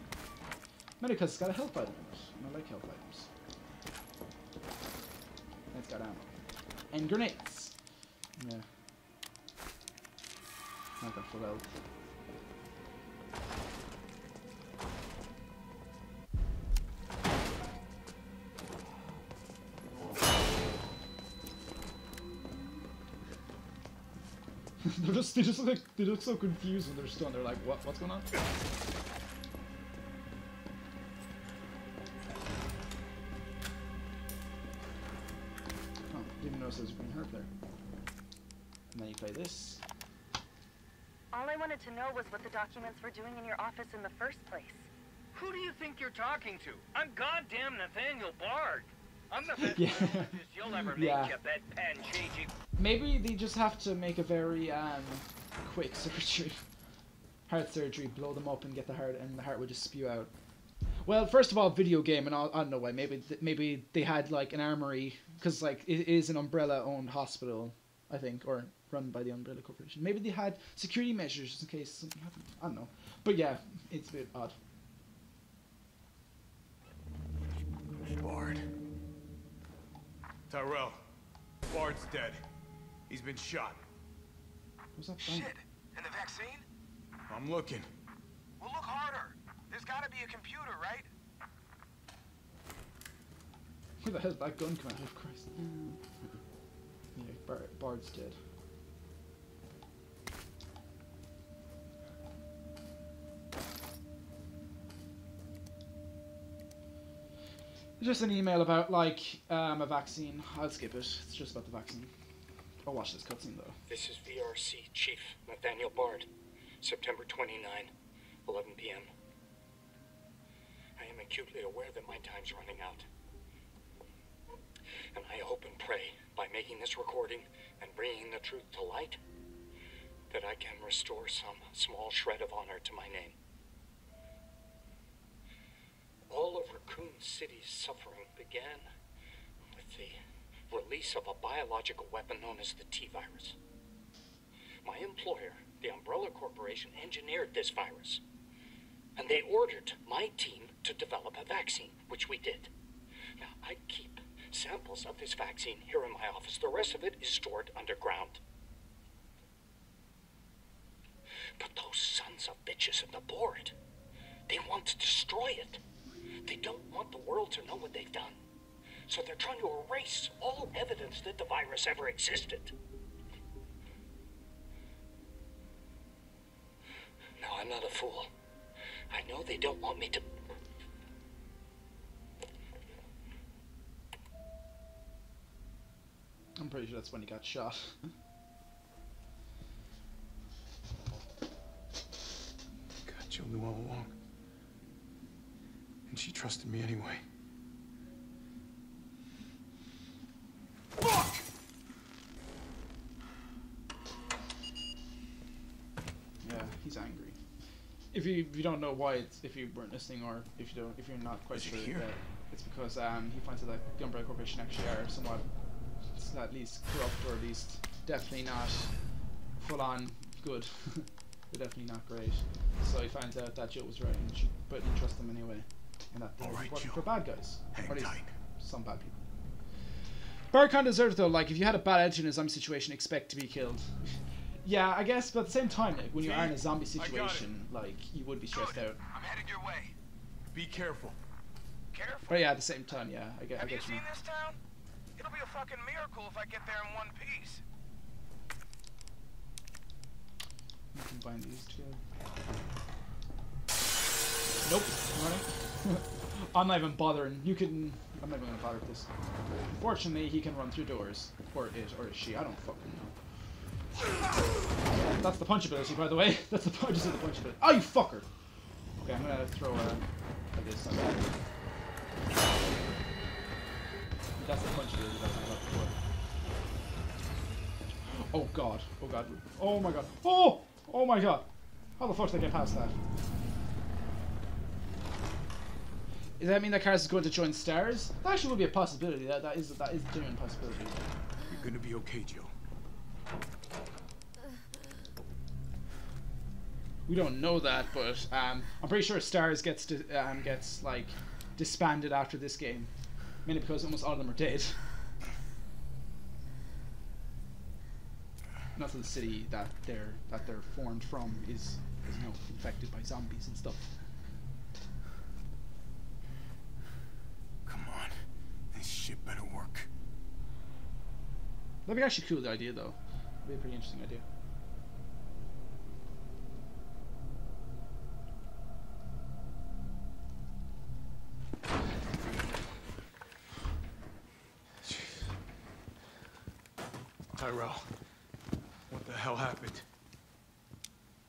Mainly because it's got a health item in it, and I like health items. And it's got ammo. And grenades! Yeah. I've got full health. they look so confused when they're stunned. They're like, what's going on? Oh, didn't notice there was a green herb there. And then you play this. All I wanted to know was what the documents were doing in your office in the first place. Who do you think you're talking to? I'm goddamn Nathaniel Bard. I'm the best Yeah. neurologist you'll ever make, Yeah. you bedpan changing. Maybe they just have to make a very quick surgery. Heart surgery, blow them up and get the heart, and the heart would just spew out. Well, first of all, video game, and I don't know why. Maybe they had like an armory, because like it is an Umbrella-owned hospital, I think, or run by the Umbrella Corporation. Maybe they had security measures just in case something happened. I don't know. But yeah, it's a bit odd. Bard. Tyrell. Bard's dead. He's been shot. What's that Shit. And the vaccine? I'm looking. Well, look harder. There's gotta be a computer, right? Where the hell's that gun coming out of? Christ. Yeah, Bard's dead. Just an email about, like, a vaccine. I'll skip it. It's just about the vaccine. I'll watch this cutscene, though. This is VRC Chief Nathaniel Bard. September 29, 11 p.m. I am acutely aware that my time's running out. And I hope and pray, by making this recording and bringing the truth to light, that I can restore some small shred of honor to my name. All of Raccoon City's suffering began with the release of a biological weapon known as the T-virus. My employer, the Umbrella Corporation, engineered this virus, and they ordered my team to develop a vaccine, which we did. Now, I keep samples of this vaccine here in my office. The rest of it is stored underground. But those sons of bitches at the board, they want to destroy it. They don't want the world to know what they've done. So they're trying to erase all evidence that the virus ever existed. No, I'm not a fool. I know they don't want me to... I'm pretty sure that's when he got shot. God, Jill knew all along. And she trusted me anyway. Fuck! Yeah, he's angry. If you don't know why, if you weren't listening, or if you're not quite sure, it's because he finds that the Umbrella Corporation actually are somewhat, at least corrupt, or at least definitely not full on good. They're definitely not great. So he finds out that Jill was right, but he trusts them anyway, and that they're working for bad guys, or at least some bad people. Bard kind of deserved it though. Like, if you had a bad attitude in a zombie situation, expect to be killed. Yeah, I guess, but at the same time, like, when you are in a zombie situation, like, you would be stressed out. I'm headed your way. Be careful. Careful? But yeah, at the same time, yeah, I get Have you you. seen this town? It'll be a fucking miracle if I get there in one piece. You can bind these together. Nope, I'm running. I'm not even bothering. You can I'm not even gonna bother with this. Fortunately, he can run through doors. Or it, or she, I don't fucking know. That's the punch ability, by the way. That's the just the punch ability. Oh, you fucker! Okay, I'm gonna throw this on that. That's the punch ability that I was talking about before. Oh god. Oh god. Oh my god. Oh! Oh my god. How the fuck did I get past that? Does that mean that Karis is going to join Stars? That actually would be a possibility. That is a genuine possibility. You're gonna be okay, Joe. We don't know that, but I'm pretty sure Stars gets like disbanded after this game, mainly because almost all of them are dead. Not that the city that they're formed from is you know, infected by zombies and stuff. Come on, this shit better work. That'd be actually cool, the idea though. That'd be a pretty interesting idea. Tyrell, what the hell happened?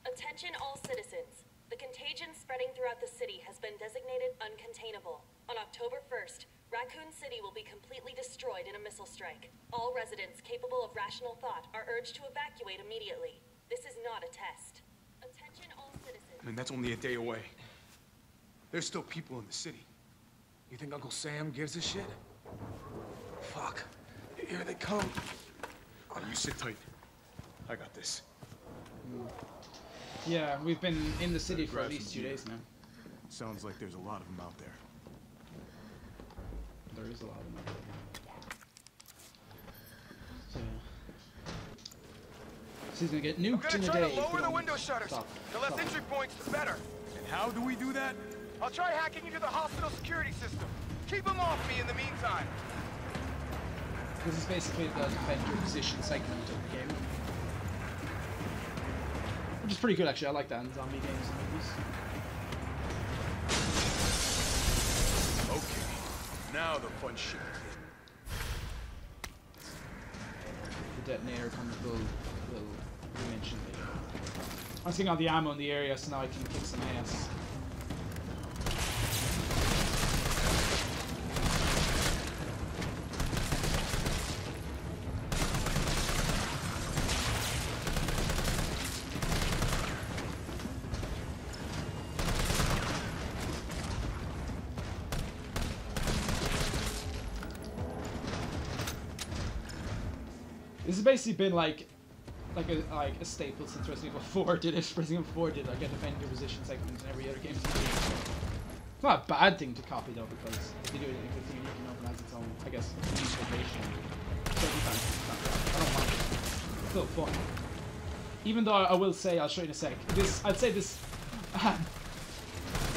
Attention all citizens. The contagion spreading throughout the city has been designated uncontainable. On October 1st, Raccoon City will be completely destroyed in a missile strike. All residents capable of rational thought are urged to evacuate immediately. This is not a test. Attention all citizens. I mean, that's only a day away. There's still people in the city. You think Uncle Sam gives a shit? Fuck. Here they come. Oh, you sit tight. I got this. Yeah, we've been in the city for at least 2 days now. Sounds like there's a lot of them out there. There is a lot of them out there. So, he's gonna get nuked in a day. I'm gonna try to lower the window shutters. The less entry points, the better. And how do we do that? I'll try hacking into the hospital security system. Keep them off me in the meantime. This is basically the defend your position segment of the game. Which is pretty good actually, I like that in zombie games and movies. Okay, now the fun shit. The detonator comes will mention later. I was getting all the ammo in the area, so now I can kick some ass. This has basically been like a staple since Resident Evil 4 did it. Resident Evil 4 did like a defend your position segment in every other game. It's not a bad thing to copy though, because if you do it, if it's unique enough and has its own, I guess, interpretation. Sometimes it's not bad. I don't mind it. It's still fun. Even though I will say, I'll show you in a sec. I'd say this.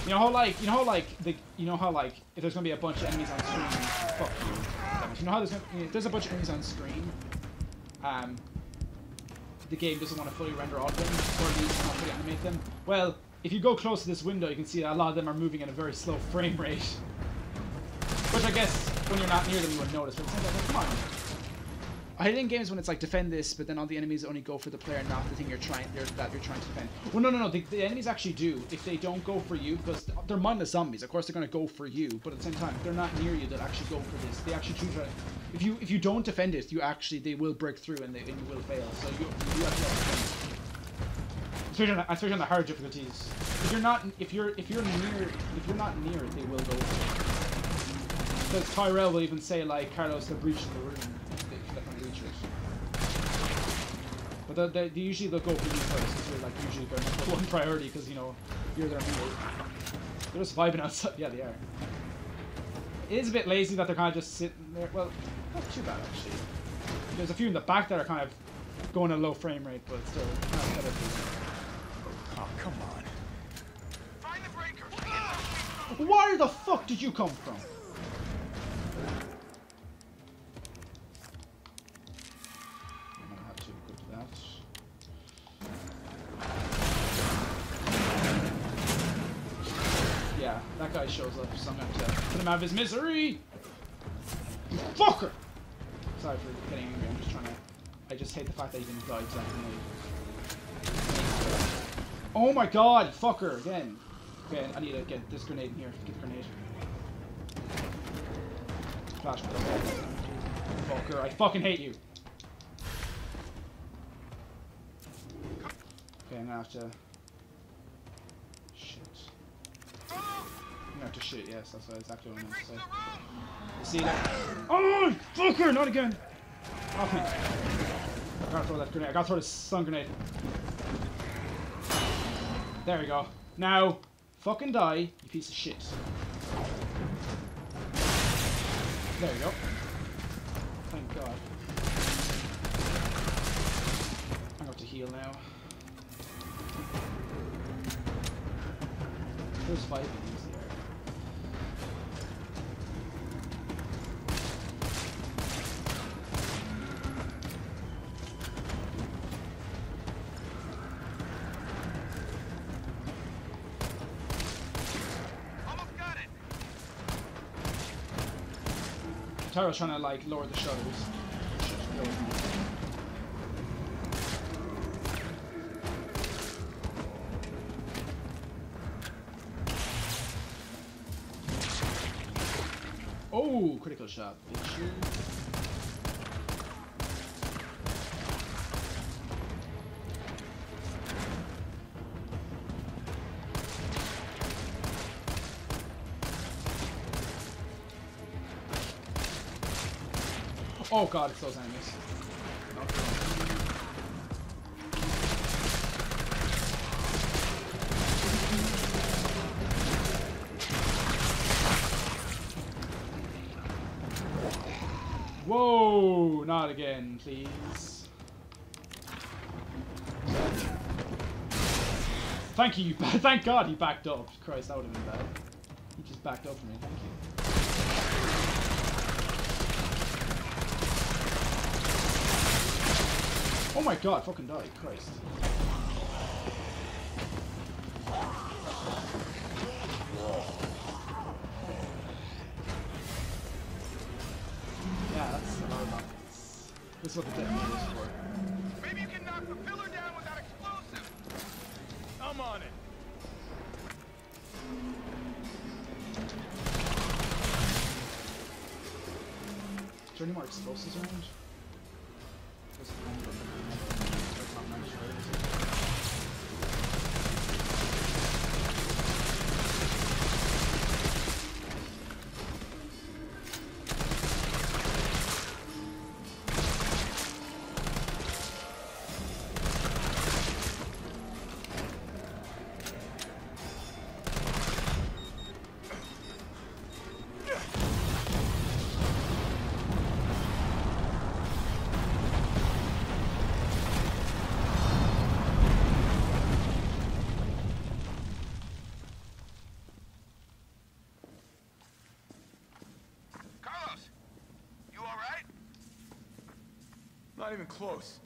You know how like if there's gonna be a bunch of enemies on screen. Fuck you. You know how there's a bunch of enemies on screen. The game doesn't want to fully render all of them, or at least not fully animate them. Well, if you go close to this window, you can see that a lot of them are moving at a very slow frame rate. Which I guess, when you're not near them, you wouldn't notice, but it seems like, come on. I hate it in games when it's like, defend this, but then all the enemies only go for the player, not the thing that you're trying to defend. Well, no, the enemies actually do. If they don't go for you, because they're mindless zombies, of course they're going to go for you, but at the same time, if they're not near you, they'll actually go for this. They actually choose to... If you don't defend it, they will break through and you will fail. So you have to defend. Especially on the hard difficulties. If you're not near it, they will go for it. Because Tyrell will even say like, Carlos, they're breaching the room. But they usually they'll go for you first, because you're like usually their number one priority, because you know you're their meal. They're just vibing outside. Yeah, they are. It is a bit lazy that they're kind of just sitting there. Well, not too bad actually. There's a few in the back that are kind of going at a low frame rate, but still not better. Oh, come on. Find the breaker. Where the fuck did you come from? Yeah, that guy shows up, so I'm gonna have to put him out of his misery! You fucker! Sorry for getting angry, I'm just trying to... I just hate the fact that he didn't die to that grenade. Oh my god, fucker, again. Okay, I need to get this grenade in here. Get the grenade. Flash. Fucker, I fucking hate you. Okay, I'm gonna have to... Shit. I'm gonna have to shoot, yes, that's exactly what I'm gonna say. You see that? Oh, fucker, not again! Off me. I gotta throw that grenade. I gotta throw this stun grenade. There we go. Now, fucking die, you piece of shit. There we go. Thank God. I'm gonna have to heal now. There's 5 of these here. Almost got it. Tyro's trying to like lower the shutters. Oh, critical shot, bitch. Oh god, it's those enemies. Whoa, not again, please. Thank you, thank God he backed up. Christ, that would have been bad. He just backed up for me, thank you. Oh my God, fucking die, Christ. Yeah, that's a lot of buttons. This is what the detonator is for. Maybe you can knock the pillar down without explosive. I'm on it. Is there any more explosives around? Not even close.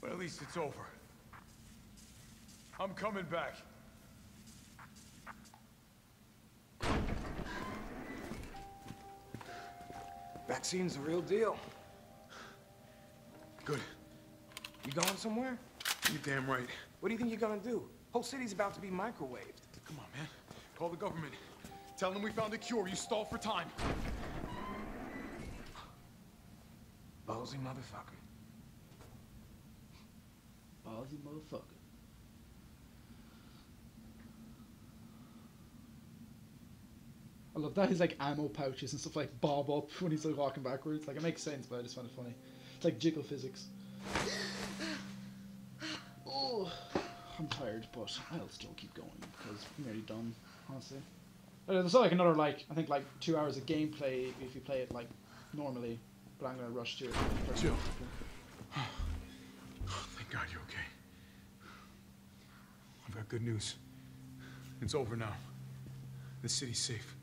But at least it's over. I'm coming back. Vaccine's the real deal. Good. You going somewhere? You damn right. What do you think you're gonna do? Whole city's about to be microwaved. Come on, man. Call the government. Tell them we found a cure. You stall for time. Ballsy motherfucker. Ballsy motherfucker. I love that his like ammo pouches and stuff like bob up when he's like walking backwards. Like it makes sense, but I just find it funny. It's like jiggle physics. Oh, I'm tired, but I'll still keep going because I'm nearly done, honestly. There's like another like I think like 2 hours of gameplay if you play it like normally, but I'm gonna rush to it. Jill. Thank God you're okay. I've got good news. It's over now. The city's safe.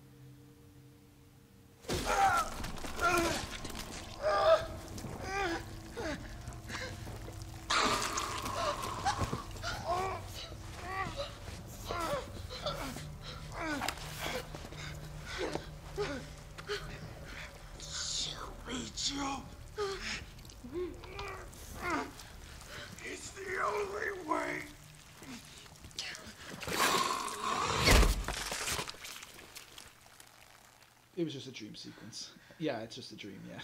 It was just a dream sequence. Yeah, it's just a dream. Yeah.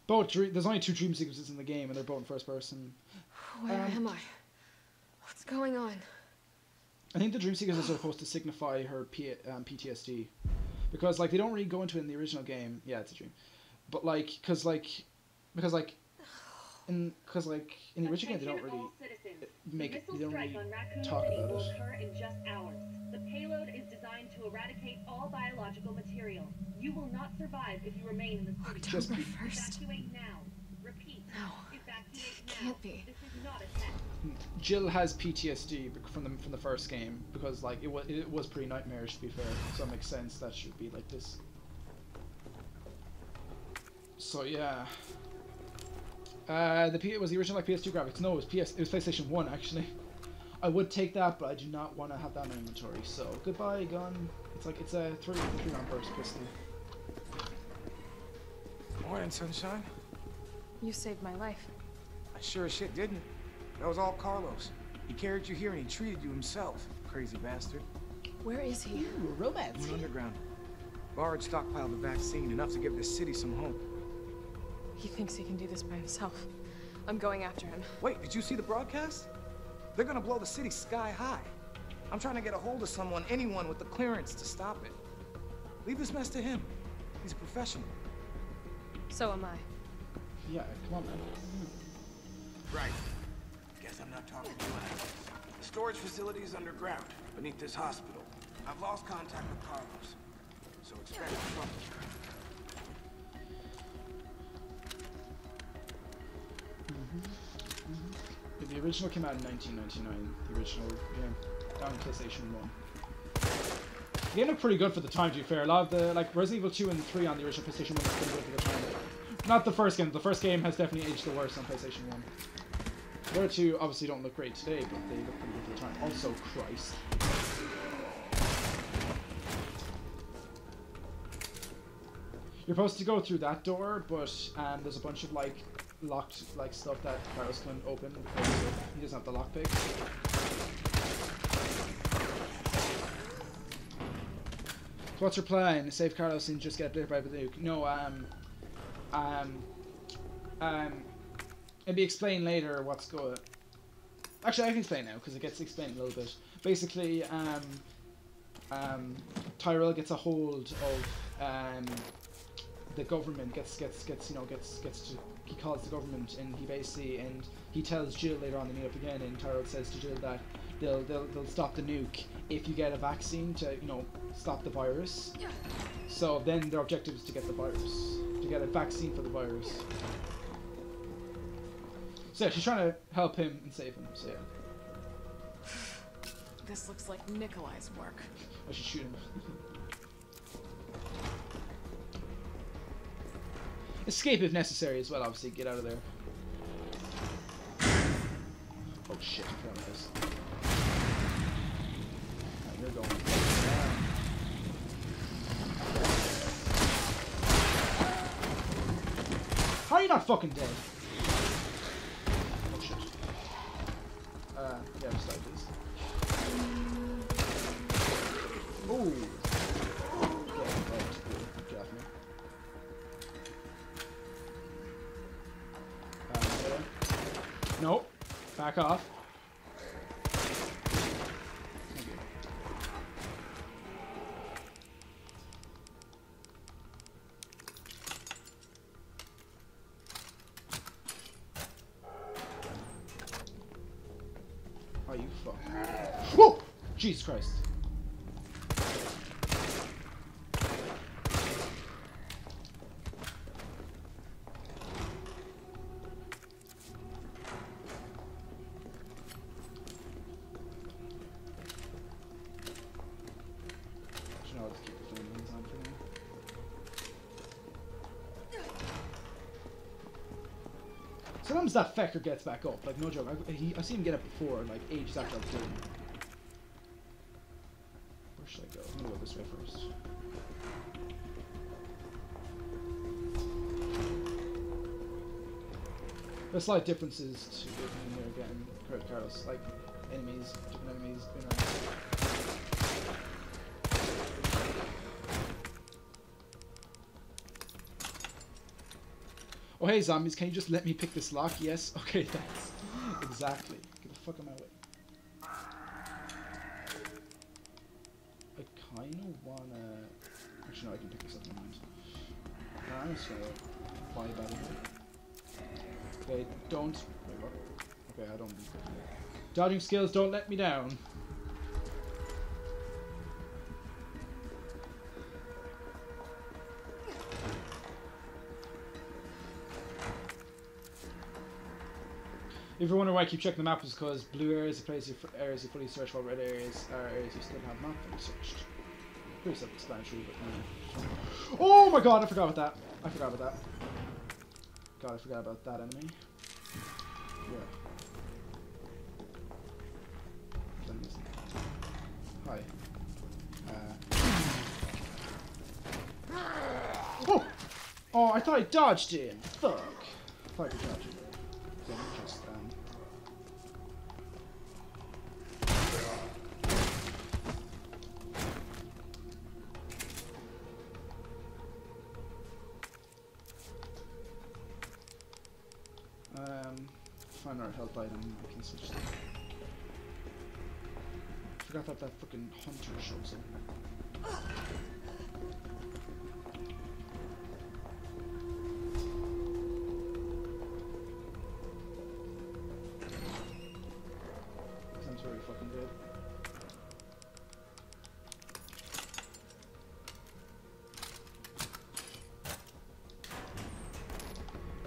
There's only 2 dream sequences in the game, and they're both in first person. Where am I? What's going on? I think the dream sequences are supposed to signify her PTSD, because like they don't really go into it in the original game. Yeah, it's a dream, but like because in the original game they don't really talk about it. In just hours. The payload is designed to eradicate all biological material. You will not survive if you remain in the city. October 1st. Evacuate now. Repeat. No. Evacuate now. Can't be. This is not a test. Jill has PTSD from the first game because like it was pretty nightmarish, to be fair. So it makes sense that should be like this. So yeah. Was the original like PS2 graphics? No, it was PlayStation 1 actually. I would take that, but I do not want to have that in my inventory. So goodbye gun. It's a 3-round burst pistol. Morning, sunshine. You saved my life. I sure as shit didn't. That was all Carlos. He carried you here and he treated you himself, crazy bastard. Where is he? Ooh, robots. Went underground. Bard stockpiled the vaccine, enough to give this city some hope. He thinks he can do this by himself. I'm going after him. Wait, did you see the broadcast? They're gonna blow the city sky high. I'm trying to get a hold of anyone with the clearance to stop it. Leave this mess to him. He's a professional. So am I. Yeah, come on, man. Right. Guess I'm not talking to you anymore. The storage facility is underground, beneath this hospital. I've lost contact with Carlos, so expect trouble. The original came out in 1999. The original game, on PlayStation 1. The game looked pretty good for the time, to be fair. A lot of the Resident Evil 2 and 3 on the original PlayStation 1 was pretty good for the time. Not the first game. The first game has definitely aged the worst on PlayStation 1. The other two obviously don't look great today, but they look pretty good for the time. Also, Christ. You're supposed to go through that door, but there's a bunch of locked stuff that Carlos can open because he doesn't have the lockpick. So what's your plan? Save Carlos and just get updated by the nuke? No, maybe explain later what's going. Actually, I can explain now because it gets explained a little bit. Basically, Tyrell gets a hold of the government. He calls the government, and he tells Jill later on to meet up again. And Tyrell says to Jill that they'll stop the nuke if you get a vaccine to stop the virus. Yeah. So then their objective is to get the virus, to get a vaccine for the virus. So yeah, she's trying to help him and save him. So yeah. This looks like Nikolai's work. I should shoot him. Escape if necessary as well, obviously. Get out of there. Oh shit, I forgot this. Right, you're going. How are you not fucking dead? Oh shit. Yeah, just like this. Ooh. Nope. Back off. Oh, you fuck. Whoa! Jesus Christ. Sometimes that fecker gets back up, like no joke. I've seen him get up before, like ages after I've killed him. Where should I go? I'm gonna go this way first. There's slight differences to when you're getting Kurt Carlos, like enemies, different enemies, being around. Oh hey zombies, can you just let me pick this lock? Yes? Okay, thanks. Exactly. Get the fuck out of my way. I kinda wanna... Actually no, I can pick this up, never mind. I'm just gonna buy that in here. Okay, don't... Wait, what? Okay, I don't need that. Dodging skills, don't let me down. If you wonder why I keep checking the map, is because blue areas are places areas you fully searched, while red areas are areas you still have not fully searched. Pretty self-explanatory, but oh my god, I forgot about that. I forgot about that. God, I forgot about that enemy. Yeah. Hi. Oh! Oh, I thought I dodged in. Fuck. I thought I could dodge it. Then just find our health item. I can switch to. Forgot that that fucking hunter shows up. Sounds very fucking good.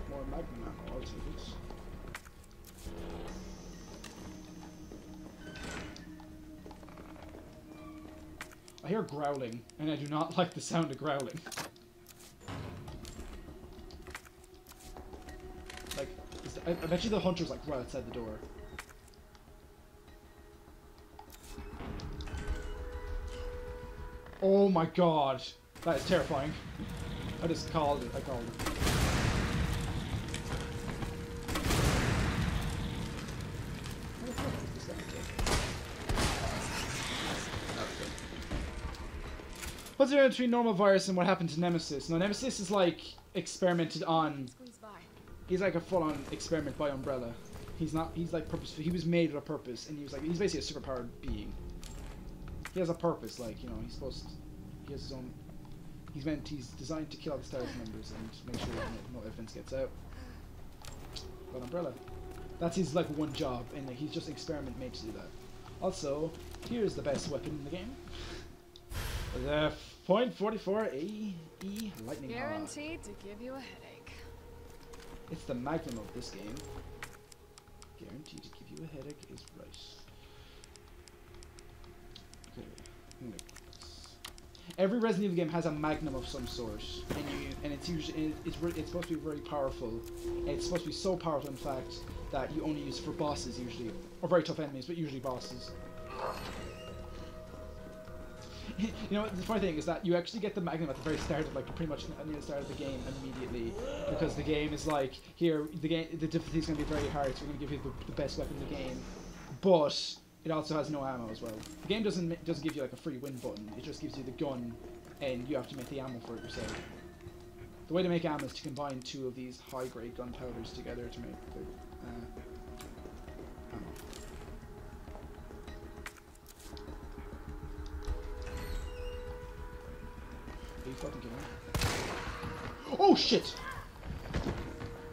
More magnum ammo, I'll take it. I hear growling, and I do not like the sound of growling. Like, I bet you the hunter's like right outside the door. Oh my god, that is terrifying. I just called it, I called it. What's the difference between normal virus and what happened to Nemesis? Now, Nemesis is like experimented on. He's like a full-on experiment by Umbrella. He's not. He's like purposeful. He was made with a purpose, and he was like. He's basically a superpowered being. He has a purpose, like you know. He's supposed. He has his own. He's meant. He's designed to kill all the Stars members and make sure no evidence gets out. But Umbrella, that's his like one job, and like, he's just an experiment made to do that. Also, here's the best weapon in the game. The .44 AE Lightning Rod. Guaranteed to give you a headache. It's the magnum of this game. Guaranteed to give you a headache is right. Okay, every Resident Evil game has a magnum of some sort, and it's usually it's supposed to be very powerful. And it's supposed to be so powerful, in fact, that you only use it for bosses usually, or very tough enemies, but usually bosses. You know, the funny thing is that you actually get the magnum at the very start of, like, pretty much near the start of the game immediately, because the game is like, here, the difficulty is going to be very hard, so we're going to give you the best weapon in the game, but it also has no ammo as well. The game doesn't give you like a free win button, it just gives you the gun, and you have to make the ammo for it yourself. The way to make ammo is to combine two of these high-grade gunpowders together to make the ammo. Are you fucking kidding me? Oh shit!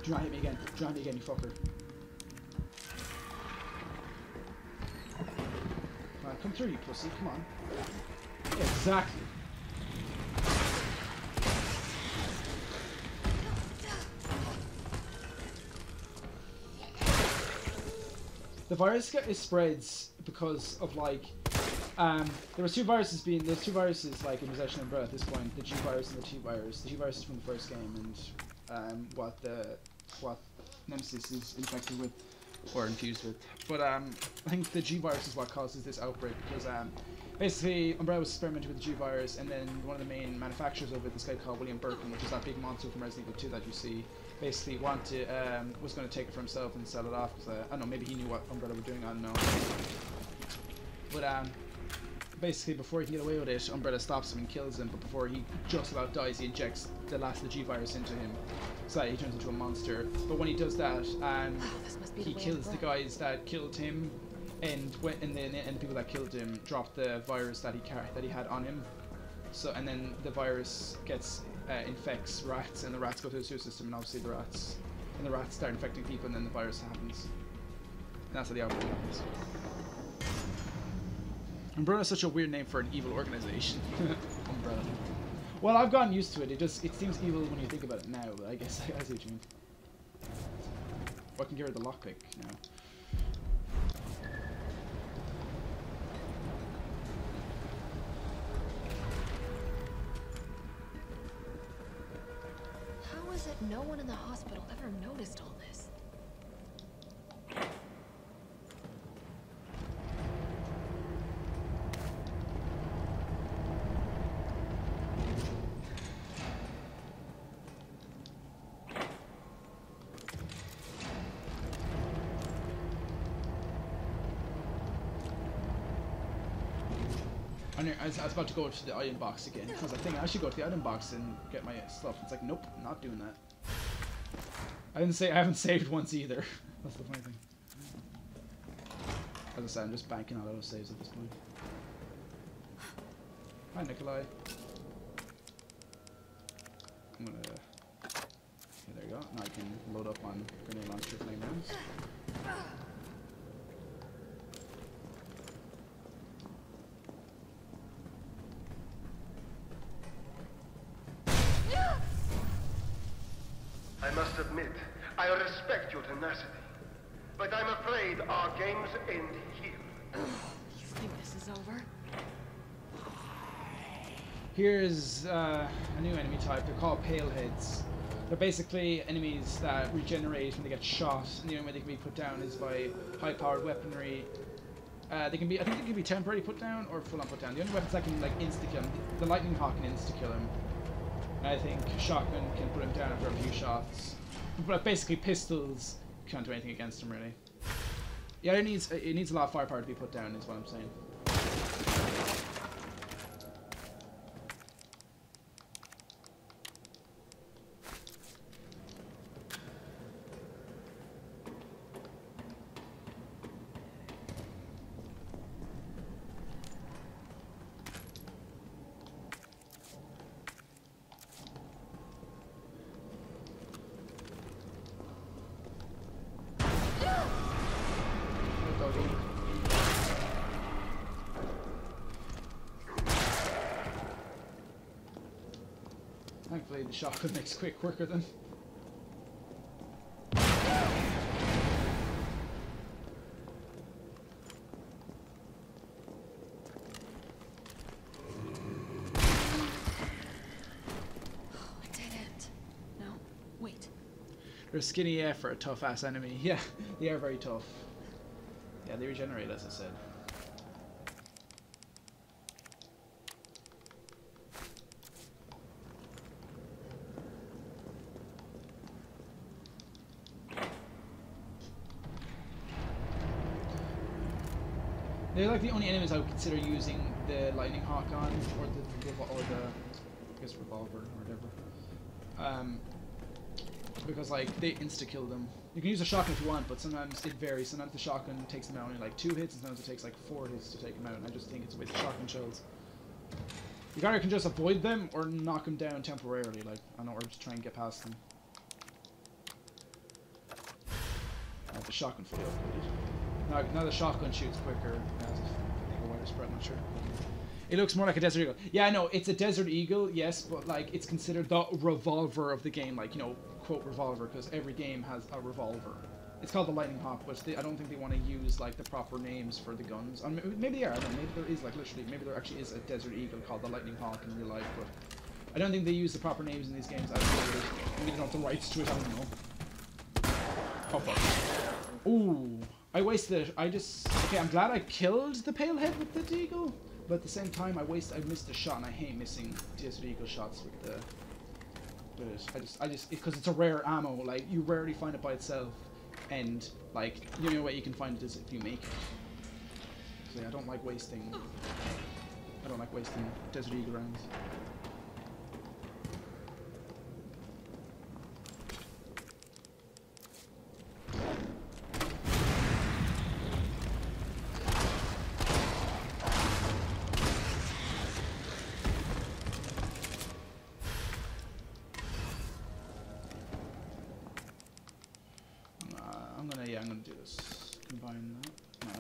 Do not hit me again. Do not hit me again, you fucker. Come on, come through, you pussy. Come on. Yeah, exactly. The virus spreads because of like there's two viruses like in possession of Umbrella at this point, the G virus and the T virus. The G virus is from the first game, and what Nemesis is infected with or infused with. But I think the G virus is what causes this outbreak, because basically Umbrella was experimenting with the G virus, and then one of the main manufacturers of it, this guy called William Birkin, which is that big monster from Resident Evil 2 that you see, basically was going to take it for himself and sell it off, because I don't know, maybe he knew what Umbrella were doing, I don't know. But basically before he can get away with it, Umbrella stops him and kills him, but before he just about dies, he injects the last of the G virus into him. so he turns into a monster. But when he does that, he kills the guys that killed him, and the people that killed him drop the virus that he had on him. So and then the virus gets infects rats, and the rats go through the sewer system, and obviously the rats start infecting people, and then the virus happens. And that's how the outbreak happens. Umbrella is such a weird name for an evil organization. Umbrella. Well, I've gotten used to it. It seems evil when you think about it now, but I guess I see what you mean. Oh, I can get rid of the lockpick now. How is it no one in the hospital ever noticed all this? I was about to go to the item box again. I was like, thinking I should go to the item box and get my stuff. It's like, nope, not doing that. I haven't saved once either. That's the funny thing. As I said, I'm just banking on auto saves at this point. Hi, Nikolai. I'm gonna. Okay, there you go. Now I can load up on grenade launcher flame rounds. I must admit, I respect your tenacity, but I'm afraid our games end here. You think this is over? Here's a new enemy type. They're called Paleheads. They're basically enemies that regenerate when they get shot, and the only way they can be put down is by high-powered weaponry. They can be, I think they can be temporarily put down or full-on put down. The only weapons that can like insta-kill them, the Lightning Hawk can insta-kill him. I think shotgun can put him down after a few shots, but basically pistols can't do anything against him really. Yeah, it needs a lot of firepower to be put down, is what I'm saying. Thankfully, the shotgun makes quicker than. It didn't. No, wait. They're skinny AF for a tough ass enemy. Yeah, they are very tough. Yeah, they regenerate, as I said. They're like the only enemies I would consider using the Lightning Hawk on, or the I guess revolver or whatever. Because like they insta kill them. You can use a shotgun if you want, but sometimes it varies. Sometimes the shotgun takes them out in like 2 hits, and sometimes it takes like 4 hits to take them out. And I just think it's a waste of shotgun shells. You either can just avoid them or knock them down temporarily, like I know, or just try and get past them. The shotgun fully upgraded. Now the shotgun shoots quicker. I think a wider spread, I'm not sure. It looks more like a Desert Eagle. Yeah, I know, it's a Desert Eagle, yes, but like it's considered the revolver of the game, like, you know, quote revolver, because every game has a revolver. It's called the Lightning Hawk, but I don't think they want to use like the proper names for the guns. Maybe they are, I don't know, maybe there is like literally, maybe there actually is a Desert Eagle called the Lightning Hawk in real life, but I don't think they use the proper names in these games. Maybe they don't have the rights to it, I don't know. Oh fuck. Ooh. I wasted. Okay, I'm glad I killed the Palehead with the Deagle, but at the same time, I missed a shot, and I hate missing Desert Eagle shots with the. I just, because it's a rare ammo. Like you rarely find it by itself, and like the only way you can find it is if you make it. So yeah, I don't like wasting Desert Eagle rounds.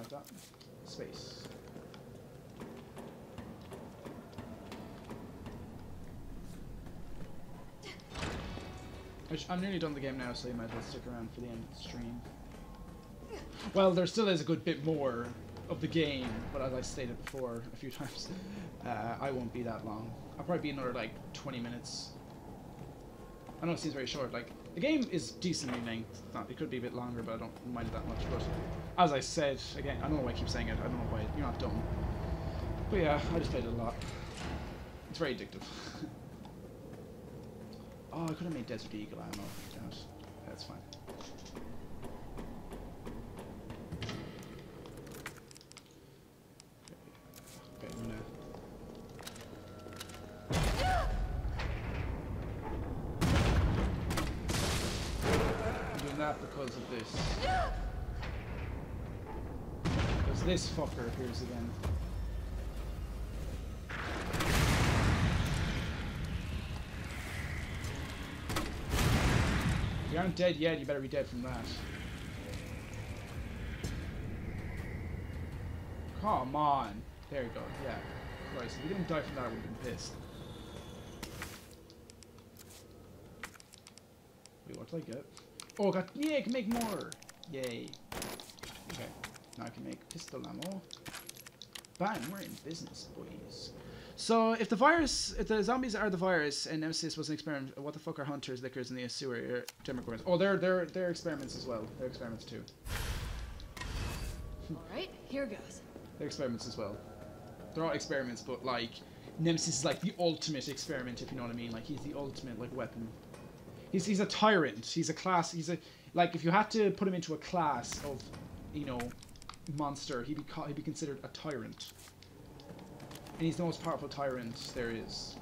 like that. Space. I'm nearly done the game now, so you might as well stick around for the end of the stream. Well, there still is a good bit more of the game, but as I stated before a few times, I won't be that long. I'll probably be another like 20 minutes. I know it seems very short. Like, the game is decently length. It could be a bit longer, but I don't mind it that much. But as I said, again, I don't know why I keep saying it. I don't know why you're not dumb. But yeah, I just played it a lot. It's very addictive. Oh, I could have made Desert Eagle ammo. Damn it. That's fine. Okay, I'm gonna... I'm doing that because of this. Because this fucker appears again. If you aren't dead yet, you better be dead from that. Come on. There you go. Yeah. Christ, if you didn't die from that, I would have been pissed. Wait, what did I get? Oh, I got... Yeah, I can make more! Yay. Okay. Now I can make pistol ammo. Bang, we're in business, boys. So, if the zombies are the virus and Nemesis was an experiment, what the fuck are hunters, lickers, and the sewer demogorgons? Oh, they're experiments as well. They're experiments too. Alright, here goes. They're experiments as well. They're all experiments, but like, Nemesis is like the ultimate experiment, if you know what I mean. Like, he's the ultimate, like, weapon. He's a tyrant. He's a class, like, if you had to put him into a class of, you know, monster, he'd be considered a tyrant. And he's the most powerful tyrant there is.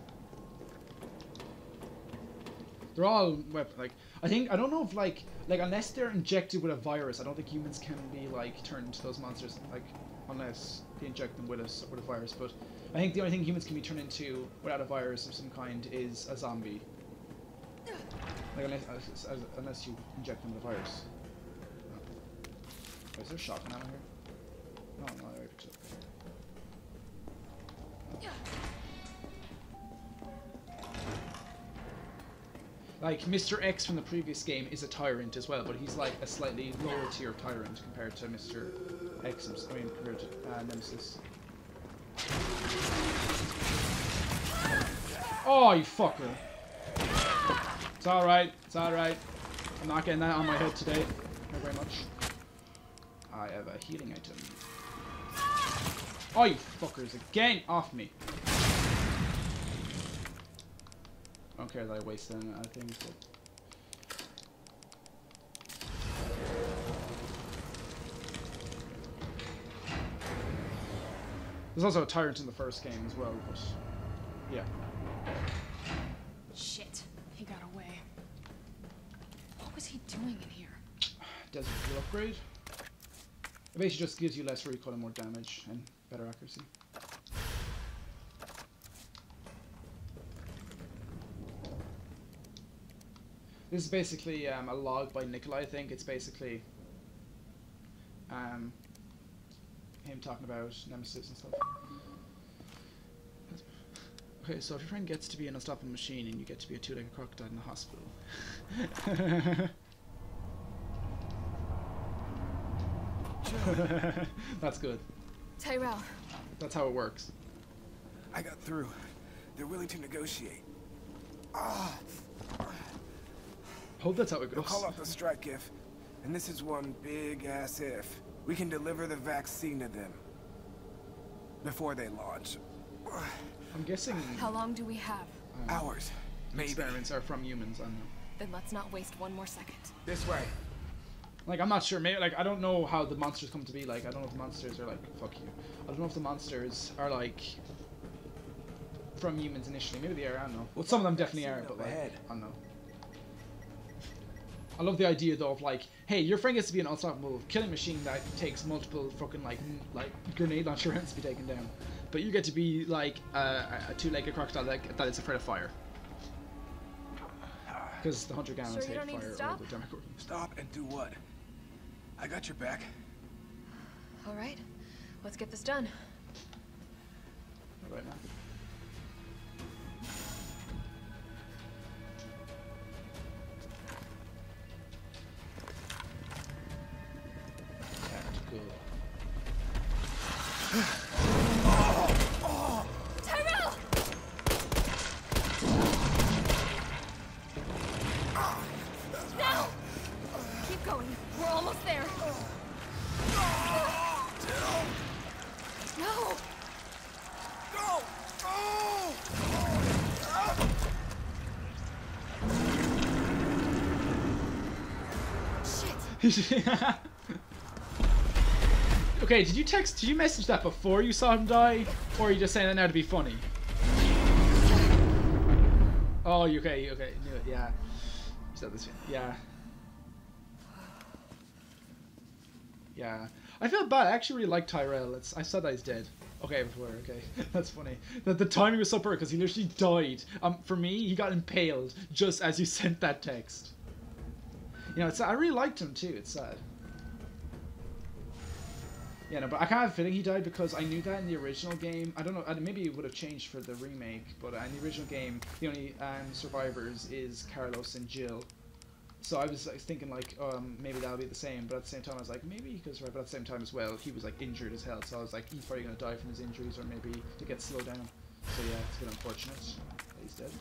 They're all like, I don't know if like unless they're injected with a virus, I don't think humans can be like turned into those monsters, like, unless they inject them with a virus. But I think the only thing humans can be turned into without a virus of some kind is a zombie. Like, unless you inject them with a virus. Oh, is there a shotgun ammo here? No, no, there. Like, Mr. X from the previous game is a tyrant as well, but he's like a slightly lower tier tyrant compared to Mr. X, compared to Nemesis. Oh, you fucker! It's alright, it's alright. I'm not getting that on my head today. Not very much. I have a healing item. Oh, you fuckers, again! Off me! I don't care that I waste them, I think. There's also a tyrant in the first game as well, but yeah. Shit, he got away. What was he doing in here? Desert Eagle upgrade. It basically just gives you less recoil and more damage and better accuracy. This is basically a log by Nikolai, I think. It's basically him talking about Nemesis and stuff. Okay, so if your friend gets to be an unstoppable machine and you get to be a two-legged crocodile in the hospital. That's good. Tyrell. That's how it works. I got through. They're willing to negotiate. Hope that's how it goes. They'll call off the strike if, and this is one big-ass if, we can deliver the vaccine to them before they launch. I'm guessing... How long do we have? Hours, maybe. Experiments are from humans, I don't know. Then let's not waste one more second. This way. Like, I'm not sure, maybe, like, I don't know how the monsters come to be, like, I don't know if the monsters are, like, fuck you. I don't know if the monsters are, like, from humans initially. Maybe they are, I don't know. Well, some of them definitely are, but, like, I don't know. I love the idea, though, of, like, hey, your friend gets to be an unstoppable killing machine that takes multiple fucking, like grenade launcher rounds to be taken down. But you get to be, like, a two-legged crocodile that is afraid of fire. Because the hunter gammas hate fire or the demogorgons. Stop and do what? I got your back. All right, let's get this done. All right, man. Tyrell! Now! Keep going. We're almost there. No! Shit. Okay, did you message that before you saw him die? Or are you just saying that now to be funny? Oh, okay, knew it, yeah. You said this, yeah. Yeah. I feel bad, I actually really like Tyrell. I said that he's dead. Okay, before, okay. That's funny. The timing was so perfect because he literally died. For me, he got impaled just as you sent that text. You know, I really liked him too, it's sad. Yeah, no, but I kind of have a feeling he died because I knew that in the original game. I don't know, maybe it would have changed for the remake, but in the original game, the only survivors is Carlos and Jill. So I was thinking like, maybe that'll be the same, but at the same time I was like, maybe he could survive, but at the same time as well, he was like injured as hell, so I was like, he's probably going to die from his injuries or maybe to get slowed down. So yeah, it's a bit unfortunate that he's dead.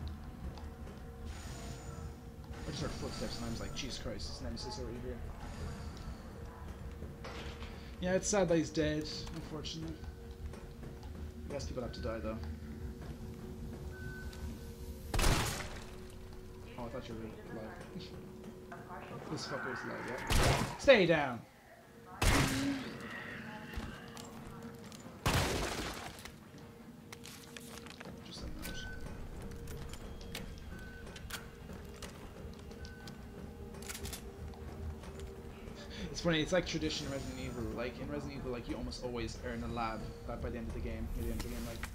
I just heard footsteps and I was like, Jesus Christ, his nemesis already here. Yeah, it's sad that he's dead, unfortunately. I guess people have to die, though. Oh, I thought you were alive. This fucker's alive, yeah. Stay down! Just a note. It's funny, it's like tradition in Resident Evil. Like, in Resident Evil, like, you almost always earn a lab by the end of the game. Near the end of the game, like.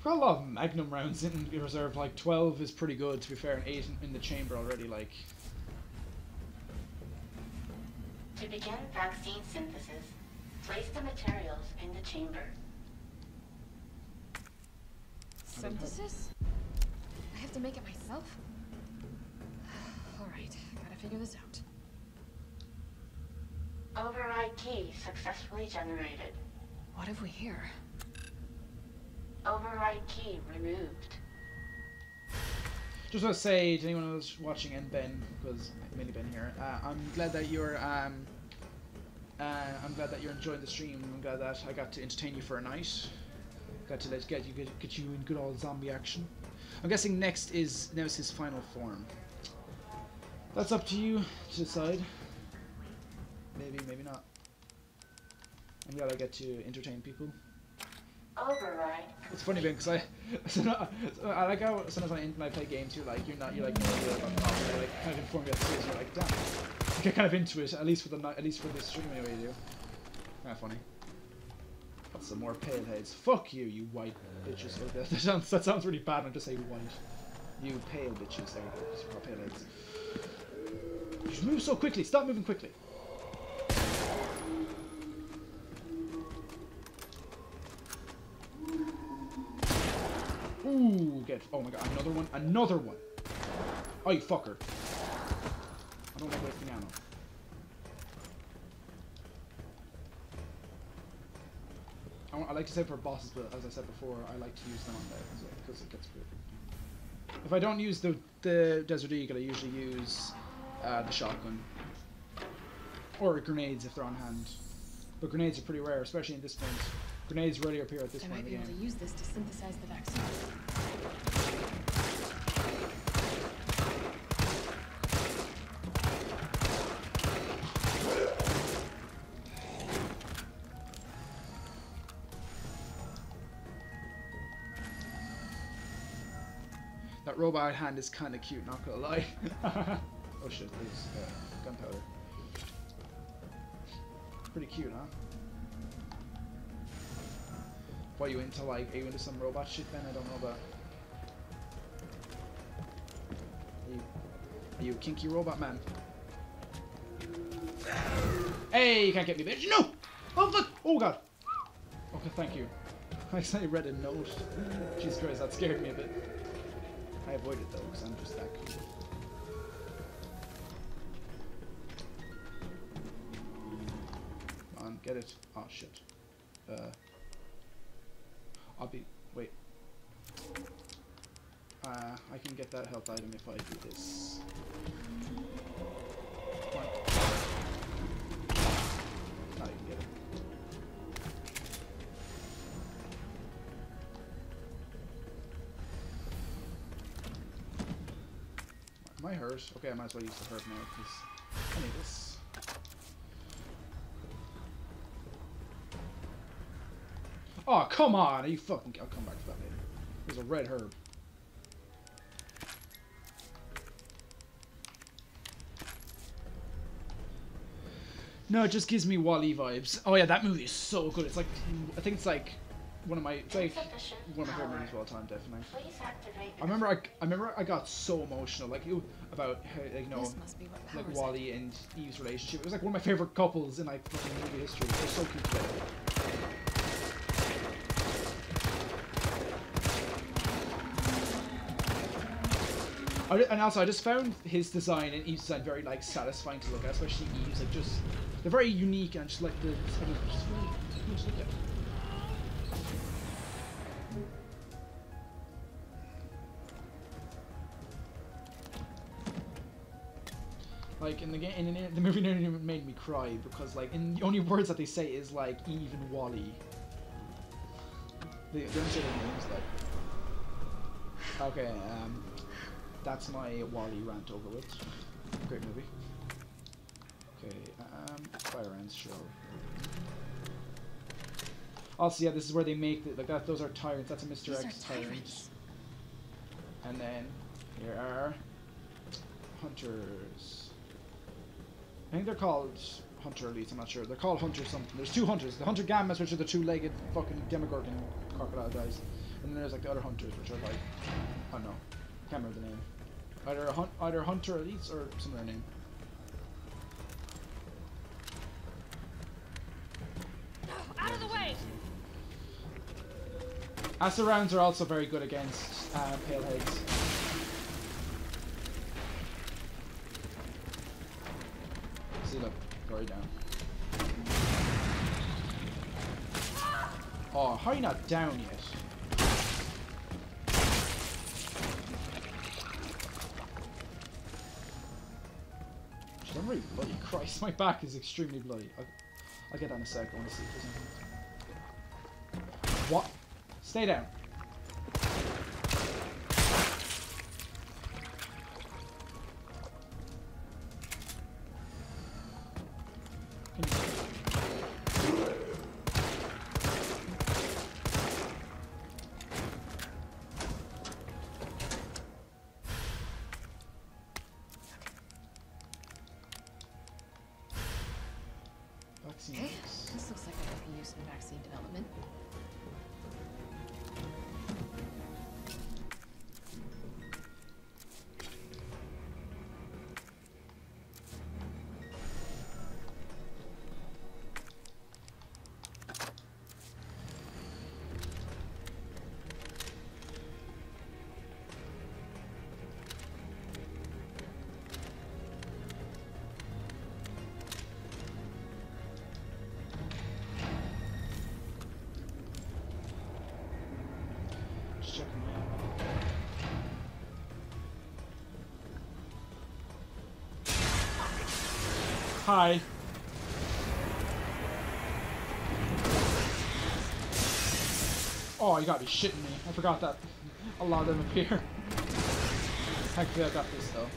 For a lot of Magnum rounds in reserve, like, 12 is pretty good, to be fair, and 8 in the chamber already, like. To begin vaccine synthesis, place the materials in the chamber. Synthesis? I have to make it myself? Alright, gotta figure this out. Override key successfully generated. What have we here? Override key removed. Just want to say to anyone who's watching and Ben, because mainly Ben here, I'm glad that you're enjoying the stream. I'm glad that I got to entertain you for a night. Got to get you in good old zombie action. I'm guessing next is Nemesis' final form. That's up to you to decide. Maybe, maybe not. I'm glad I get to entertain people. Override. It's funny, Ben, because I like how sometimes when I play games, you're like no idea about the novel. You're like kind of informed about the series. You're like, damn, you get kind of into it. At least for this stream, anyway. You do. Kind of funny. Got some more pale heads. Fuck you, you white bitches. That sounds really bad. I'm just saying white. You pale bitches. There we go. Some more pale heads. You just move so quickly. Stop moving quickly. Ooh, get. Oh my god, another one. Another one. Oh, you fucker. I don't like wasting ammo. I like to say for bosses, but as I said before, I like to use them on there because it gets weird. If I don't use the Desert Eagle, I usually use the shotgun. Or grenades if they're on hand. But grenades are pretty rare, especially in this point. Grenades rarely appear at this point in the game. I might be able to use this to synthesize the vaccine. That robot hand is kind of cute, not gonna lie. Oh shit, there's gunpowder. Pretty cute, huh? What, are you into like, are you into some robot shit then? I don't know about. You kinky robot man. Hey, you can't get me, bitch. No! Oh, fuck! Oh, God. Okay, thank you. I accidentally read a note. Jesus Christ, that scared me a bit. I avoided though, because I'm just that cool. Come on, get it. Oh, shit. I'll be... Wait. I can get that health item if I do this. Come on. Now you can get it. Am I hurt? Okay, I might as well use the herb now, because I need this. Oh, come on! Are you fucking... I'll come back to that later. There's a red herb. No, it just gives me Wall-E vibes. Oh yeah, that movie is so good. It's like... I think it's like... One of my favorite movies of all time, definitely. I remember I got so emotional, like about how, like, you know, like Wall-E and Eve's relationship. It was like one of my favorite couples in like fucking movie history. They're so cute together. And also, I just found his design and Eve's design very like satisfying to look at, especially Eve's. Like just they're very unique and just like the just very good to look at. Like in the game, in the movie, nearly made me cry because like in the only words that they say is like Eve and Wall-E. They don't say their names like. Okay, that's my Wall-E rant over with. Great movie. Okay, fire ants, sure. Also, yeah, this is where they make the, like that. Those are tyrants. That's a Mr. X tyrant. And then here are hunters. I think they're called Hunter Elites, I'm not sure. They're called Hunter something. There's two hunters. The Hunter Gammas, which are the two-legged fucking Demogorgon crocodile guys. And then there's like the other hunters, which are like, I don't know. Can't remember the name. Either Hunter Elites or some other name. Out of the way! Asarounds are also very good against Paleheads. See, look, very down. Oh, how are you not down yet? Jeez, I'm really bloody. Christ, my back is extremely bloody. I'll get that in a sec. I want to see if there's anything. What? Stay down. Okay, this looks like I could be used in vaccine development. Hi. Oh, you gotta be shitting me. I forgot that a lot of them appear. Thankfully I got this though.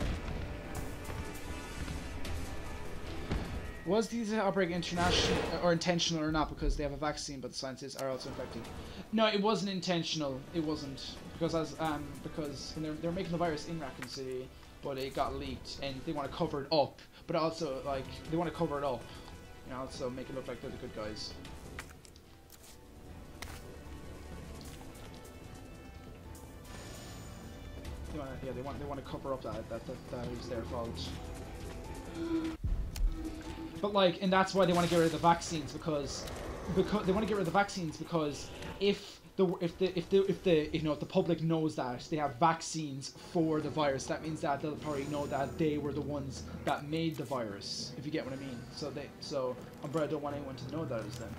Was the outbreak international or intentional or not because they have a vaccine but the scientists are also infected? No, it wasn't intentional. It wasn't. Because when they're making the virus in Raccoon City, but it got leaked and they want to cover it up. But also, like, they want to cover it up, you know, so make it look like they're the good guys. You wanna yeah, they want to cover up that is their fault. But like, and that's why they want to get rid of the vaccines because they want to get rid of the vaccines because if the public knows that they have vaccines for the virus, that means that they'll probably know that they were the ones that made the virus. If you get what I mean. So Umbrella don't want anyone to know that is them.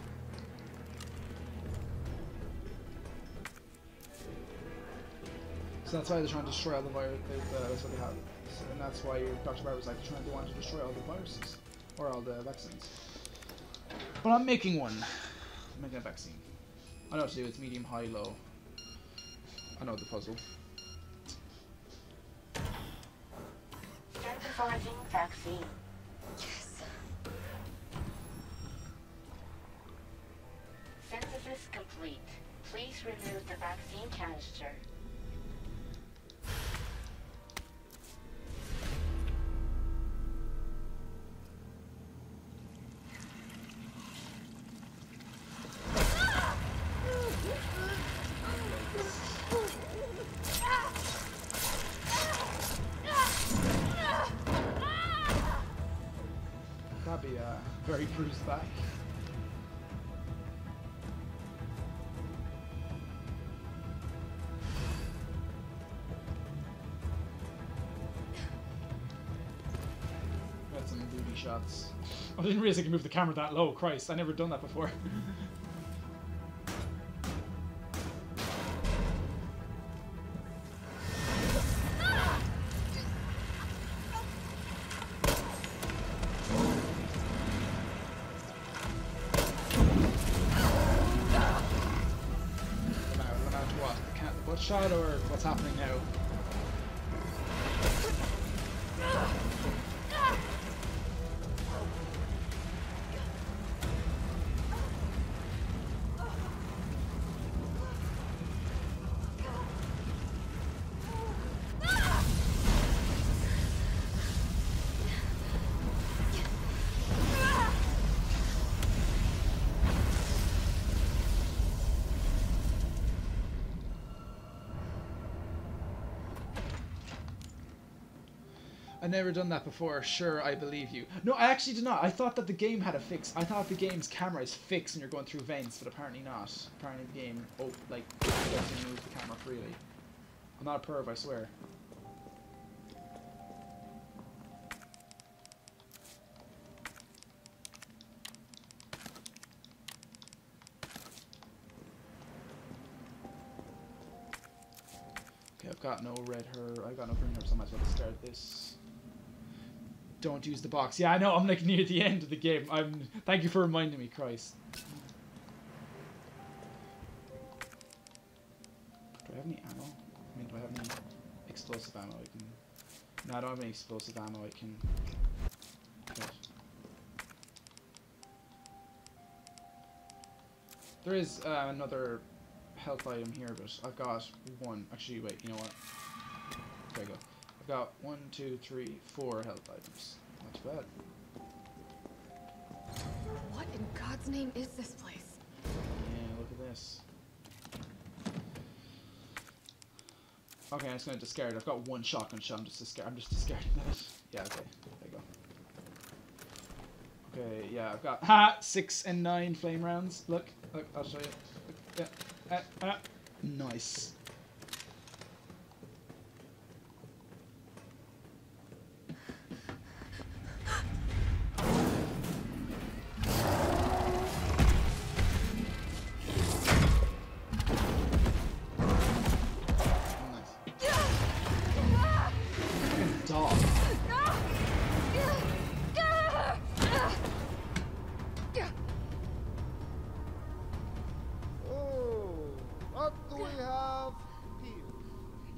So that's why they're trying to destroy all the virus. That's what they have, and that's why Dr. Barber was like they want to destroy all the viruses or all the vaccines. But I'm making one. I'm making a vaccine. I know what to do. It's medium, high, low. I know the puzzle. Synthesizing vaccine. Yes. Synthesis complete. Please remove the vaccine canister. That'd be a very bruised back. Got some booty shots. I didn't realize I could move the camera that low. Christ, I never done that before. Shot or what's happening now? I've never done that before. Sure, I believe you. No, I actually did not. I thought that the game had a fix. I thought the game's camera is fixed and you're going through vents, but apparently not. Apparently the game, lets you move the camera freely. I'm not a perv, I swear. Okay, I've got no red herb. I've got no green herb, so I might as well start this. Don't use the box. Yeah, I know. I'm like near the end of the game. Thank you for reminding me, Christ. Do I have any ammo? I mean, do I have any explosive ammo I can... No, I don't have any explosive ammo I can get. There is another health item here, but I've got one. Actually, wait, you know what? There you go. I've got 1, 2, 3, 4 health items. Not too bad. What in God's name is this place? Yeah, look at this. Okay, I'm just gonna discard. I've got one shotgun shell. I'm just discarding that. Yeah, okay. There you go. Okay, yeah, I've got 6 and 9 flame rounds. Look, I'll show you. Look, yeah, nice.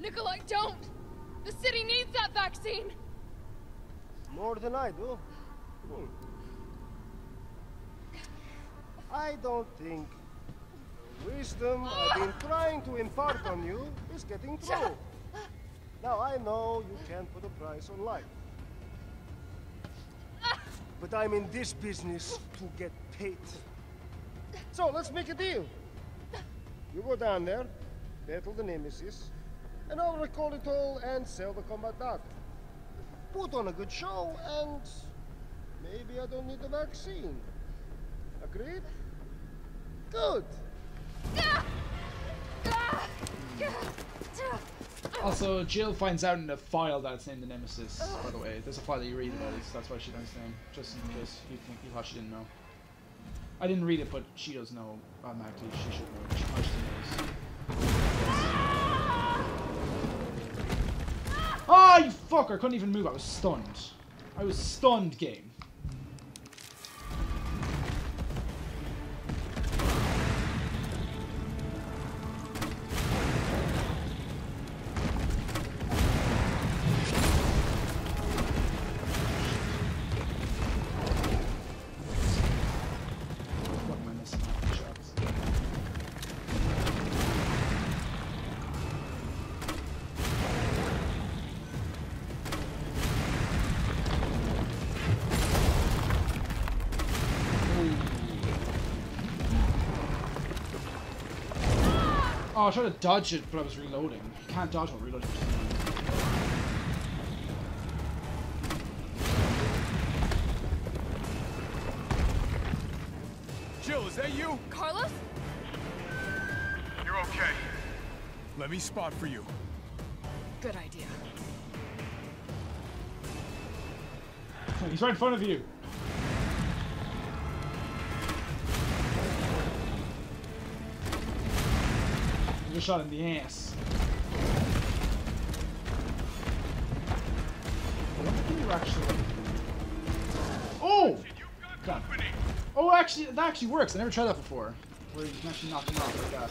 Nikolai, don't! The city needs that vaccine! More than I do. I don't think the wisdom I've been trying to impart on you is getting through. Now, I know you can't put a price on life. But I'm in this business to get paid. So, let's make a deal. You go down there, battle the Nemesis. and I'll recall it all and sell the combat data. Put on a good show, and maybe I don't need the vaccine. Agreed? Good. Also, Jill finds out in a file that it's named the Nemesis, by the way. There's a file that you read about it, so that's why she knows the name. Just in case you thought she didn't know. I didn't read it, but she does know automatically. She should know. She knows. Oh, you fucker! I couldn't even move. I was stunned. I was stunned, game. Oh, I tried to dodge it, but I was reloading. You can't dodge while reloading. Jill, is that you? Carlos? You're okay. Let me spot for you. Good idea. He's right in front of you. I just shot in the ass. Oh! God. Oh, actually, that actually works. I never tried that before. Where you can actually knock him off like that.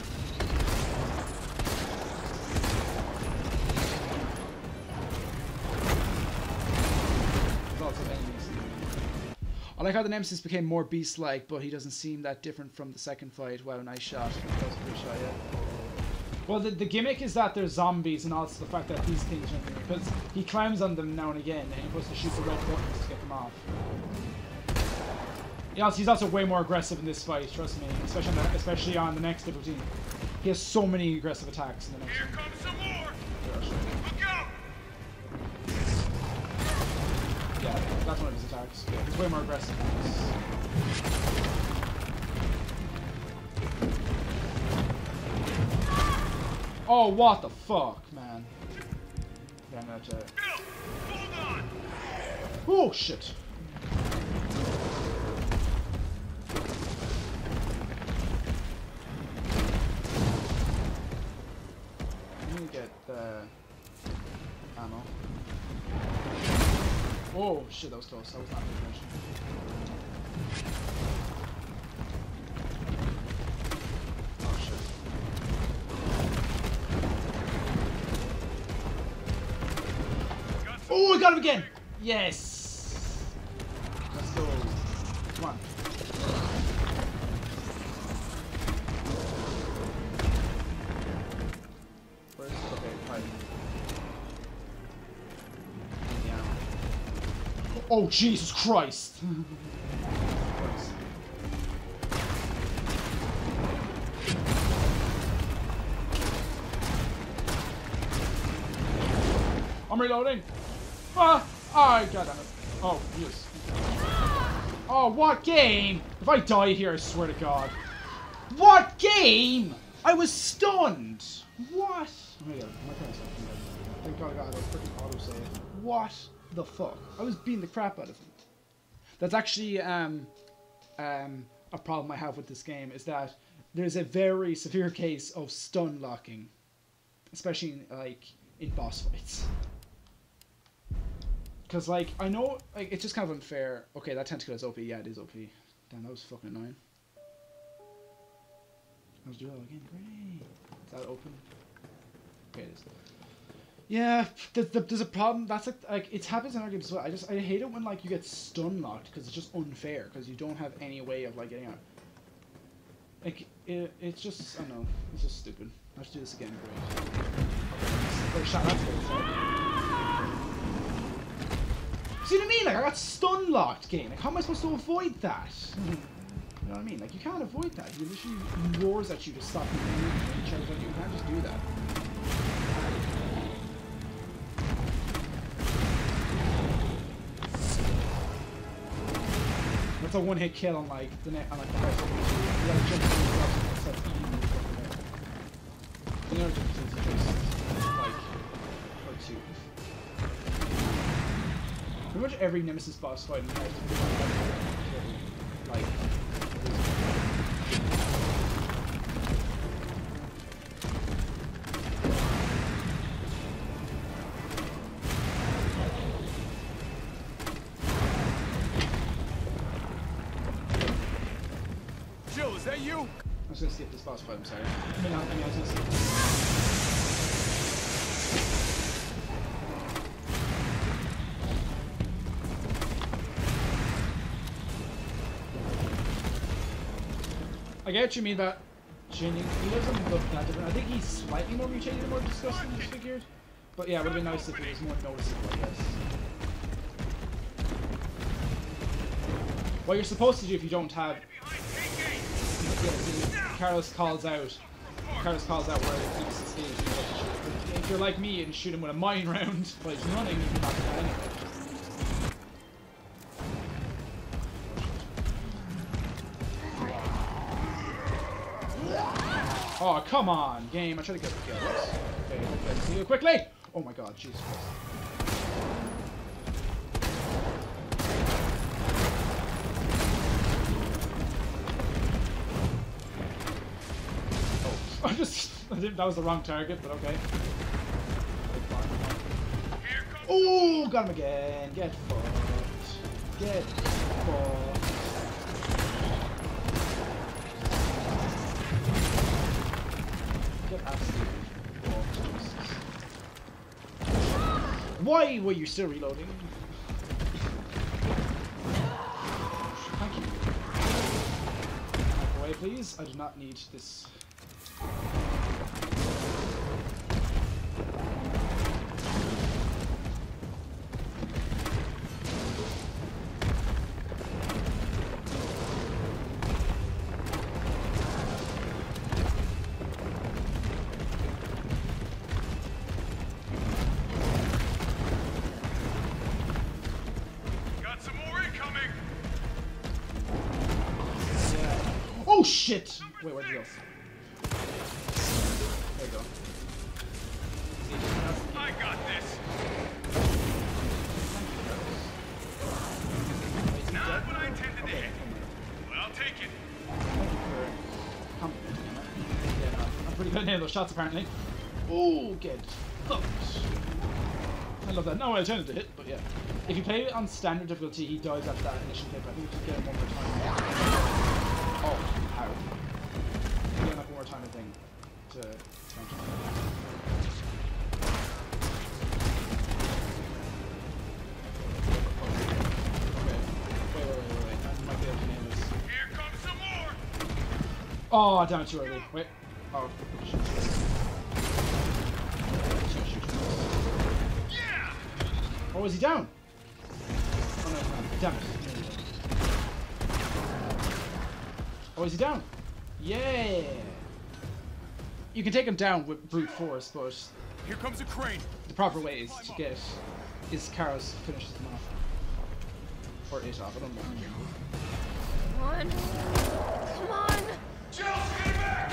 There's lots of enemies. I like how the Nemesis became more beast-like, but he doesn't seem that different from the second fight. Wow, nice shot. That was a good shot, yeah. Well, the gimmick is that there's zombies, and also the fact that these things are because he climbs on them now and again, and he supposed to shoot the red buttons to get them off. He's also way more aggressive in this fight, trust me, especially on the next difficulty. He has so many aggressive attacks in the next one. Here comes some more! Look out! Yeah, that's one of his attacks. Yeah, he's way more aggressive than this. Oh, what the fuck, man. Yeah, I'm gonna have to... Hold on! Oh, shit. I'm gonna get the ammo. Oh, shit, that was close. That was not paying attention. Oh, I got him again! Yes! Let's go. Come on. Where's... Okay, fine. Yeah. Oh, Jesus Christ! I'm reloading! Ah! Oh, God damn it. Oh, yes. Oh, what game? If I die here, I swear to God. What game? I was stunned. What? Oh my God, my friend's not. Thank God I got a freaking autosave. What the fuck? I was beating the crap out of him. That's actually a problem I have with this game, is that there's a very severe case of stun locking, especially in boss fights. Because, like, I know, like, it's just kind of unfair. Okay, that tentacle is OP. Yeah, it is OP. Damn, that was fucking annoying. Let's do that again. Great. Is that open? Okay, it is. Yeah, there's a problem. That's like it happens in our games as well. I hate it when, like, you get stun locked, because it's just unfair, because you don't have any way of, like, getting out. Like, it's just, I don't know, it's just stupid. I have to do this again. Great. Okay, shot, that's good. See what I mean? Like, I got stun locked, game. Like, how am I supposed to avoid that? You know what I mean? Like, you can't avoid that. He literally roars at you to stop you from moving. He shouts at you. You can't just do that. It's a one-hit kill on like the net on like the first one. You gotta jump into the blocks and stuff. The other difference is just like or two. Pretty much every Nemesis boss fight in Hades like Jill, is that you? I was gonna skip this boss fight, I'm sorry. I was gonna skip I get what you mean about changing. He doesn't look that different. I think he's slightly more mutated and more disgusting than figured. But yeah, it would have been nice if he was more noticeable, I guess. What you're supposed to do if you don't have... Carlos calls out where he keeps his stage. If you're like me and shoot him with a mine round while he's running, you can knock him down anyway. Oh, come on, game. I tried to get the kills. Okay, let's see you quickly. Oh my god, Jesus Christ. Oh, that was the wrong target, but okay. Oh, got him again. Get fucked. Get fucked. Get absolutely fucked. Why were you still reloading? Thank you. Back away, please. I do not need this. Oh shit! Wait, where'd he go? There you go. I got this. Not what I intended to hit. But I'll take it. Thank you for yeah, no, I'm pretty good at hitting those shots apparently. Oh, good. Fucked. I love that. Not what I intended to hit, but yeah. If you play it on standard difficulty, he dies after that initial hit, but I think you can get him one more time. Oh, how? Get him like one more time, I think. To Wait. I might be able to nail this. Here comes some more. Oh, damn it, too early. Wait. Oh, shit. Yeah. Oh, is he down? Oh, no, he's not. Damn it. Oh, is he down? Yeah! You can take him down with brute force, but here comes a crane. The proper way is to get Karos finishes him off. Or it off, I don't know. Come on. Come on! Jill, get back!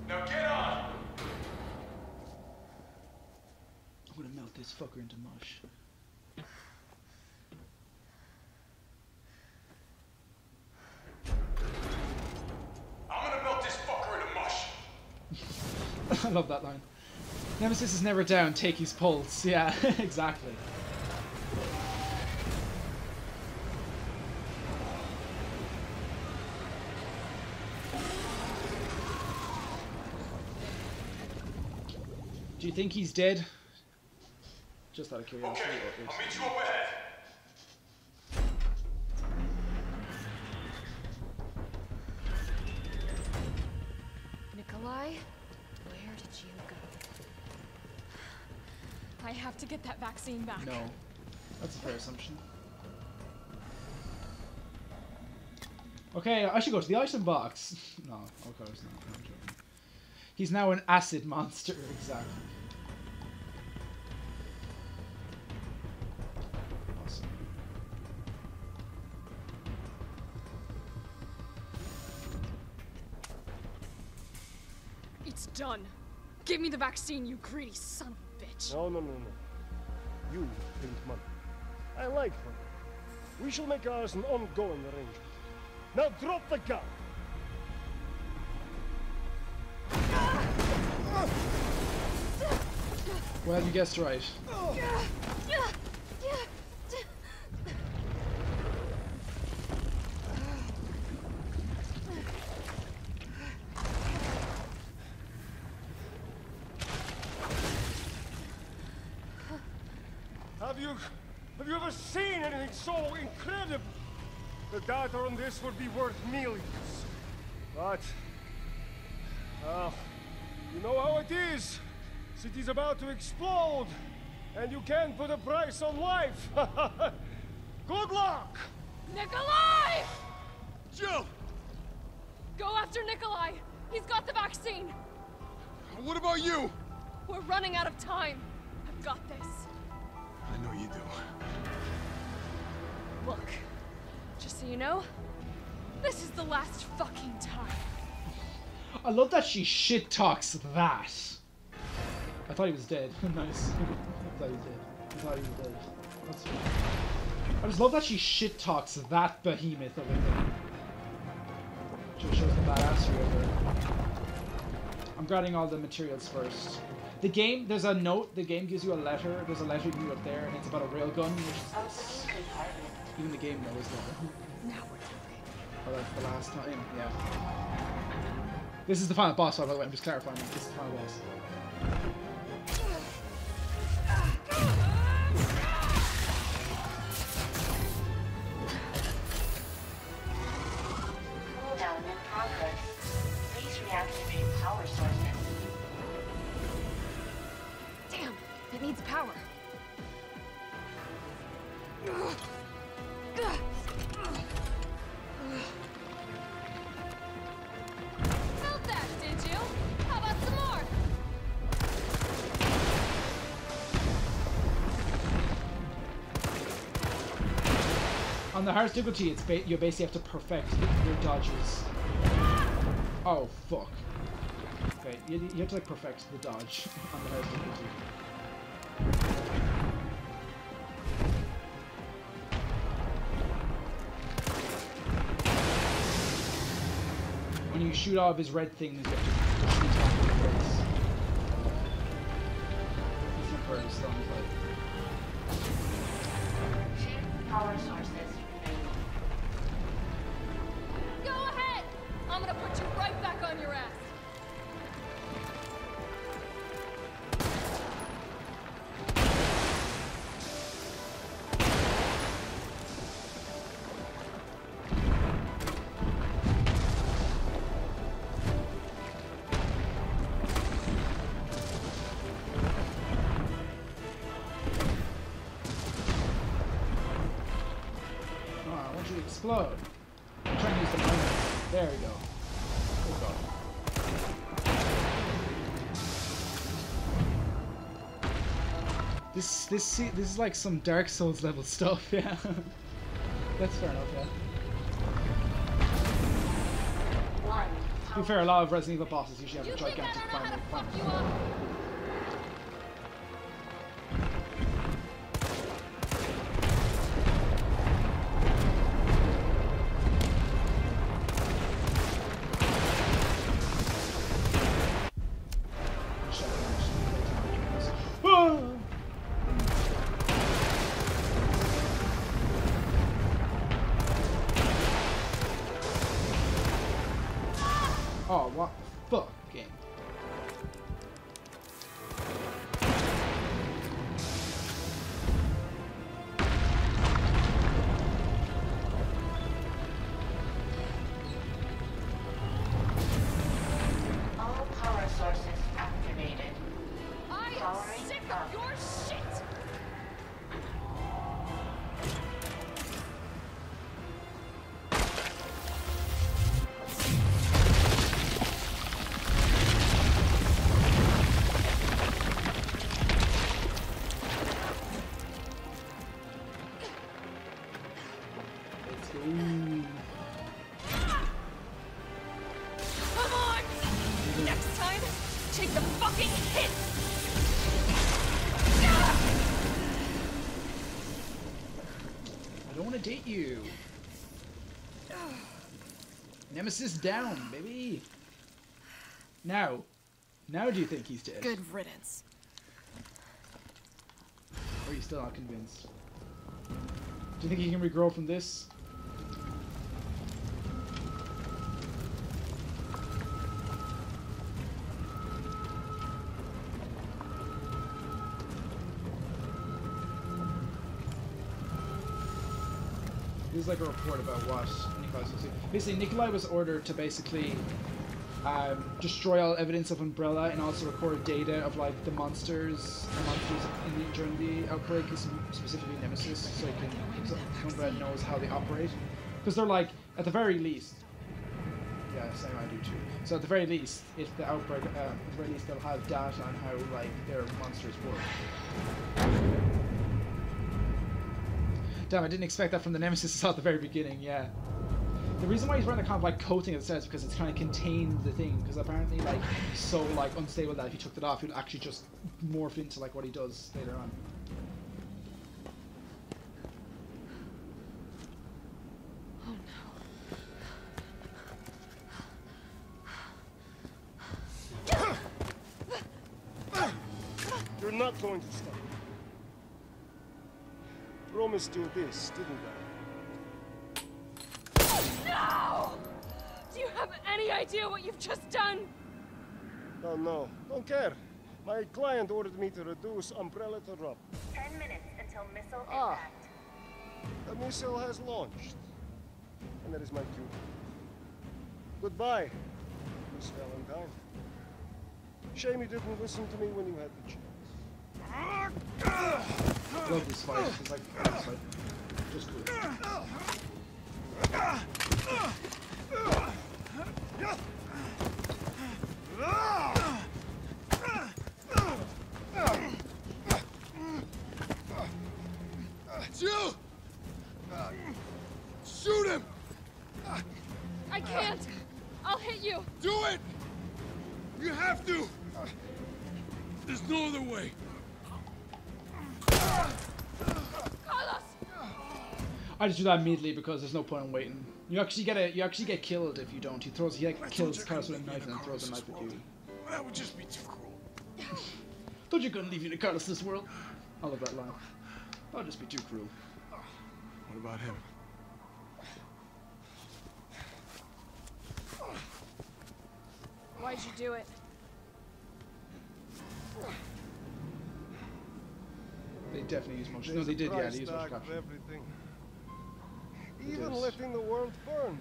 Now get on! I'm gonna melt this fucker into mush. I'm gonna melt this fucker into mush. I love that line. Nemesis is never down, take his pulse. Yeah, exactly. Do you think he's dead? Just out of curiosity. Okay, I'll meet you up ahead. Nikolai, where did you go? I have to get that vaccine back. No. That's a fair assumption. Okay, I should go to the item box. No, of course not. He's now an acid monster, exactly. It's done. Give me the vaccine, you greedy son of a bitch. No. You need money. I like money. We shall make ours an ongoing arrangement. Now drop the gun! Well, you guessed right. Have you ever seen anything so incredible? The data on this would be worth millions. But, well, you know how it is. City's about to explode, and you can't put a price on life. Good luck! Nikolai! Jill! Go after Nikolai! He's got the vaccine! What about you? We're running out of time. I've got this. I know you do. Look, just so you know, this is the last fucking time. I love that she shit talks that. I thought he was dead. Nice. I thought he was dead. I thought he was dead. That's fine. I just love that she shit talks that behemoth of a thing. Just shows the badassery of her. I'm grabbing all the materials first. The game, there's a note, the game gives you a letter, there's a letter you can get up there, and it's about a railgun, which is this. Even the game knows that. Now we're talking. Oh, that's the last time, yeah. This is the final boss, by the way, I'm just clarifying, this is the final boss. Cooldown in progress. Please reactivate power sources. Damn, it needs power. Felt that, did you? How about some more? On the hardest difficulty, it's you basically have to perfect your dodges. Oh, fuck. Okay, you have to like perfect the dodge on the hardest difficulty. When you shoot out of his red things, you have to shoot off of the face. He's not very strong, but... Power sources. Go ahead! I'm gonna put you right back on your ass. Explode. I'm trying to use the moment. There we go. Good go. This is like some Dark Souls level stuff, yeah. That's fair enough, yeah. To be fair, a lot of Resident Evil bosses usually have a gigantic final. Oh, what the fuck, game? take the fucking hit! I don't want to date you. Nemesis down, baby. Now do you think he's dead? Good riddance. Or are you still not convinced? Do you think he can regrow from this? This is like a report about what Nikolai was doing. Basically, Nikolai was ordered to basically destroy all evidence of Umbrella and also record data of like the monsters during the outbreak, specifically Nemesis, so he can Umbrella knows how they operate. Because they're like, at the very least, yeah, same I do too. So at the very least, if the outbreak, at the very least, they'll have data on how like their monsters work. Damn, I didn't expect that from the Nemesis at the very beginning, yeah. The reason why he's wearing the kind of like coating it says because it's kind of contained the thing, because apparently like he's so like unstable that if he took it off he would actually just morph into like what he does later on. You're not going to stop. Promised you this, didn't I? No! Do you have any idea what you've just done? Oh no, don't care. My client ordered me to reduce Umbrella to rubble. 10 minutes until missile impact. The missile has launched. And that is my cue. Goodbye, Miss Valentine. Shame you didn't listen to me when you had the chance. Love this fight. It's like this fight. Just cool. It's you! Shoot him! I can't! I'll hit you! Do it! You have to! There's no other way. Carlos! I just do that immediately because there's no point in waiting. You actually get killed if you don't. He kills Carlos with a knife and then throws a knife at you. That would just be too cruel. Thought you're gonna leave you to Carlos this world. I love that line. That would just be too cruel. What about him? Why'd you do it? They definitely use motion. No, they did, yeah, they used motion capture. Everything. Even letting the world burn.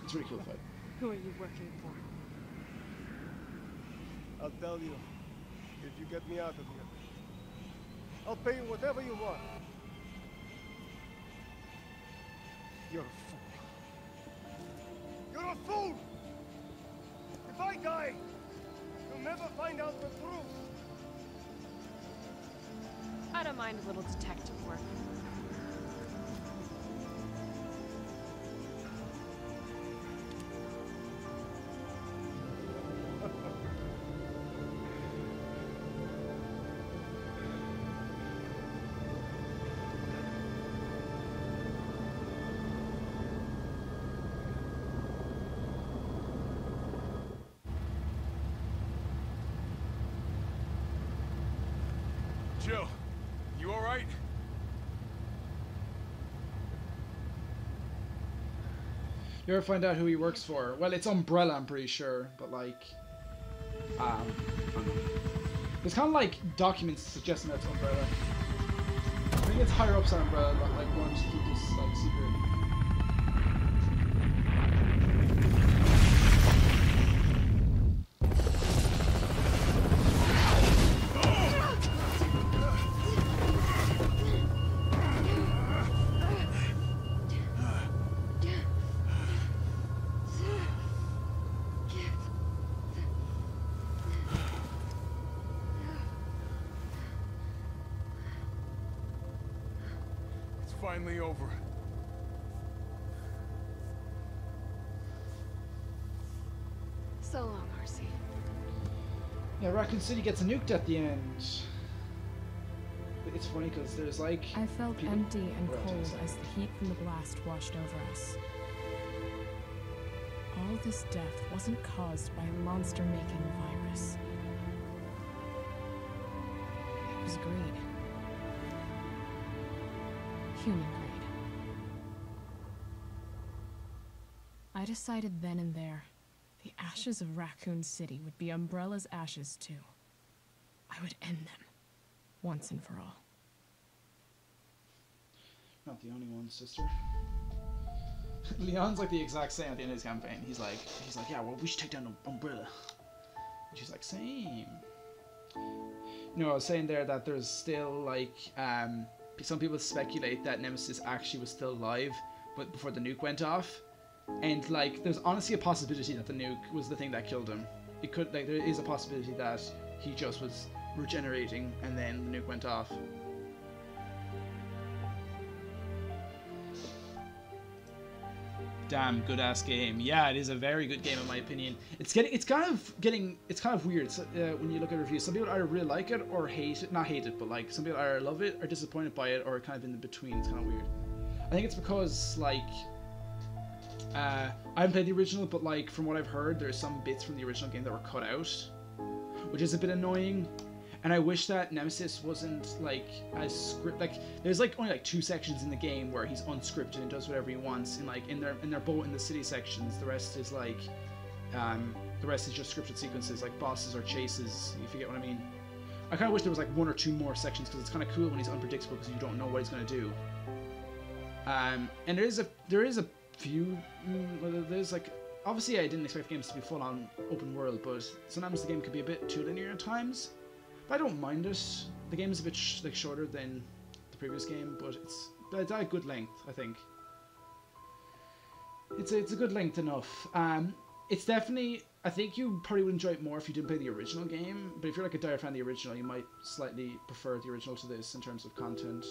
It's a really cool fight. Who are you working for? I'll tell you, if you get me out of here. I'll pay you whatever you want. You're a fool. You're a fool! If I die, you'll never find out the truth. I don't mind a little detective work. Jill, you all right? You ever find out who he works for? Well, it's Umbrella, I'm pretty sure, but like, there's kind of like documents suggesting that's Umbrella. I think it's higher ups on Umbrella, like wanting to keep this like secret. Finally over. So long, RC. Yeah, Raccoon City gets nuked at the end. It's funny because there's like... I felt empty and cold as the heat from the blast washed over us. All this death wasn't caused by a monster-making virus. It was greed. Human greed. I decided then and there, the ashes of Raccoon City would be Umbrella's ashes too. I would end them, once and for all. Not the only one, sister. Leon's like the exact same at the end of his campaign. He's like, yeah, well, we should take down Umbrella. And she's like, same. No, I was saying there that there's still like, some people speculate that Nemesis actually was still alive, but before the nuke went off. And like, there's honestly a possibility that the nuke was the thing that killed him. It could, like, there is a possibility that he just was regenerating and then the nuke went off. Damn good ass game. Yeah, it is a very good game in my opinion. It's kind of weird when you look at reviews. Some people either really like it or hate it, not hate it, but like some people either love it or disappointed by it or kind of in the between. It's kind of weird. I think it's because like I haven't played the original, but like from what I've heard, there's some bits from the original game that were cut out, which is a bit annoying. And I wish that Nemesis wasn't like as script. Like there's like only like 2 sections in the game where he's unscripted and does whatever he wants. And like in their boat in the city sections, the rest is like, the rest is just scripted sequences like bosses or chases. If you get what I mean. I kind of wish there was like 1 or 2 more sections because it's kind of cool when he's unpredictable because you don't know what he's gonna do. And there is a few. There's like obviously I didn't expect games to be full on open world, but sometimes the game could be a bit too linear at times. But I don't mind it. The game is a bit shorter than the previous game, but it's at a good length, I think. It's a good length enough. It's definitely, I think you probably would enjoy it more if you didn't play the original game, but if you're like a dire fan of the original, you might slightly prefer the original to this in terms of content.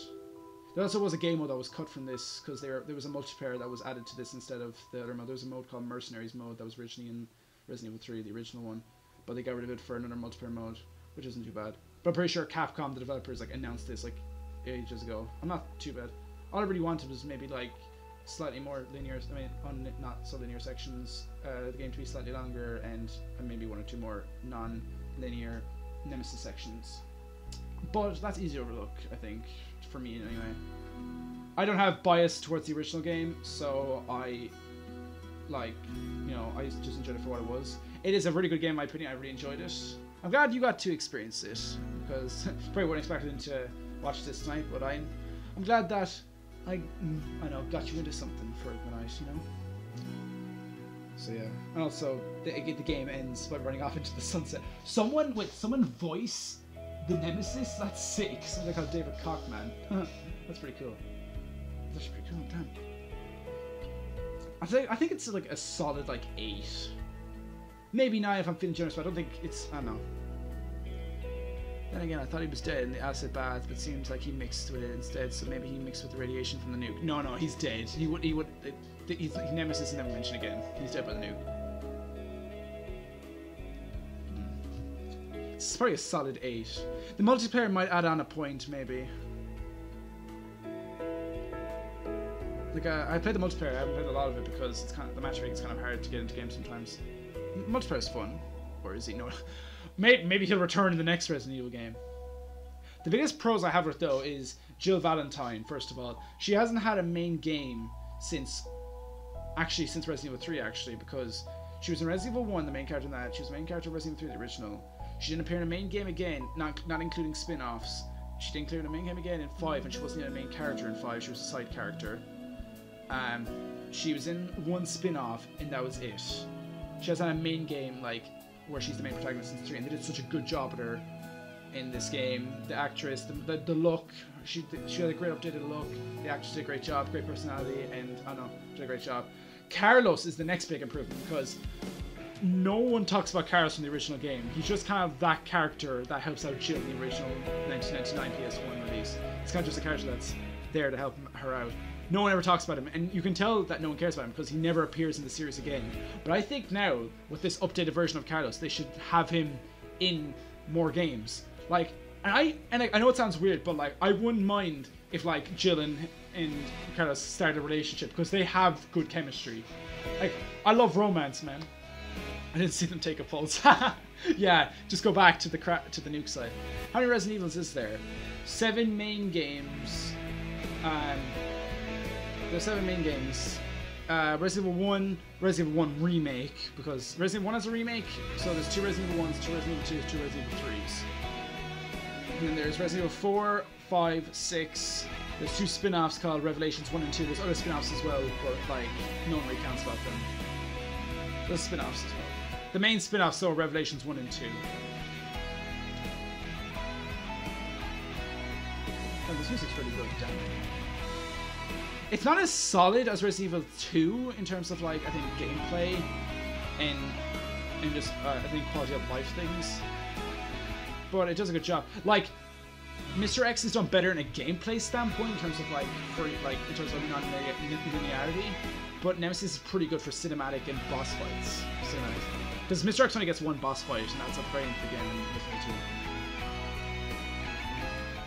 There also was a game mode that was cut from this because there was a multiplayer that was added to this instead of the other mode. There was a mode called Mercenaries mode that was originally in Resident Evil 3, the original one, but they got rid of it for another multiplayer mode, which isn't too bad. But I'm pretty sure Capcom, the developers, like announced this like ages ago. I'm not too bad. All I really wanted was maybe like slightly more linear, not so linear sections, the game to be slightly longer, and maybe 1 or 2 more non-linear Nemesis sections. But that's easy to overlook, I think, for me anyway. I don't have bias towards the original game, so I just enjoyed it for what it was. It is a really good game in my opinion. I really enjoyed it. I'm glad you got to experience it, because probably wouldn't expect him to watch this tonight, but I'm glad that I got you into something for the night, you know? So yeah. And also, the game ends by running off into the sunset. Someone voice the Nemesis? That's sick. Something called David Cockman. That's pretty cool. That's pretty cool, damn. I think it's like a solid like 8. Maybe 9 if I'm feeling generous, but I don't think it's, I don't know. Then again, I thought he was dead in the acid bath, but it seems like he mixed with it instead, so maybe he mixed with the radiation from the nuke. No, he's dead. Nemesis is never mentioned again. He's dead by the nuke. It's probably a solid 8. The multiplayer might add on a point, maybe. Like, I played the multiplayer, I haven't played a lot of it because it's the matchmaking is kind of hard to get into games sometimes. Multiplayer is fun. Or is he? No. Maybe he'll return in the next Resident Evil game. The biggest pros I have with though is Jill Valentine, first of all. She hasn't had a main game since Resident Evil 3 actually, because she was in Resident Evil 1, the main character in that. She was the main character in Resident Evil 3, the original. She didn't appear in a main game again, not including spin-offs. She didn't appear in a main game again in 5, and she wasn't even a main character in 5, she was a side character. She was in one spin-off, and that was it. She hasn't had a main game, like, where she's the main protagonist since 3, and they did such a good job with her in this game. The actress, the look, she had a great updated look, the actress did a great job, great personality, and, I don't know, did a great job. Carlos is the next big improvement, because no one talks about Carlos from the original game. He's just kind of that character that helps out Jill in the original 1999 PS1 release. It's kind of just a character that's there to help her out. No one ever talks about him, and you can tell that no one cares about him because he never appears in the series again. But I think now, with this updated version of Carlos, they should have him in more games. Like, and I know it sounds weird, but like I wouldn't mind if like Jill and Carlos started a relationship because they have good chemistry. Like, I love romance, man. I didn't see them take a pulse. Yeah, just go back to the nuke side. How many Resident Evils is there? 7 main games. There's 7 main games. Resident Evil 1, Resident Evil 1 Remake, because Resident Evil 1 has a remake, so there's 2 Resident Evil 1s, 2 Resident Evil 2s, 2 Resident Evil 3s. And then there's Resident Evil 4, 5, 6. There's 2 spin-offs called Revelations 1 and 2. There's other spin-offs as well, but like, no one really counts about them. There's spin-offs as well. The main spin-offs are Revelations 1 and 2. Oh, this music's pretty good, damn it. It's not as solid as Resident Evil 2 in terms of like, I think, gameplay and just, I think, quality of life things. But it does a good job. Like, Mr. X is done better in a gameplay standpoint in terms of like, in terms of non-linearity. But Nemesis is pretty good for cinematic and boss fights. Because Mr. X only gets 1 boss fight, and that's at the very end of the game in Resident Evil 2.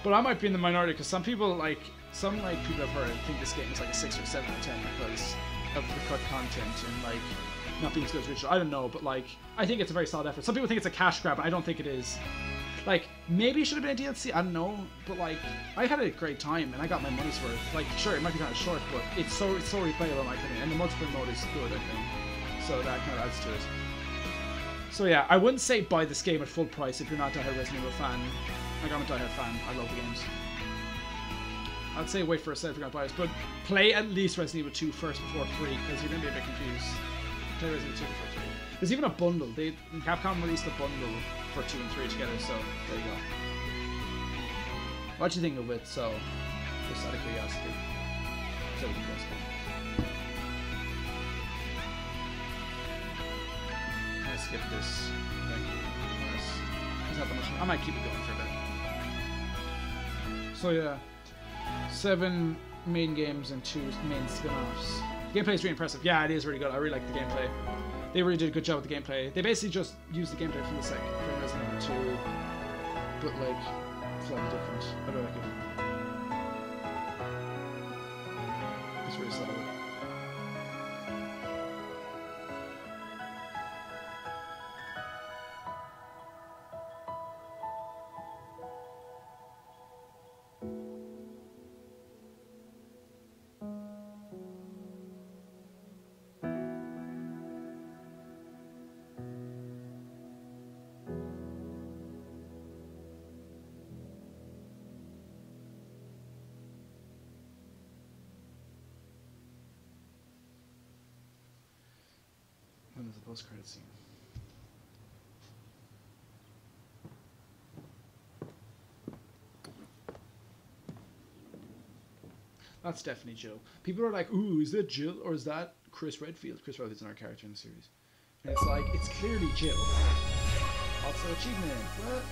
But I might be in the minority because some people people I've heard think this game is like a 6 or 7 or 10 because of the cut content and like not being as good as original. I don't know, but like I think it's a very solid effort. Some people think it's a cash grab, but I don't think it is. Like, maybe it should have been a DLC, I don't know, but like I had a great time and I got my money's worth. Like, sure, it might be kind of short, but it's so replayable in my opinion, and the multiplayer mode is good, I think. So that kind of adds to it. So yeah, I wouldn't say buy this game at full price if you're not a die-hard Resident Evil fan. Like, I'm a die-hard fan, I love the games. I'd say wait for a set if you're gonna buy this, but play at least Resident Evil 2 first before 3, because you're gonna be a bit confused. Play Resident Evil 2 before 3. There's even a bundle. Capcom released a bundle for 2 and 3 together, so there you go. What do you think of it? So, just out of curiosity. So we can go skip this. There's not that much. I might keep it going for a bit. So yeah, 7 main games and 2 main spin-offs. The gameplay is really impressive. Yeah, it is really good. I really like the gameplay. They really did a good job with the gameplay. They basically just used the gameplay from Resident Evil 2, but like slightly different. I don't like it. It's really solid. There's a post-credit scene. That's definitely Jill. People are like, ooh, is that Jill or is that Chris Redfield? Chris Redfield's another character in the series. And it's like, it's clearly Jill. Also achievement. What?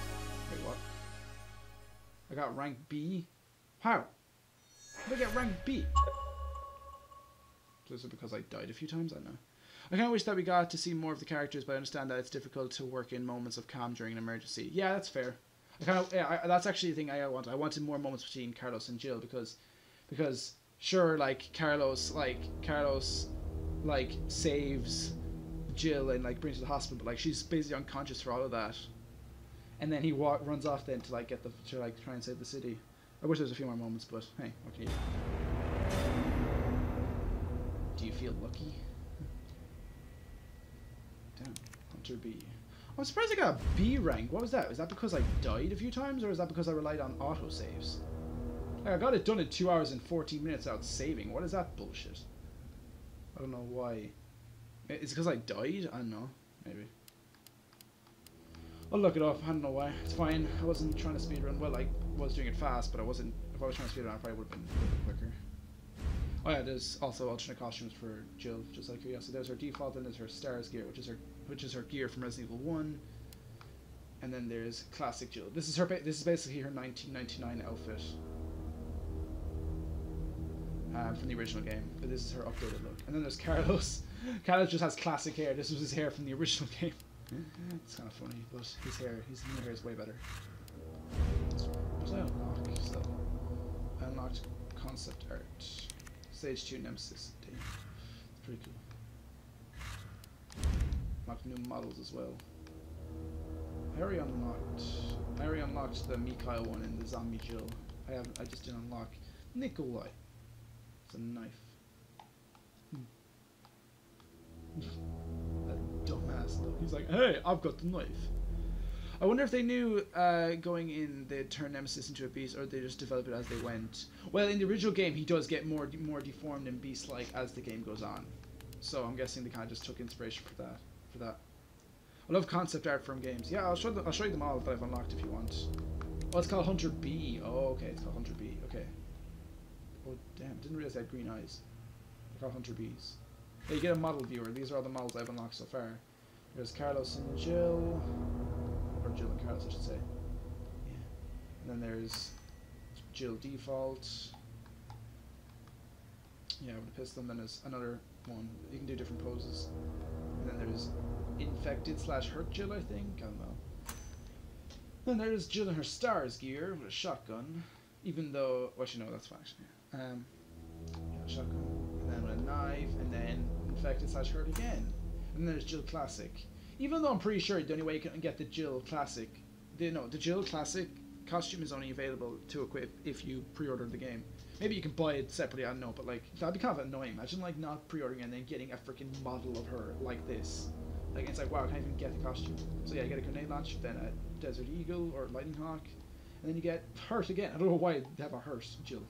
Wait, what? I got rank B? How? How did I get rank B? Is it because I died a few times? I don't know. I kind of wish that we got to see more of the characters, but I understand that it's difficult to work in moments of calm during an emergency. Yeah, that's fair. That's actually the thing I wanted. I wanted more moments between Carlos and Jill because sure, like Carlos saves Jill and like brings her to the hospital, but like she's basically unconscious for all of that, and then he runs off then to like try and save the city. I wish there was a few more moments, but hey, what can you do? Do you feel lucky? Damn, Hunter B. I'm surprised I got a B rank. What was that? Is that because I died a few times, or is that because I relied on autosaves? Like, I got it done in 2 hours and 14 minutes without saving. What is that bullshit? I don't know why. Is it because I died? I don't know. Maybe. I'll look it up. I don't know why. It's fine. I wasn't trying to speedrun. Well, I was doing it fast, but I wasn't. If I was trying to speedrun, I probably would have been a little bit quicker. Oh yeah, there's also alternate costumes for Jill, just out of curiosity. There's her default, and there's her Stars gear, which is her gear from Resident Evil 1. And then there's classic Jill. This is basically her 1999 outfit from the original game, but this is her updated look. And then there's Carlos. Carlos just has classic hair. This was his hair from the original game. It's kind of funny, but his new hair is way better. What did I unlock? So, I unlocked concept art. Stage 2 Nemesis. Damn. It's pretty cool. Unlocked new models as well. I already unlocked the Mikhail one and the zombie Jill. I just didn't unlock Nikolai. It's a knife. That dumbass look. He's like, hey, I've got the knife. I wonder if they knew going in they'd turn Nemesis into a beast, or they just develop it as they went. Well, in the original game, he does get more deformed and beast-like as the game goes on. So I'm guessing they kind of just took inspiration for that. I love concept art from games. Yeah, I'll show you them all that I've unlocked if you want. Oh, it's called Hunter B. Oh, okay, it's called Hunter B. Okay. Oh, damn, didn't realize they had green eyes. They're called Hunter Bs. Yeah, you get a model viewer. These are all the models I've unlocked so far. There's Carlos and Jill. Or Jill and Carlos, I should say. Yeah. And then there's Jill default. Yeah, with a pistol. And then there's another one. You can do different poses. And then there's infected/hurt Jill, I think. I don't know. Then there's Jill in her STARS gear with a shotgun. Even though, well, actually, no, that's fine. Yeah, shotgun. And then with a knife. And then infected/hurt again. And then there's Jill Classic. Even though I'm pretty sure the only way you can get the Jill Classic, the Jill Classic costume is only available to equip if you pre-order the game. Maybe you can buy it separately, I don't know, but like that'd be kind of annoying. Imagine like not pre-ordering and then getting a freaking model of her like this. Like it's like, wow, I can't even get the costume. So yeah, you get a grenade launcher, then a Desert Eagle or Lightning Hawk, and then you get Hurt again. I don't know why they have a Hurt Jill.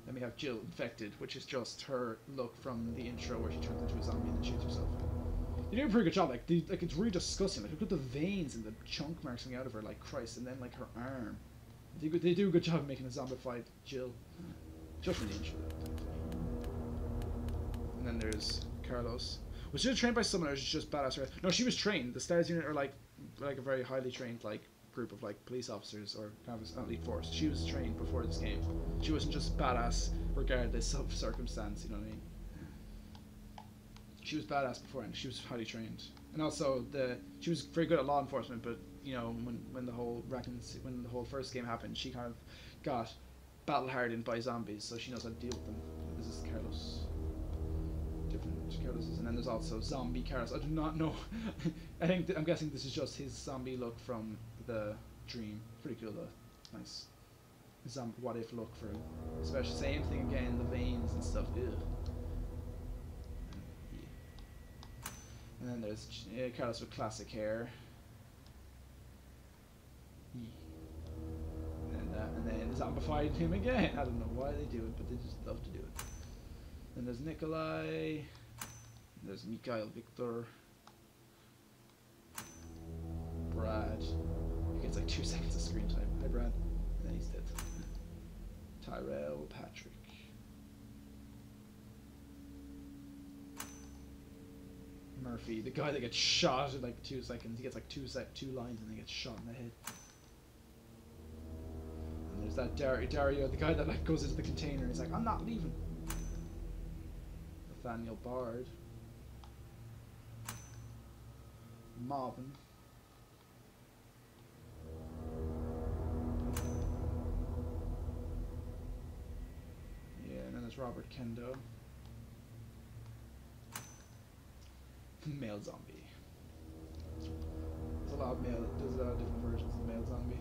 Then we have Jill Infected, which is just her look from the intro where she turns into a zombie and then shoots herself. They do a pretty good job. Like it's really disgusting. Like look at the veins and the chunk marks coming out of her, like Christ, and then like her arm. They do a good job of making a zombified Jill, just from the intro. And then there's Carlos. Was she trained by someone, or was she just badass? No, she was trained. The STARS unit are like a very highly trained like group of like police officers or kind of elite force. She was trained before this game. She wasn't just badass regardless of circumstance. You know what I mean? She was badass before, and she was highly trained. And also she was very good at law enforcement. But you know when the whole first game happened, she kind of got battle hardened by zombies, so she knows how to deal with them. This is Carlos. Different Carloses, and then there's also Zombie Carlos. I do not know. I'm guessing this is just his zombie look from the Dream. Pretty cool though. Nice. Zombie what if look for him. Especially same thing again, the veins and stuff. Ugh. And then there's Carlos with classic hair. And then zombified him again. I don't know why they do it, but they just love to do it. Then there's Nikolai. There's Mikhail Victor. Brad. He gets like 2 seconds of screen time. Hi, Brad. And then he's dead. Tyrell Patrick. Murphy, the guy that gets shot in like 2 seconds. He gets like 2 lines and then gets shot in the head. And there's that Dario, the guy that like goes into the container and he's like, I'm not leaving. Nathaniel Bard. Marvin. Yeah, and then there's Robert Kendo. Male zombie. There's a lot of different versions of male zombie.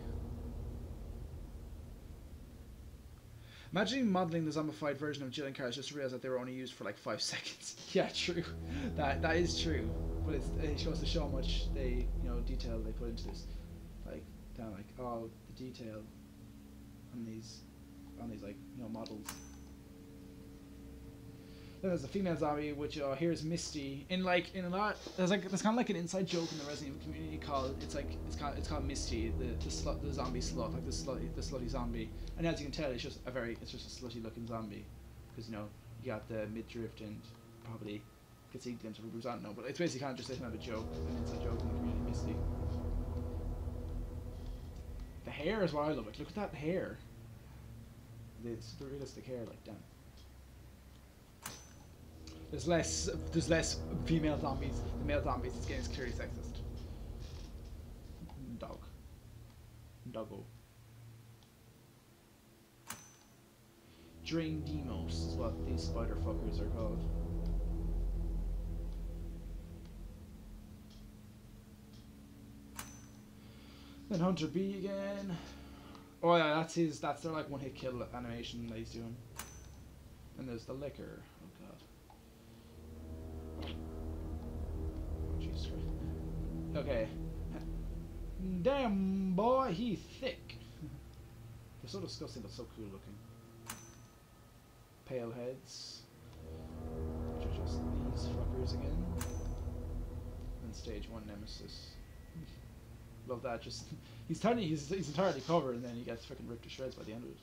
Imagining modeling the zombified version of Jill and Carlos just to realize that they were only used for like 5 seconds. Yeah, true. That is true. But it shows to show how much detail they put into this. Like all the detail on these like models. Then there's the female zombie, which here's Misty. In a lot, there's kind of like an inside joke in the Resident Evil community called it's called Misty, the zombie slut, like the slutty zombie. And as you can tell, it's just a slutty looking zombie, because you got the midriff and probably could see glimpse of her boobs. I don't know, but it's basically kind of just kind of a joke, an inside joke in the community. Misty. The hair is what I love. Look at that hair. It's the realistic hair, like damn. There's less female zombies. The male zombies, this game is clearly sexist. doggo. Drain Demos is what these spider fuckers are called. Then Hunter B again. Oh yeah, that's their like one-hit kill animation that he's doing. And there's the liquor. Oh god. Oh Jesus Christ. Okay. Damn boy, he's thick. They're so disgusting but so cool looking. Pale heads. Which are just these fuckers again. And stage 1 Nemesis. Love that, just he's entirely covered and then he gets freaking ripped to shreds by the end of it.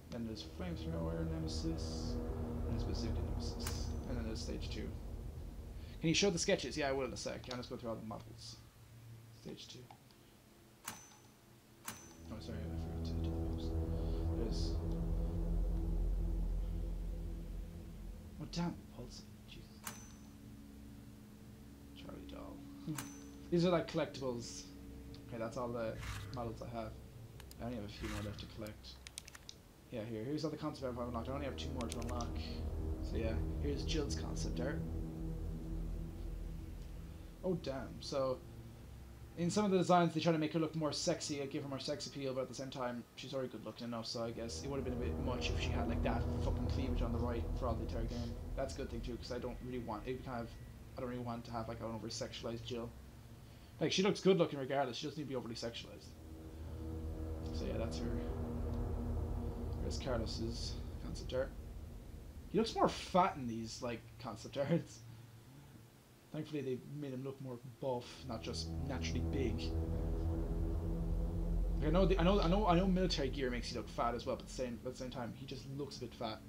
Then there's Flamethrower Nemesis, and there's Bazooka Nemesis, and then there's stage 2. Can you show the sketches? Yeah, I will in a sec. I'll just go through all the models. Stage 2. Oh, sorry, I forgot to do those. There's. Oh, damn, Pulse. Jesus. Charlie Doll. These are like collectibles. Okay, that's all the models I have. I only have a few more left to collect. Yeah, here's all the concept art I've unlocked. I only have 2 more to unlock. So yeah, here's Jill's concept art. Oh damn, so in some of the designs they try to make her look more sexy, give her more sex appeal, but at the same time she's already good looking enough, so I guess it would have been a bit much if she had like that fucking cleavage on the right for all the entire game. That's a good thing too, because I don't really want to have like an over sexualized Jill. Like, she looks good looking regardless, she doesn't need to be overly sexualized. So yeah, that's her. There's Carlos's concept art. He looks more fat in these, like, concept arts. Thankfully they made him look more buff, not just naturally big. Like, I know military gear makes you look fat as well, but at the same time, he just looks a bit fat.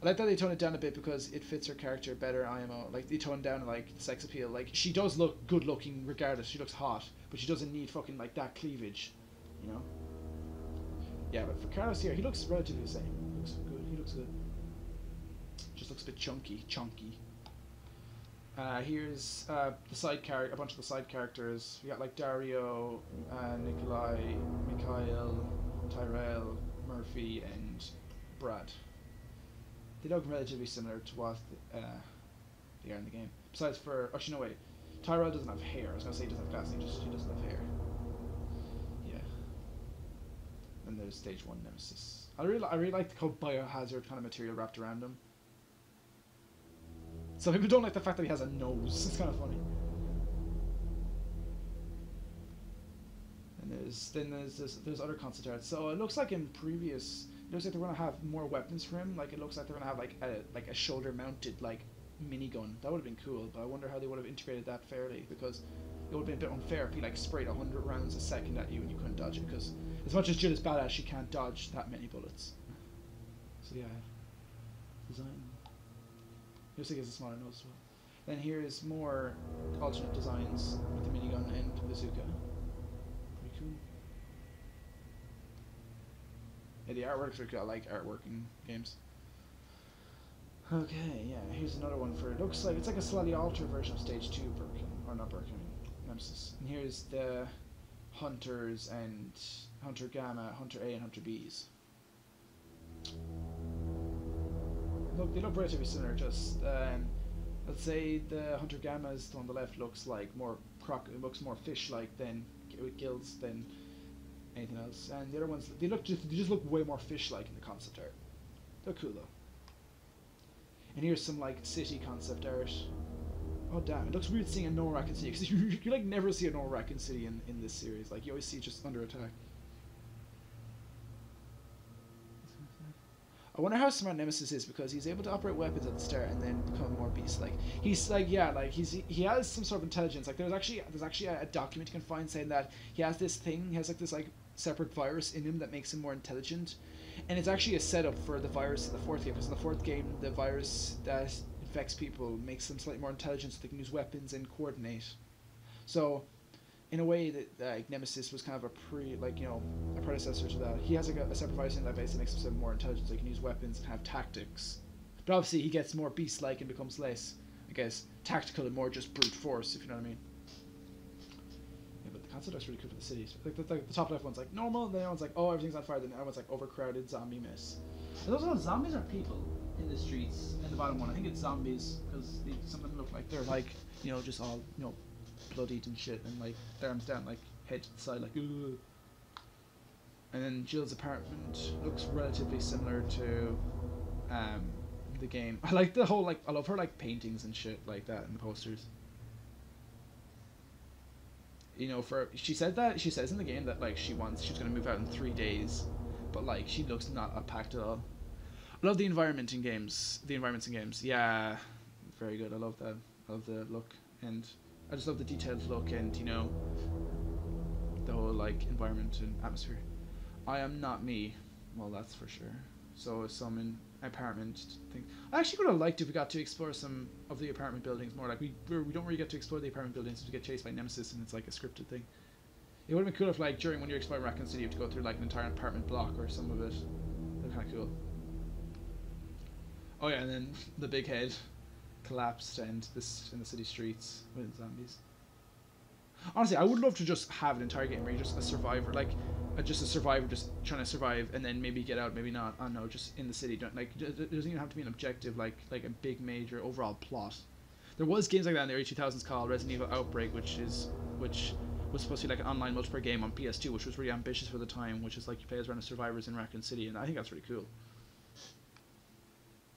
I like that they tone it down a bit because it fits her character better, IMO. Like, they tone down, like, the sex appeal. Like, she does look good looking regardless. She looks hot, but she doesn't need fucking, like, that cleavage, you know? Yeah, but for Carlos here, he looks relatively the same. He looks good. He looks good. Just looks a bit chunky. Here's a bunch of the side characters. We got, like, Dario, Nikolai, Mikhail, Tyrell, Murphy, and Brad. They look relatively similar to what they are in the game. Besides actually no wait, Tyrell doesn't have hair. I was gonna say he doesn't have glasses, he doesn't have hair. Yeah. And there's stage 1 Nemesis. I really like the whole biohazard kind of material wrapped around him. Some people don't like the fact that he has a nose. It's kind of funny. And there's other concept art. So it looks like in previous. It looks like they're gonna have more weapons for him. Like, it looks like they're gonna have like a shoulder-mounted like minigun. That would have been cool, but I wonder how they would have integrated that fairly, because it would have been a bit unfair if he like sprayed 100 rounds a second at you and you couldn't dodge it. Because as much as Jill is badass, she can't dodge that many bullets. So yeah, design. Looks like it's a smaller nose as well. Then here is more alternate designs with the minigun and bazooka. Pretty cool. Yeah, the artwork's really cool. I like artwork in games. Okay, yeah, here's another one for, it looks like, it's like a slightly altered version of stage 2 Birkin, or not Birkin, Nemesis. And here's the Hunters and Hunter Gamma, Hunter A and Hunter Bs. Look, they look relatively similar, just, let's say the Hunter Gamma's on the left looks like more it looks more fish-like than, with gills than anything else. And the other ones, they just look way more fish-like in the concept art. They're cool though. And here's some like city concept art. Oh damn, it looks weird seeing a no-Raccoon City, because you like never see a no-Raccoon City in this series. Like, you always see it just under attack. I wonder how smart Nemesis is, because he's able to operate weapons at the start and then become more beast-like. He's like, yeah, like he has some sort of intelligence. Like, there's actually a document you can find saying that he has this thing. He has like this like separate virus in him that makes him more intelligent, and it's actually a setup for the virus in the 4th game. Because in the 4th game, the virus that infects people makes them slightly more intelligent, so they can use weapons and coordinate. So, in a way, that like Nemesis was kind of a predecessor to that. He has like a separate virus in that basically makes him more intelligent, so he can use weapons and have tactics. But obviously, he gets more beast-like and becomes less, I guess, tactical and more just brute force, if you know what I mean. Yeah, but the That's what looks really cool for the cities. Like the top left one's like normal, then the other one's like, oh, everything's on fire, then the other one's like overcrowded zombie mess. Are those ones zombies or people in the streets? In the bottom one, I think it's zombies because some of them look like they're like, you know, just all, you know, bloodied and shit, and like their arms down, like head to the side, like ugh. And then Jill's apartment looks relatively similar to the game. I like the whole, like, I love her like paintings and shit like that in the posters. You know, she says in the game that like she's gonna move out in 3 days, but like she looks not packed at all. I love the environments in games. Yeah, very good. I love that. I love the look, and I just love the detailed look, and you know, the whole like environment and atmosphere. I am not me. Well, that's for sure. So some apartment thing. I actually would have liked if we got to explore some of the apartment buildings more. Like we don't really get to explore the apartment buildings to get chased by Nemesis, and it's like a scripted thing. It would have been cool if like during when you're exploring Raccoon City, you have to go through like an entire apartment block or some of it. That'd be kind of cool. Oh yeah, and then the big head collapsed and in the city streets with zombies. Honestly, I would love to just have an entire game where you're just a survivor, like just a survivor just trying to survive, and then maybe get out, maybe not. I don't know, just in the city. Don't like it doesn't even have to be an objective, like a big major overall plot. There was games like that in the early 2000s called Resident Evil Outbreak, which was supposed to be like an online multiplayer game on PS2, which was really ambitious for the time, which is like you play as random survivors in Raccoon City, and I think that's really cool.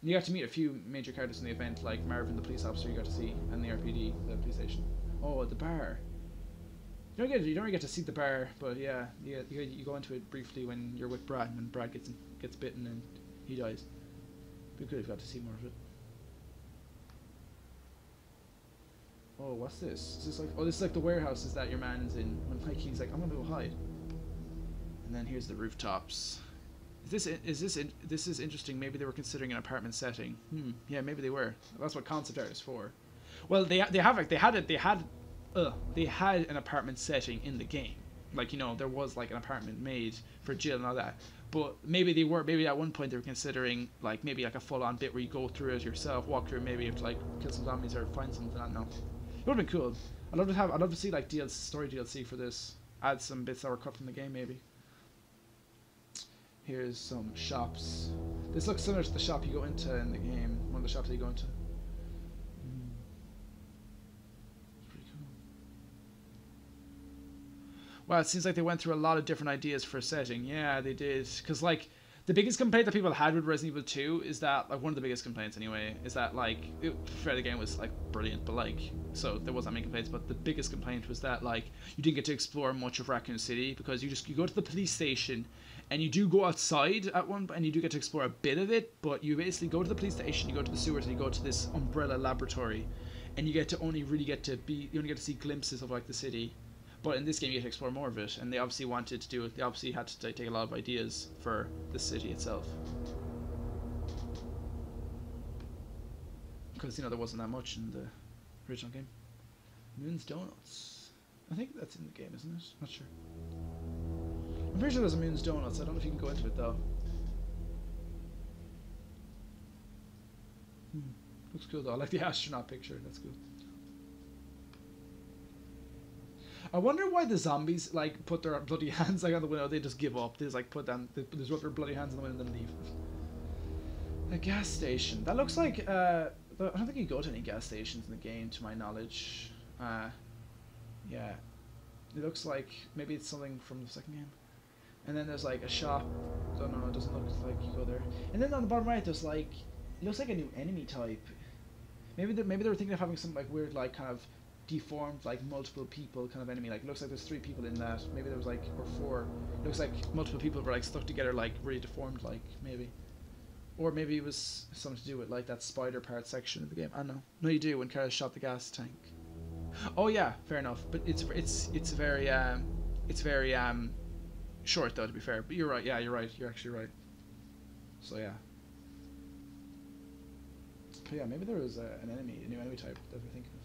And you got to meet a few major characters in the event, like Marvin, the police officer you got to see, and the RPD, the police station. Oh, the bar. You don't really get to see the bar, but yeah, you go into it briefly when you're with Brad, and when Brad gets bitten and he dies. Be good if you got to see more of it. Oh, what's this? Is this like, oh, this is like the warehouses that your man's in when like he's like, I'm gonna go hide. And then here's the rooftops. This is interesting. Maybe they were considering an apartment setting. Yeah, maybe they were. That's what concept art is for. Well, they had an apartment setting in the game. Like, you know, there was like an apartment made for Jill and all that. But maybe at one point they were considering like maybe like a full-on bit where you go through it yourself, walk through, maybe you have to like kill some zombies or find something. I don't know. It would have been cool. I'd love to see like story DLC for this. Add some bits that were cut from the game maybe. Here's some shops. This looks similar to the shop you go into in the game. One of the shops that you go into. Pretty cool. Wow, it seems like they went through a lot of different ideas for a setting. Yeah, they did. Because like the biggest complaint that people had with Resident Evil 2 is that, like, one of the biggest complaints anyway, is that, like, the game was, like, brilliant, but, like, so there wasn't many complaints, but the biggest complaint was that, like, you didn't get to explore much of Raccoon City, because you go to the police station, and you do go outside at one, and you do get to explore a bit of it, but you basically go to the police station, you go to the sewers, and you go to this Umbrella laboratory, and you only get to see glimpses of, like, the city. But in this game, you get to explore more of it, and they obviously wanted to do it. They obviously had to take a lot of ideas for the city itself, because you know there wasn't that much in the original game. Moon's Donuts. I think that's in the game, isn't it? Not sure. I'm pretty sure there's a Moon's Donuts. I don't know if you can go into it though. Looks cool though. I like the astronaut picture. That's cool. I wonder why the zombies like put their bloody hands like on the window. They just give up. They just like they just rub their bloody hands on the window and then leave. A gas station. That looks like I don't think you go to any gas stations in the game, to my knowledge. Yeah, it looks like maybe it's something from the second game. And then there's like a shop. Don't know. It doesn't look like you go there. And then on the bottom right, there's like it looks like a new enemy type. Maybe they were thinking of having some like weird like kind of deformed like multiple people kind of enemy. Like it looks like there's 3 people in that. Maybe there was like or 4. It looks like multiple people were like stuck together like really deformed like maybe. Or maybe it was something to do with like that spider part section of the game. I don't know. No, you do when Kara shot the gas tank. Oh yeah, fair enough. But it's very short though, to be fair. But you're right. Yeah, you're right. You're actually right. So yeah. But yeah, maybe there was a new enemy type that we're thinking of.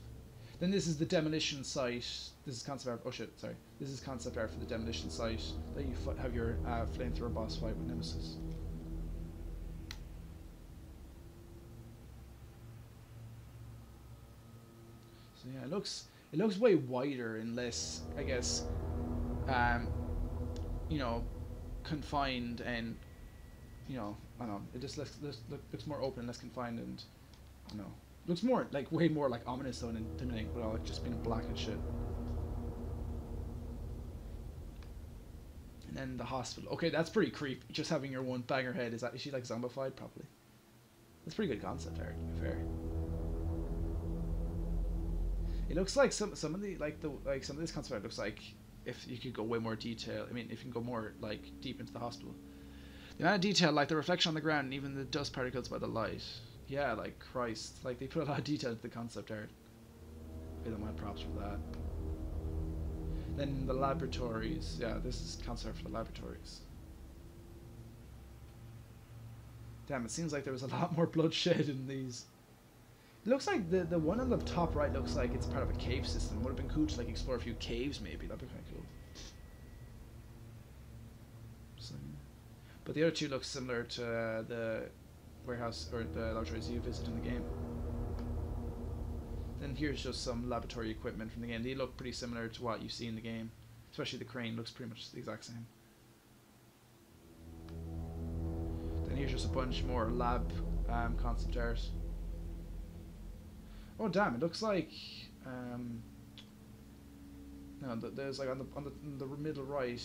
Then this is the demolition site. This is concept art. Oh shit, sorry. This is concept art for the demolition site that you have your flamethrower boss fight with Nemesis. So yeah, it looks way wider and less, I guess, you know, confined and, you know, I don't know, it just looks more open and less confined, and I don't know, looks more like way more like ominous though than intimidating, but all like just being black and shit. And then the hospital. Okay, that's pretty creepy. Just having your one banger head. Is she like zombified properly? That's a pretty good concept art, to be fair. It looks like some of the some of this concept art looks like if you could go way more detail. I mean, if you can go more like deep into the hospital. The amount of detail, like the reflection on the ground and even the dust particles by the light. Yeah, like Christ. Like they put a lot of detail into the concept art. Give them my props for that. Then the laboratories. Yeah, this is concept for the laboratories. Damn, it seems like there was a lot more bloodshed in these. It looks like the one on the top right looks like it's part of a cave system. Would have been cool to like explore a few caves maybe. That'd be kind of cool. So, but the other two look similar to the warehouse or the laboratories you visit in the game. Then here's just some laboratory equipment from the game. They look pretty similar to what you see in the game. Especially the crane looks pretty much the exact same. Then here's just a bunch more lab concept art. Oh damn! It looks like no, there's like on the middle right.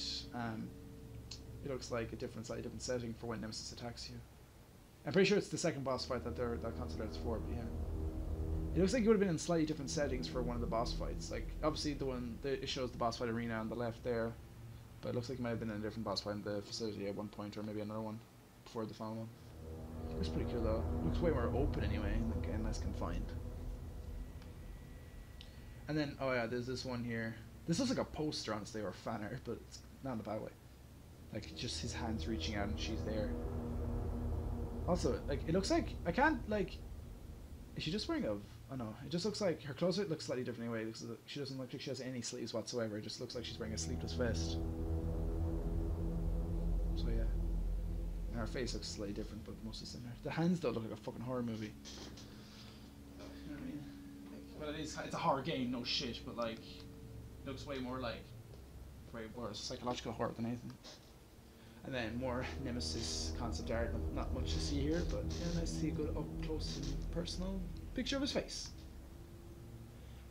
It looks like a slightly different setting for when Nemesis attacks you. I'm pretty sure it's the second boss fight that concept art's for, but yeah. It looks like it would have been in slightly different settings for one of the boss fights. Like, obviously it shows the boss fight arena on the left there, but it looks like it might have been in a different boss fight in the facility at one point, or maybe another one before the final one. It looks pretty cool though. It looks way more open anyway, and less confined. And then, oh yeah, there's this one here. This looks like a poster, honestly, or fan art, but it's not in a bad way. Like, just his hands reaching out and she's there. Also, like, it looks like, I can't, like, is she just wearing a, oh no, it just looks like, her clothes look slightly different anyway. She doesn't look like she has any sleeves whatsoever. It just looks like she's wearing a sleeveless vest. So yeah. And her face looks slightly different, but mostly similar. The hands, though, look like a fucking horror movie. You know what I mean? Like, well, it's a horror game, no shit, but like, it looks way more like, way more psychological horror than anything. And then more Nemesis concept art. Not much to see here, but yeah, nice to see a good up close and personal picture of his face.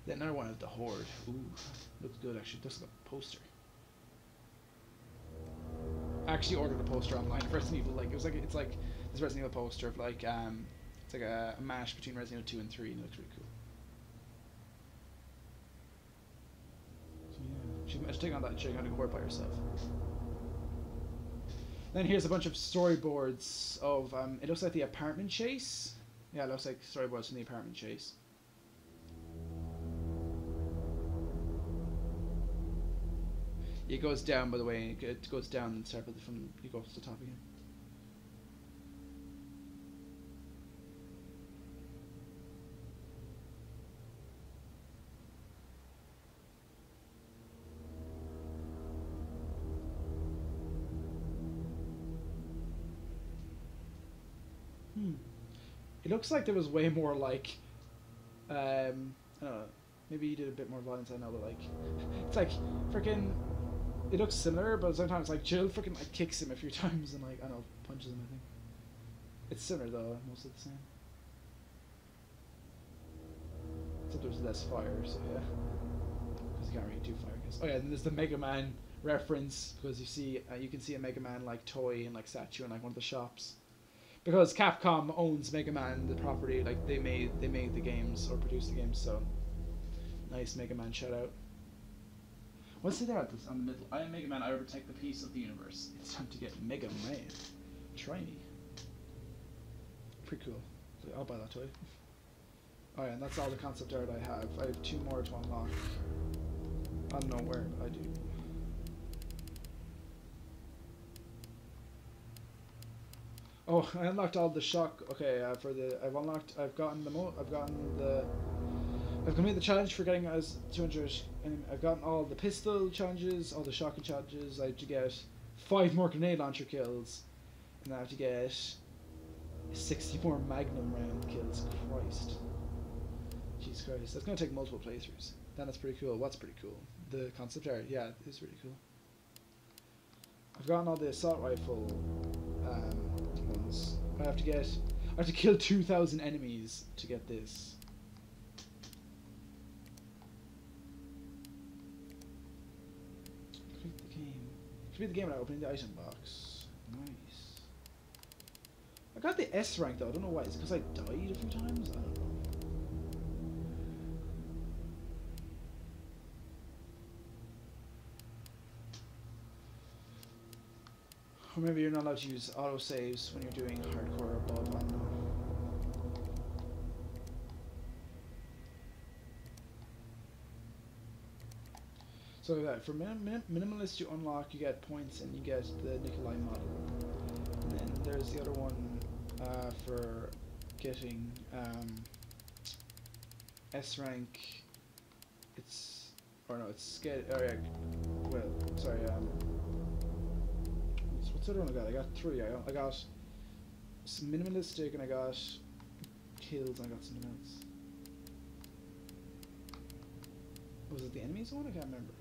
Then another one of the Horde. Ooh, looks good actually. Looks like a poster. I actually ordered a poster online. Resident Evil, like it's like this Resident Evil poster of like it's like a mash between Resident Evil 2 and 3, and it looks really cool. So yeah, she's taking on that gigantic horde by herself. Then here's a bunch of storyboards of, it looks like the apartment chase. Yeah, it looks like storyboards from the apartment chase. It goes down, by the way, it goes down and separately from, it goes to the top again. It looks like there was way more like, I don't know, maybe he did a bit more violence, I know, but like, it's like, freaking, it looks similar, but sometimes like Jill freaking like kicks him a few times and like, I don't know, punches him, I think. It's similar though, most of the same. Except there's less fire, so yeah. Because you can't really do fire, I guess. Oh yeah, and there's the Mega Man reference, because you see, you can see a Mega Man like toy and like statue in like one of the shops. Because Capcom owns Mega Man, the property, like they made the games or produced the games, so nice Mega Man shout out. What's it there on the middle? I am Mega Man, I protect the peace of the universe. It's time to get Mega Man. Try me. Pretty cool. I'll buy that toy. Oh yeah, and that's all the concept art I have. I have 2 more to unlock. I don't know where, but I do. Oh, I unlocked all the shock. Okay, I've completed the challenge for getting as 200, and I've gotten all the pistol challenges, all the shotgun challenges. I have to get 5 more grenade launcher kills, and I have to get 60 more Magnum round kills. Christ. Jesus Christ. That's gonna take multiple playthroughs. Then that's pretty cool. What's pretty cool? The concept art. Yeah, it's really cool. I've gotten all the assault rifle ones. I have to kill 2,000 enemies to get this. Complete the game. Complete the game without opening the item box. Nice. I got the S rank though. I don't know why. Is it because I died a few times? I don't know. Or maybe you're not allowed to use autosaves when you're doing hardcore or above, I don't know. So for minimalist you unlock, you get points and you get the Nikolai model. And then there's the other one for getting S rank. It's what's the other one I got? I got 3. I got some minimalistic and I got kills and I got something else. Was it the enemies one? I can't remember.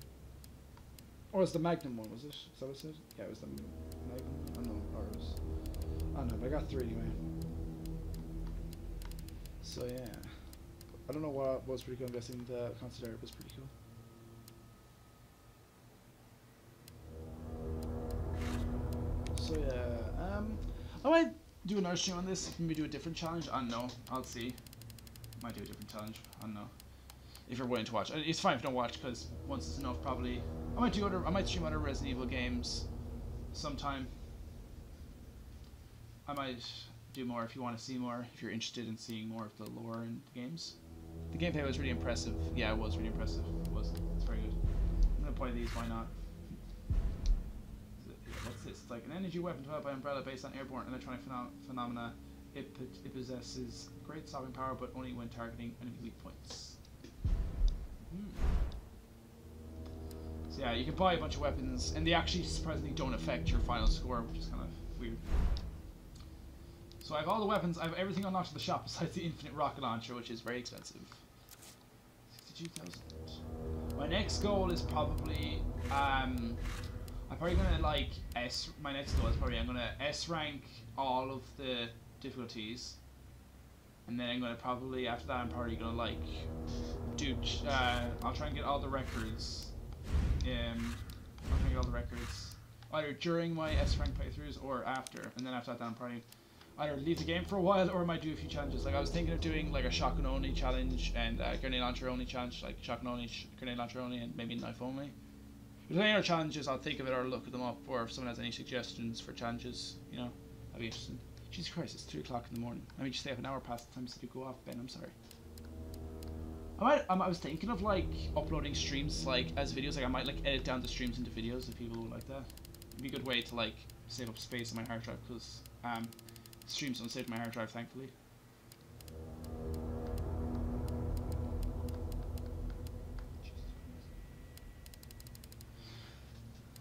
Or was the Magnum one, was it? Is that what it said? Yeah, it was the Magnum. I don't know, or it was... I don't know, but I got 3 anyway. So yeah. I don't know what was pretty cool. I'm guessing the concert art was pretty cool. So yeah, I might do another stream on this. Maybe do a different challenge. I don't know. I'll see. Might do a different challenge. I don't know. If you're willing to watch, it's fine if you don't watch because once it's enough, probably. I might stream other Resident Evil games sometime. I might do more if you want to see more. If you're interested in seeing more of the lore in the games. The gameplay was really impressive. Yeah, it was really impressive. It was. It's very good. I'm gonna play these. Why not? What's this? It's like an energy weapon developed by Umbrella based on airborne electronic phenomena. It possesses great stopping power, but only when targeting enemy weak points. So yeah, you can buy a bunch of weapons, and they actually surprisingly don't affect your final score, which is kind of weird. So I have all the weapons. I have everything unlocked in the shop besides the infinite rocket launcher, which is very expensive. 62,000. My next goal is probably I'm probably gonna like my next goal is probably I'm gonna S rank all of the difficulties, and then I'm gonna probably after that I'm probably gonna like do I'll try and get all the records. I'll try and get all the records either during my S rank playthroughs or after, and then after that I'm probably either leave the game for a while or I might do a few challenges. Like I was thinking of doing like a shotgun only challenge and grenade launcher only challenge, like shotgun only, grenade launcher only, and maybe knife only. If there's any other challenges, I'll think of it or look them up, or if someone has any suggestions for challenges, you know, that'd be interesting. Jesus Christ, it's 3 o'clock in the morning. I mean, just have an hour past the time to go off, Ben, I'm sorry. I was thinking of like uploading streams like as videos, like I might like edit down the streams into videos if people would like that. It'd be a good way to like save up space on my hard drive, because streams don't save my hard drive, thankfully.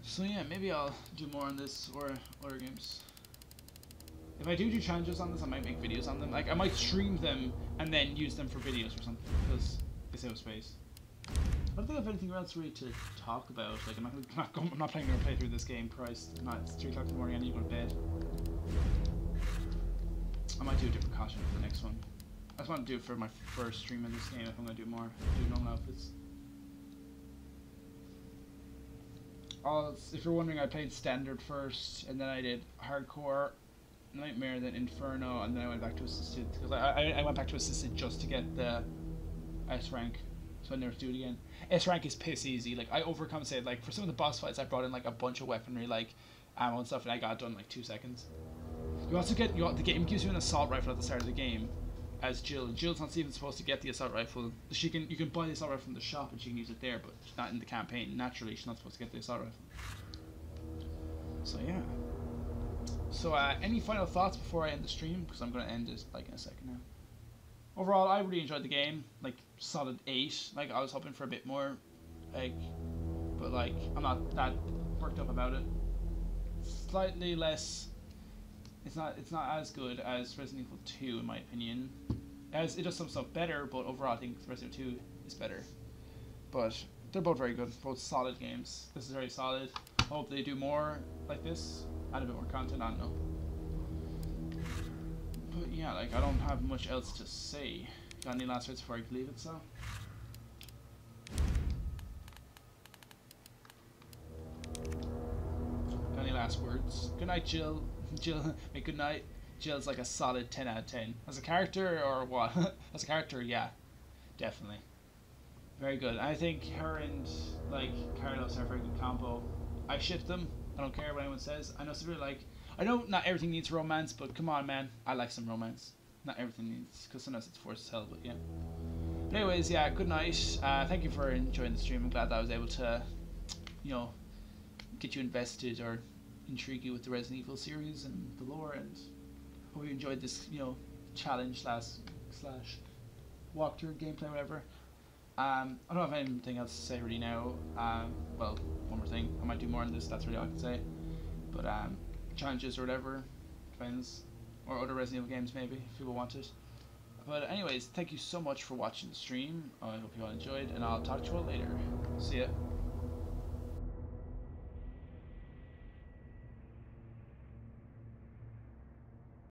So yeah, maybe I'll do more on this or other games. If I do challenges on this, I might make videos on them. Like I might stream them and then use them for videos or something, because they save space. I don't think I have anything else really to talk about. Like I'm not planning to play through this game. Christ, it's 3 o'clock in the morning. I need to go to bed. I might do a different costume for the next one. I just want to do it for my first stream in this game. If I'm gonna do more, do normal outfits. If you're wondering, I played standard first, and then I did hardcore, nightmare, then inferno, and then I went back to assisted, because I went back to assisted just to get the S rank, so I never do it again. S rank is piss easy. Like I overcompensated. Like for some of the boss fights, I brought in like a bunch of weaponry, like ammo and stuff, and I got it done in like 2 seconds. You also get the game gives you an assault rifle at the start of the game, as Jill. Jill's not even supposed to get the assault rifle. You can buy the assault rifle from the shop and she can use it there, but not in the campaign. Naturally, she's not supposed to get the assault rifle. So yeah. So any final thoughts before I end the stream? Because I'm gonna end this like in a second now. Overall, I really enjoyed the game. Like solid 8. Like I was hoping for a bit more, like, but like I'm not that worked up about it. Slightly less. It's not as good as Resident Evil 2 in my opinion. As it does some stuff better, but overall I think Resident Evil 2 is better. But they're both very good, both solid games. This is very solid. Hope they do more like this, add a bit more content, I don't know. But yeah, like, I don't have much else to say. Got any last words before I leave it, so? Got any last words? Good night, Jill. Jill, good night. Jill's like a solid 10 out of 10. As a character, or what? As a character, yeah. Definitely. Very good. I think her and, like, Carlos are a very good combo. I ship them. I don't care what anyone says. I know some people like... I know not everything needs romance, but come on, man. I like some romance. Not everything needs, because sometimes it's forced as hell, but yeah. But anyways, yeah, good night. Thank you for enjoying the stream. I'm glad that I was able to, you know, get you invested or intrigue you with the Resident Evil series and the lore, and hope you enjoyed this, you know, challenge slash walkthrough gameplay, whatever. I don't have anything else to say really now. Well, one more thing. I might do more on this, that's really all I can say. But challenges or whatever, depends. Or other Resident Evil games maybe, if people want it. But anyways, thank you so much for watching the stream. I hope you all enjoyed, and I'll talk to you all later. See ya.